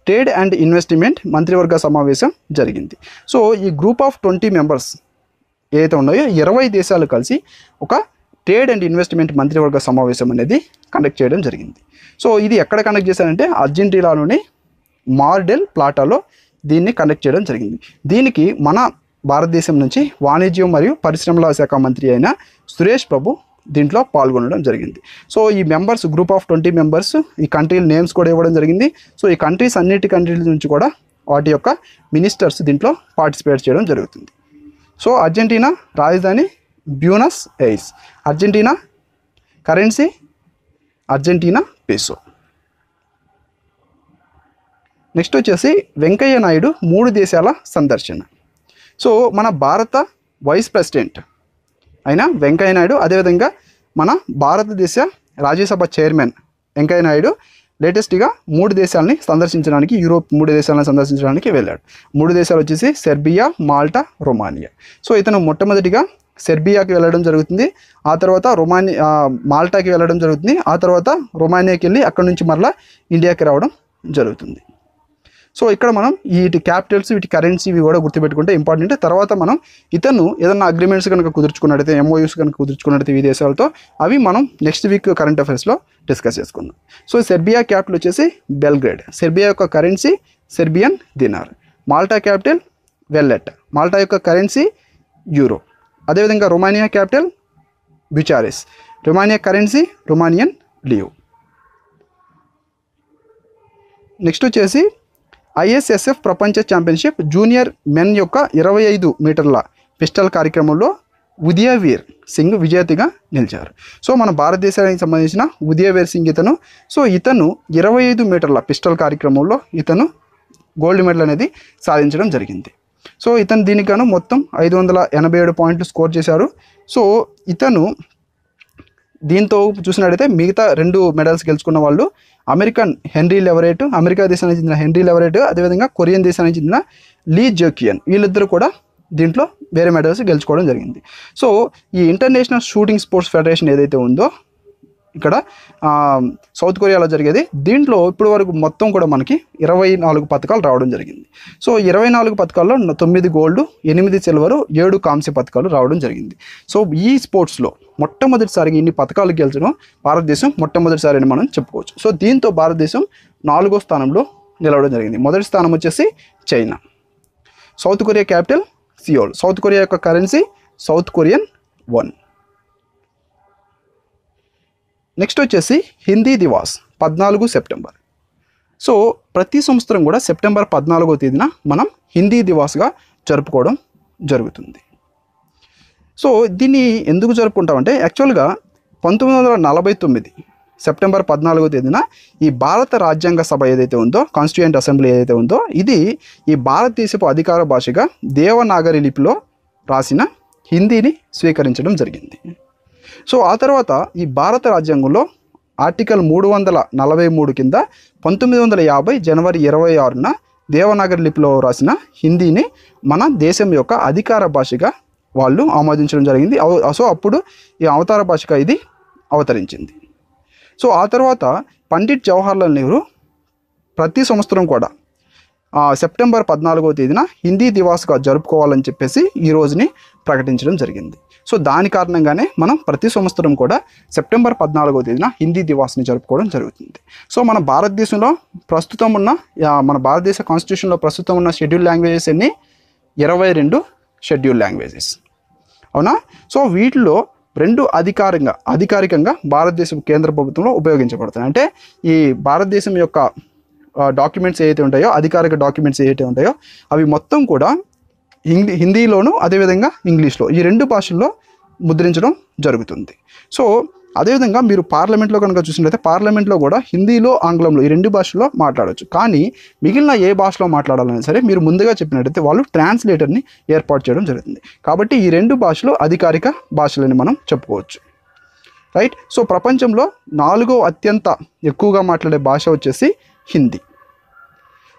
trade and investment మంత్రివర్గ సమావేశం జరిగింది. సో ఈ గ్రూప్ ఆఫ్ 20 మెంబర్స్ ఏదైతే ఉన్నాయో 20 దేశాలు కలిసి ఒక ట్రేడ్ అండ్ ఇన్వెస్ట్మెంట్ మంత్రివర్గ సమావేశం అనేది కండక్ట్ చేయడం జరిగింది. సో ఇది ఎక్కడ కండక్ట్ చేశారంటే అర్జెంటీనాలోని మార్ డెల్ ప్లాటాలో దీన్ని కండక్ట్ చేయడం జరిగింది. దీనికి మన భారతదేశం నుంచి వాణిజ్యం మరియు పరిశ్రమల శాఖ మంత్రి అయిన సురేష్ ప్రభు దీంట్లో పాల్గొనడం జరిగింది. సో ఈ మెంబర్స్ గ్రూప్ ఆఫ్ 20 మెంబర్స్ ఈ కంట్రీల నేమ్స్ కూడా ఇవ్వడం జరిగింది. సో ఈ కంట్రీల నుంచి కూడా వాటి యొక్క మినిస్టర్స్ దీంట్లో పార్టిసిపేట్ చేయడం జరుగుతుంది. సో అర్జెంటీనా రాజధాని Buenos heirs, Argentina currency Argentina peso. Next వచ్చేసి వెంకయ్య నాయుడు 3 దేశాల సందర్శన. సో మన భారత వైస్ ప్రెసిడెంట్ అయిన వెంకయ్య నాయుడు, అదేవిధంగా మన భారతదేశ రాజ్యసభ చైర్మన్ వెంకయ్య నాయుడు లేటెస్ట్గా 3 దేశాలని సందర్శించడానికి, యూరోప్ 3 దేశాలను సందర్శించడానికి వెళ్ళాడు. 3 దేశాలు వచ్చేసి సెర్బియా, మాల్టా, రొమానియా. సో ఇతను మొట్టమొదటిగా సెర్బియాకి వెళ్ళడం జరుగుతుంది, ఆ తర్వాత మాల్టాకి వెళ్ళడం జరుగుతుంది, ఆ తర్వాత రొమానియాకి వెళ్ళి అక్కడ నుంచి మరలా ఇండియాకి రావడం జరుగుతుంది. సో ఇక్కడ మనం వీటి క్యాపిటల్స్, వీటి కరెన్సీ ఇవి కూడా గుర్తుపెట్టుకుంటే ఇంపార్టెంట్. తర్వాత మనం ఇతను ఏదన్నా అగ్రిమెంట్స్ కనుక కుదుర్చుకున్నట్టయితే, MOUs కనుక కుదుర్చుకున్నట్టయితే ఈ దేశాలతో, అవి మనం నెక్స్ట్ వీక్ కరెంట్ అఫైర్స్లో డిస్కస్ చేసుకుందాం. సో సెర్బియా క్యాపిటల్ వచ్చేసి బెల్గ్రేడ్, సెర్బియా యొక్క currency Serbian dinar. Malta capital Valletta, Malta యొక్క కరెన్సీ యూరో. అదేవిధంగా Romania capital Bucharest, Romania currency Romanian leu. Next వచ్చేసి ISSF ప్రపంచ ఛాంపియన్షిప్ జూనియర్ మెన్ యొక్క 25 మీటర్ల పిస్టల్ కార్యక్రమంలో ఉదయవీర్ సింగ్ విజేతగా నిలిచారు. సో మన భారతదేశానికి సంబంధించిన ఉదయవీర్ సింగ్ ఇతను. సో ఇతను 25 మీటర్ల పిస్టల్ కార్యక్రమంలో ఇతను గోల్డ్ మెడల్ అనేది సాధించడం జరిగింది. సో ఇతను దీనికి గాను మొత్తం 587 పాయింట్లు స్కోర్ చేశారు. సో ఇతను దీంతో చూసినట్టయితే మిగతా 2 మెడల్స్ గెలుచుకున్న వాళ్ళు అమెరికన్ హెన్రీ లెవరేట్, అమెరికా దేశానికి చెందిన హెన్రీ లెవరేట్, అదేవిధంగా కొరియన్ దేశానికి చెందిన లీ జోకియన్, వీళ్ళిద్దరూ కూడా దీంట్లో వేరే మెడల్స్ గెలుచుకోవడం జరిగింది. సో ఈ ఇంటర్నేషనల్ షూటింగ్ స్పోర్ట్స్ ఫెడరేషన్ ఏదైతే ఉందో ఇక్కడ సౌత్ కొరియాలో జరిగేది, దీంట్లో ఇప్పటి వరకు మొత్తం కూడా మనకి 24 పథకాలు రావడం జరిగింది. సో 24 పథకాల్లో 9 గోల్డ్, 8 సిల్వరు, 7 కాంస్య పథకాలు రావడం జరిగింది. సో ఈ స్పోర్ట్స్లో మొట్టమొదటిసారిగా ఇన్ని పథకాలు గెలిచడం భారతదేశం మొట్టమొదటిసారి అని మనం చెప్పుకోవచ్చు. సో దీంతో భారతదేశం 4వ స్థానంలో నిలవడం జరిగింది. మొదటి స్థానం వచ్చేసి China. South Korea capital Seoul, South Korea యొక్క currency South Korean won. Next వచ్చేసి హిందీ దివాస్ 14 సెప్టెంబర్. సో ప్రతి సంవత్సరం కూడా సెప్టెంబర్ 14వ తేదీన మనం హిందీ దివాస్గా జరుపుకోవడం జరుగుతుంది. సో దీన్ని ఎందుకు జరుపుకుంటామంటే యాక్చువల్గా 1949 సెప్టెంబర్ 14వ తేదీన ఈ భారత రాజ్యాంగ సభ ఏదైతే ఉందో, కాన్స్టిట్యూయెంట్ అసెంబ్లీ ఏదైతే ఉందో, ఇది ఈ భారతదేశపు అధికార భాషగా దేవనాగరి లిపిలో రాసిన హిందీని స్వీకరించడం జరిగింది. సో ఆ తర్వాత ఈ భారత రాజ్యాంగంలో ఆర్టికల్ 343 కింద 1950 జనవరి 26న దేవనాగరి లిపిలో రాసిన హిందీని మన దేశం యొక్క అధికార భాషగా వాళ్ళు ఆమోదించడం జరిగింది. సో అప్పుడు ఈ అవతార భాషగా ఇది అవతరించింది. సో ఆ తర్వాత పండిట్ జవహర్లాల్ నెహ్రూ ప్రతి సంవత్సరం కూడా సెప్టెంబర్ 14వ తేదీన హిందీ దివాస్గా జరుపుకోవాలని చెప్పేసి ఈ రోజుని ప్రకటించడం జరిగింది. సో దాని కారణంగానే మనం ప్రతి సంవత్సరం కూడా సెప్టెంబర్ 14వ తేదీన హిందీ దివాస్ని జరుపుకోవడం జరుగుతుంది. సో మన భారతదేశంలో ప్రస్తుతం ఉన్న మన భారతదేశ కాన్స్టిట్యూషన్లో ప్రస్తుతం ఉన్న షెడ్యూల్ లాంగ్వేజెస్ ఎన్ని? 22 షెడ్యూల్ లాంగ్వేజెస్, అవునా? సో వీటిలో 2 అధికారికంగా భారతదేశం కేంద్ర ప్రభుత్వంలో ఉపయోగించబడుతున్నాయి. అంటే ఈ భారతదేశం యొక్క డాక్యుమెంట్స్ ఏవైతే ఉంటాయో, అధికారిక డాక్యుమెంట్స్ ఏవైతే ఉంటాయో అవి మొత్తం కూడా హిందీలోను అదేవిధంగా ఇంగ్లీష్లో ఈ 2 భాషల్లో ముద్రించడం జరుగుతుంది. సో అదేవిధంగా మీరు పార్లమెంట్లో కనుక చూసినట్లయితే పార్లమెంట్లో కూడా హిందీలో ఆంగ్లంలో ఈ రెండు భాషల్లో మాట్లాడవచ్చు. కానీ మిగిలిన ఏ భాషలో మాట్లాడాలన్నా సరే మీరు ముందుగా చెప్పినట్టయితే వాళ్ళు ట్రాన్స్లేటర్ని ఏర్పాటు చేయడం జరుగుతుంది. కాబట్టి ఈ రెండు భాషలు అధికారిక భాషలని మనం చెప్పుకోవచ్చు. రైట్. సో ప్రపంచంలో 4వ అత్యంత ఎక్కువగా మాట్లాడే భాష వచ్చేసి హిందీ.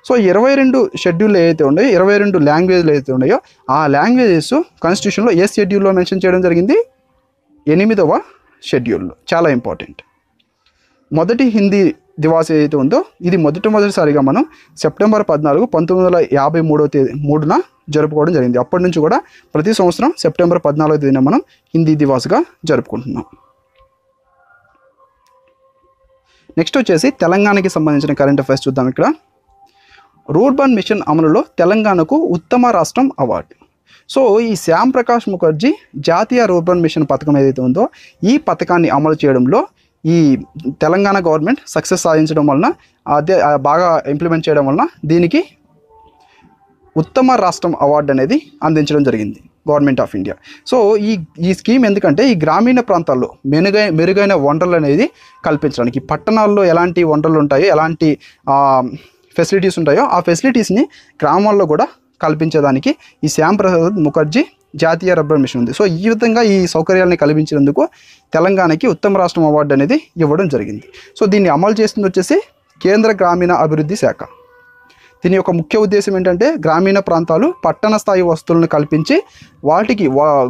సో 22 షెడ్యూల్ ఏవైతే ఉన్నాయో 22 లాంగ్వేజ్లు ఏవైతే ఉన్నాయో ఆ లాంగ్వేజెస్ కాన్స్టిట్యూషన్లో ఏ షెడ్యూల్లో మెన్షన్ చేయడం జరిగింది? 8వ షెడ్యూల్లో. చాలా ఇంపార్టెంట్. మొదటి హిందీ దివాస్ ఏదైతే ఉందో ఇది మొదటిసారిగా మనం సెప్టెంబర్ 14, 1953 జరుపుకోవడం జరిగింది. అప్పటి నుంచి కూడా ప్రతి సంవత్సరం సెప్టెంబర్ 14వ తేదీన మనం హిందీ దివాస్గా జరుపుకుంటున్నాం. నెక్స్ట్ వచ్చేసి తెలంగాణకి సంబంధించిన కరెంట్ అఫైర్స్ చూద్దాం. ఇక్కడ రూర్బన్ మిషన్ అమలులో తెలంగాణకు ఉత్తమ రాష్ట్రం అవార్డు. సో ఈ శ్యామ్ ప్రకాష్ ముఖర్జీ జాతీయ రూర్బన్ మిషన్ పథకం ఏదైతే ఉందో ఈ పథకాన్ని అమలు చేయడంలో ఈ తెలంగాణ గవర్నమెంట్ సక్సెస్ సాధించడం వలన అదే బాగా ఇంప్లిమెంట్ చేయడం వలన దీనికి ఉత్తమ రాష్ట్రం అవార్డు అనేది అందించడం జరిగింది గవర్నమెంట్ ఆఫ్ ఇండియా. సో ఈ స్కీమ్ ఎందుకంటే ఈ గ్రామీణ ప్రాంతాల్లో మెరుగైన వనరులు అనేది కల్పించడానికి, పట్టణాల్లో ఎలాంటి వనరులు ఉంటాయో ఎలాంటి ఫెసిలిటీస్ ఉంటాయో ఆ ఫెసిలిటీస్ని గ్రామాల్లో కూడా కల్పించేదానికి ఈ శ్యామ్ ప్రసాద్ ముఖర్జీ జాతీయ రబ్బర్ మిషన్ ఉంది. సో ఈ విధంగా ఈ సౌకర్యాలని కల్పించినందుకు తెలంగాణకి ఉత్తమ రాష్ట్రం అవార్డు అనేది ఇవ్వడం జరిగింది. సో దీన్ని అమలు చేస్తుంది వచ్చేసి కేంద్ర గ్రామీణ అభివృద్ధి శాఖ. దీని యొక్క ముఖ్య ఉద్దేశం ఏంటంటే గ్రామీణ ప్రాంతాలు పట్టణ స్థాయి వసతులను కల్పించి వాటికి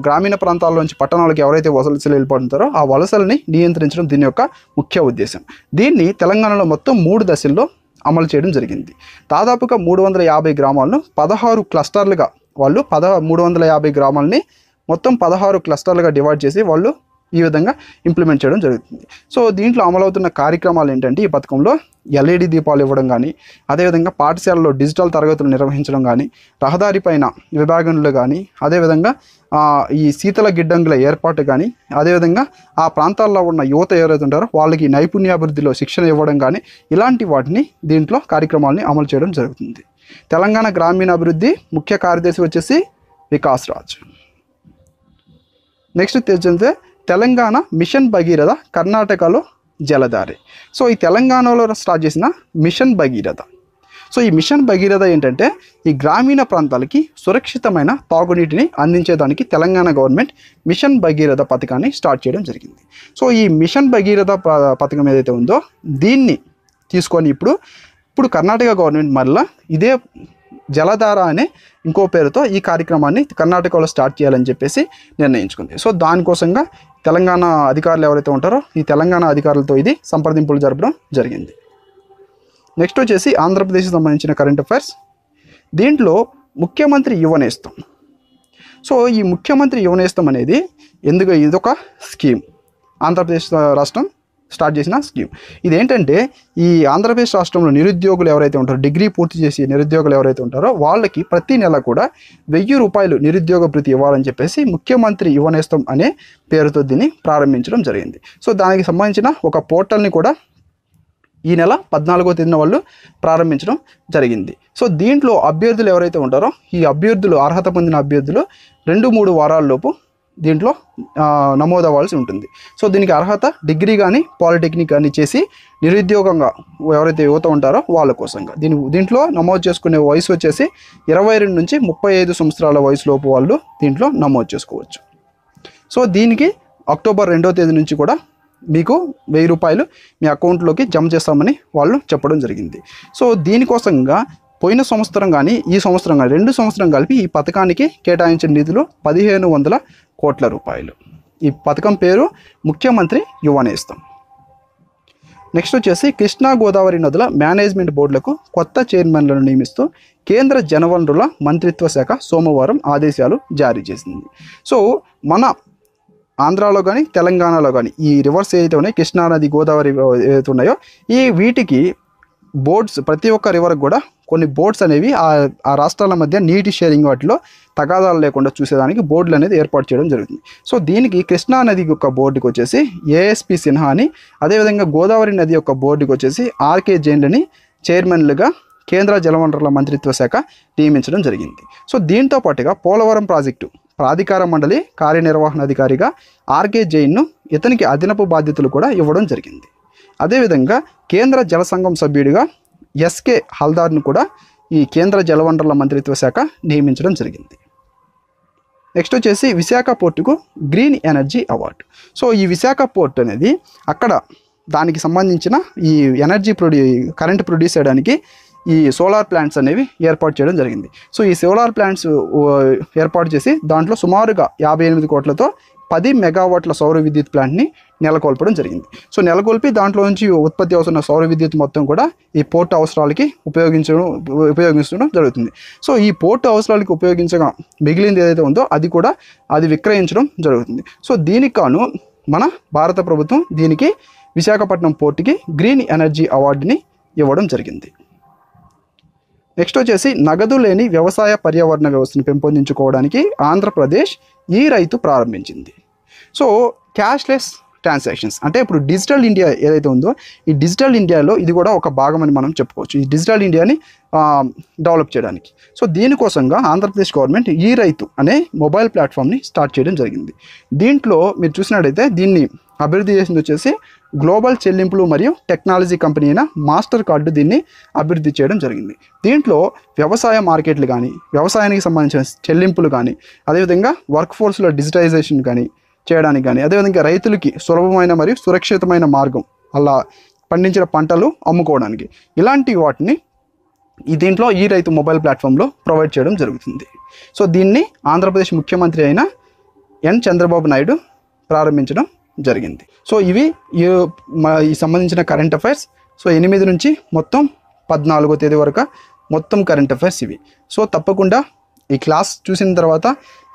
గ్రామీణ ప్రాంతాల్లోంచి పట్టణాలకు ఎవరైతే వలసలు వెళ్ళిపోతుంటారో ఆ వలసలని నియంత్రించడం దీని యొక్క ముఖ్య ఉద్దేశం. దీన్ని తెలంగాణలో మొత్తం 3 దశల్లో అమలు చేయడం జరిగింది. దాదాపుగా 350 గ్రామాలను 16 క్లస్టర్లుగా వాళ్ళు 350 గ్రామాలని మొత్తం 16 క్లస్టర్లుగా డివైడ్ చేసి వాళ్ళు ఈ విధంగా ఇంప్లిమెంట్ చేయడం జరుగుతుంది. సో దీంట్లో అమలవుతున్న కార్యక్రమాలు ఏంటంటే ఈ పథకంలో LED దీపాలు ఇవ్వడం కానీ, అదేవిధంగా పాఠశాలలో డిజిటల్ తరగతులు నిర్వహించడం కానీ, రహదారి పైన విభాగంలో కానీ, అదేవిధంగా ఈ శీతల గిడ్డంగుల ఏర్పాటు కానీ, అదేవిధంగా ఆ ప్రాంతాల్లో ఉన్న యువత ఎవరైతే ఉంటారో వాళ్ళకి నైపుణ్యాభివృద్ధిలో శిక్షణ ఇవ్వడం కానీ ఇలాంటి వాటిని దీంట్లో కార్యక్రమాలని అమలు చేయడం జరుగుతుంది. తెలంగాణ గ్రామీణాభివృద్ధి ముఖ్య కార్యదర్శి వచ్చేసి వికాస్ రాజ్. నెక్స్ట్ తెలిసిందే తెలంగాణ మిషన్ భగీరథ కర్ణాటకలో జలధారి. సో ఈ తెలంగాణలో స్టార్ట్ చేసిన మిషన్ భగీరథ. సో ఈ మిషన్ భగీరథ ఏంటంటే ఈ గ్రామీణ ప్రాంతాలకి సురక్షితమైన తాగునీటిని అందించేదానికి తెలంగాణ గవర్నమెంట్ మిషన్ భగీరథ పథకాన్ని స్టార్ట్ చేయడం జరిగింది. సో ఈ మిషన్ భగీరథ పథకం ఏదైతే ఉందో దీన్ని తీసుకొని ఇప్పుడు కర్ణాటక గవర్నమెంట్ మళ్ళీ ఇదే జలధార అనే ఇంకో పేరుతో ఈ కార్యక్రమాన్ని కర్ణాటకలో స్టార్ట్ చేయాలని చెప్పేసి నిర్ణయించుకుంది. సో దానికోసంగా తెలంగాణ అధికారులు ఎవరైతే ఉంటారో ఈ తెలంగాణ అధికారులతో ఇది సంప్రదింపులు జరపడం జరిగింది. నెక్స్ట్ వచ్చేసి ఆంధ్రప్రదేశ్కి సంబంధించిన కరెంట్ అఫైర్స్. దీంట్లో ముఖ్యమంత్రి యువనేస్తం. సో ఈ ముఖ్యమంత్రి యువనేస్తం అనేది ఇదొక స్కీమ్. ఆంధ్రప్రదేశ్ రాష్ట్రం స్టార్ట్ చేసిన స్కీమ్. ఇదేంటంటే ఈ ఆంధ్రప్రదేశ్ రాష్ట్రంలో నిరుద్యోగులు ఎవరైతే ఉంటారో డిగ్రీ పూర్తి చేసి నిరుద్యోగులు ఎవరైతే ఉంటారో వాళ్ళకి ప్రతి నెల కూడా 1000 రూపాయలు నిరుద్యోగ భృతి ఇవ్వాలని చెప్పేసి ముఖ్యమంత్రి యువనేస్తం అనే పేరుతో దీన్ని ప్రారంభించడం జరిగింది. సో దానికి సంబంధించిన ఒక పోర్టల్ని కూడా ఈ నెల 14వ తేదీన వాళ్ళు ప్రారంభించడం జరిగింది. సో దీంట్లో అభ్యర్థులు ఎవరైతే ఉంటారో ఈ అభ్యర్థులు అర్హత పొందిన అభ్యర్థులు 2-3 వారాల్లోపు దీంట్లో నమోదవ్వాల్సి ఉంటుంది. సో దీనికి అర్హత డిగ్రీ కానీ పాలిటెక్నిక్ కానీ చేసి నిరుద్యోగంగా ఎవరైతే యువత ఉంటారో వాళ్ళ కోసంగా దీంట్లో నమోదు చేసుకునే వయసు వచ్చేసి 22 నుంచి 35 సంవత్సరాల వయసులోపు వాళ్ళు దీంట్లో నమోదు చేసుకోవచ్చు. సో దీనికి అక్టోబర్ 2వ తేదీ నుంచి కూడా మీకు 1000 రూపాయలు మీ అకౌంట్లోకి జమ చేస్తామని వాళ్ళు చెప్పడం జరిగింది. సో దీనికోసంగా పోయిన సంవత్సరం కానీ ఈ సంవత్సరం కానీ 2 సంవత్సరం కలిపి ఈ పథకానికి కేటాయించిన నిధులు 1500 కోట్ల రూపాయలు. ఈ పథకం పేరు ముఖ్యమంత్రి యువనేస్తం. నెక్స్ట్ వచ్చేసి కృష్ణా గోదావరి నదుల మేనేజ్మెంట్ బోర్డులకు కొత్త చైర్మన్లను నియమిస్తూ కేంద్ర జలవనరుల మంత్రిత్వ శాఖ సోమవారం ఆదేశాలు జారీ చేసింది. సో మన ఆంధ్రాలో కానీ తెలంగాణలో కానీ ఈ రివర్స్ ఏదైతే ఉన్నాయో కృష్ణా నది గోదావరి ఏదైతే ఉన్నాయో ఈ వీటికి బోర్డ్స్ ప్రతి ఒక్క రివర్కి కూడా కొన్ని బోర్డ్స్ అనేవి ఆ రాష్ట్రాల మధ్య నీటి షేరింగ్ వాటిలో తగాదాలు లేకుండా చూసేదానికి బోర్డులు అనేది ఏర్పాటు చేయడం జరుగుతుంది. సో దీనికి కృష్ణా నది యొక్క బోర్డుకి వచ్చేసి ఏఎస్పి సిన్హా అని, అదేవిధంగా గోదావరి నది యొక్క బోర్డుకి వచ్చేసి ఆర్కే జైన్లని చైర్మన్లుగా కేంద్ర జలవనరుల మంత్రిత్వ శాఖ నియమించడం జరిగింది. సో దీంతో పాటుగా పోలవరం ప్రాజెక్టు ప్రాధికార మండలి కార్యనిర్వహణాధికారిగా ఆర్కే జైన్ను ఇతనికి అదనపు బాధ్యతలు కూడా ఇవ్వడం జరిగింది. అదేవిధంగా కేంద్ర జల సంఘం సభ్యుడిగా ఎస్కే హల్దార్ను కూడా ఈ కేంద్ర జలవనరుల మంత్రిత్వ శాఖ నియమించడం జరిగింది. నెక్స్ట్ వచ్చేసి విశాఖ పోర్టుకు గ్రీన్ ఎనర్జీ అవార్డు. సో ఈ విశాఖ పోర్ట్ అనేది అక్కడ దానికి సంబంధించిన ఈ కరెంట్ ప్రొడ్యూస్ చేయడానికి ఈ సోలార్ ప్లాంట్స్ అనేవి ఏర్పాటు చేయడం జరిగింది. సో ఈ సోలార్ ప్లాంట్స్ ఏర్పాటు చేసి దాంట్లో సుమారుగా 58 కోట్లతో 10 మెగావాట్ల సౌర విద్యుత్ ప్లాంట్ని నెలకొల్పడం జరిగింది. సో నెలకొల్పి దాంట్లో నుంచి ఉత్పత్తి అవుతున్న సౌర విద్యుత్ మొత్తం కూడా ఈ పోర్టు అవసరాలకి ఉపయోగించడం జరుగుతుంది. సో ఈ పోర్టు అవసరాలకి ఉపయోగించగా మిగిలింది ఏదైతే ఉందో అది విక్రయించడం జరుగుతుంది. సో దీనికి కాను మన భారత ప్రభుత్వం దీనికి విశాఖపట్నం పోర్టుకి గ్రీన్ ఎనర్జీ అవార్డుని ఇవ్వడం జరిగింది. నెక్స్ట్ వచ్చేసి నగదు లేని వ్యవసాయ పర్యావరణ వ్యవస్థను పెంపొందించుకోవడానికి ఆంధ్రప్రదేశ్ ఈ రైతు ప్రారంభించింది. సో క్యాష్లెస్ ట్రాన్సాక్షన్స్ అంటే ఇప్పుడు డిజిటల్ ఇండియా ఏదైతే ఉందో ఈ డిజిటల్ ఇండియాలో ఇది కూడా ఒక భాగం అని మనం చెప్పుకోవచ్చు, ఈ డిజిటల్ ఇండియాని డెవలప్ చేయడానికి. సో దీనికోసంగా ఆంధ్రప్రదేశ్ గవర్నమెంట్ ఈ రైతు అనే మొబైల్ ప్లాట్ఫామ్ని స్టార్ట్ చేయడం జరిగింది. దీంట్లో మీరు చూసినట్టయితే దీన్ని అభివృద్ధి చేసింది వచ్చేసి గ్లోబల్ చెల్లింపులు మరియు టెక్నాలజీ కంపెనీ అయిన మాస్టర్ కార్డు దీన్ని అభివృద్ధి చేయడం జరిగింది. దీంట్లో వ్యవసాయ మార్కెట్లు కానీ, వ్యవసాయానికి సంబంధించిన చెల్లింపులు కానీ, అదేవిధంగా వర్క్ ఫోర్స్లో డిజిటైజేషన్ కానీ చేయడానికి కానీ, అదేవిధంగా రైతులకి సులభమైన మరియు సురక్షితమైన మార్గం అలా పండించిన పంటలు అమ్ముకోవడానికి ఇలాంటి వాటిని దీంట్లో ఈ రైతు మొబైల్ ప్లాట్ఫామ్లో ప్రొవైడ్ చేయడం జరుగుతుంది. సో దీన్ని ఆంధ్రప్రదేశ్ ముఖ్యమంత్రి అయిన ఎన్ చంద్రబాబు నాయుడు ప్రారంభించడం జరిగింది. సో ఇవి ఈ సంబంధించిన కరెంట్ అఫైర్స్. సో 8 నుంచి మొత్తం 14వ తేదీ వరకు మొత్తం కరెంట్ అఫైర్స్ ఇవి. సో తప్పకుండా ఈ క్లాస్ చూసిన తర్వాత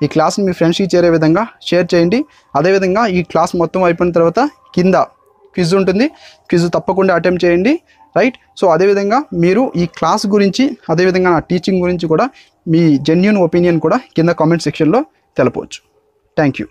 ఈ క్లాస్ని మీ ఫ్రెండ్స్కి చేరే విధంగా షేర్ చేయండి. అదేవిధంగా ఈ క్లాస్ మొత్తం అయిపోయిన తర్వాత కింద క్విజ్ ఉంటుంది, క్విజ్ తప్పకుండా అటెంప్ట్ చేయండి, రైట్. సో అదేవిధంగా మీరు ఈ క్లాస్ గురించి అదేవిధంగా నా టీచింగ్ గురించి కూడా మీ జెన్యూన్ ఒపీనియన్ కూడా కింద కామెంట్ సెక్షన్లో తెలపవచ్చు. Thank you.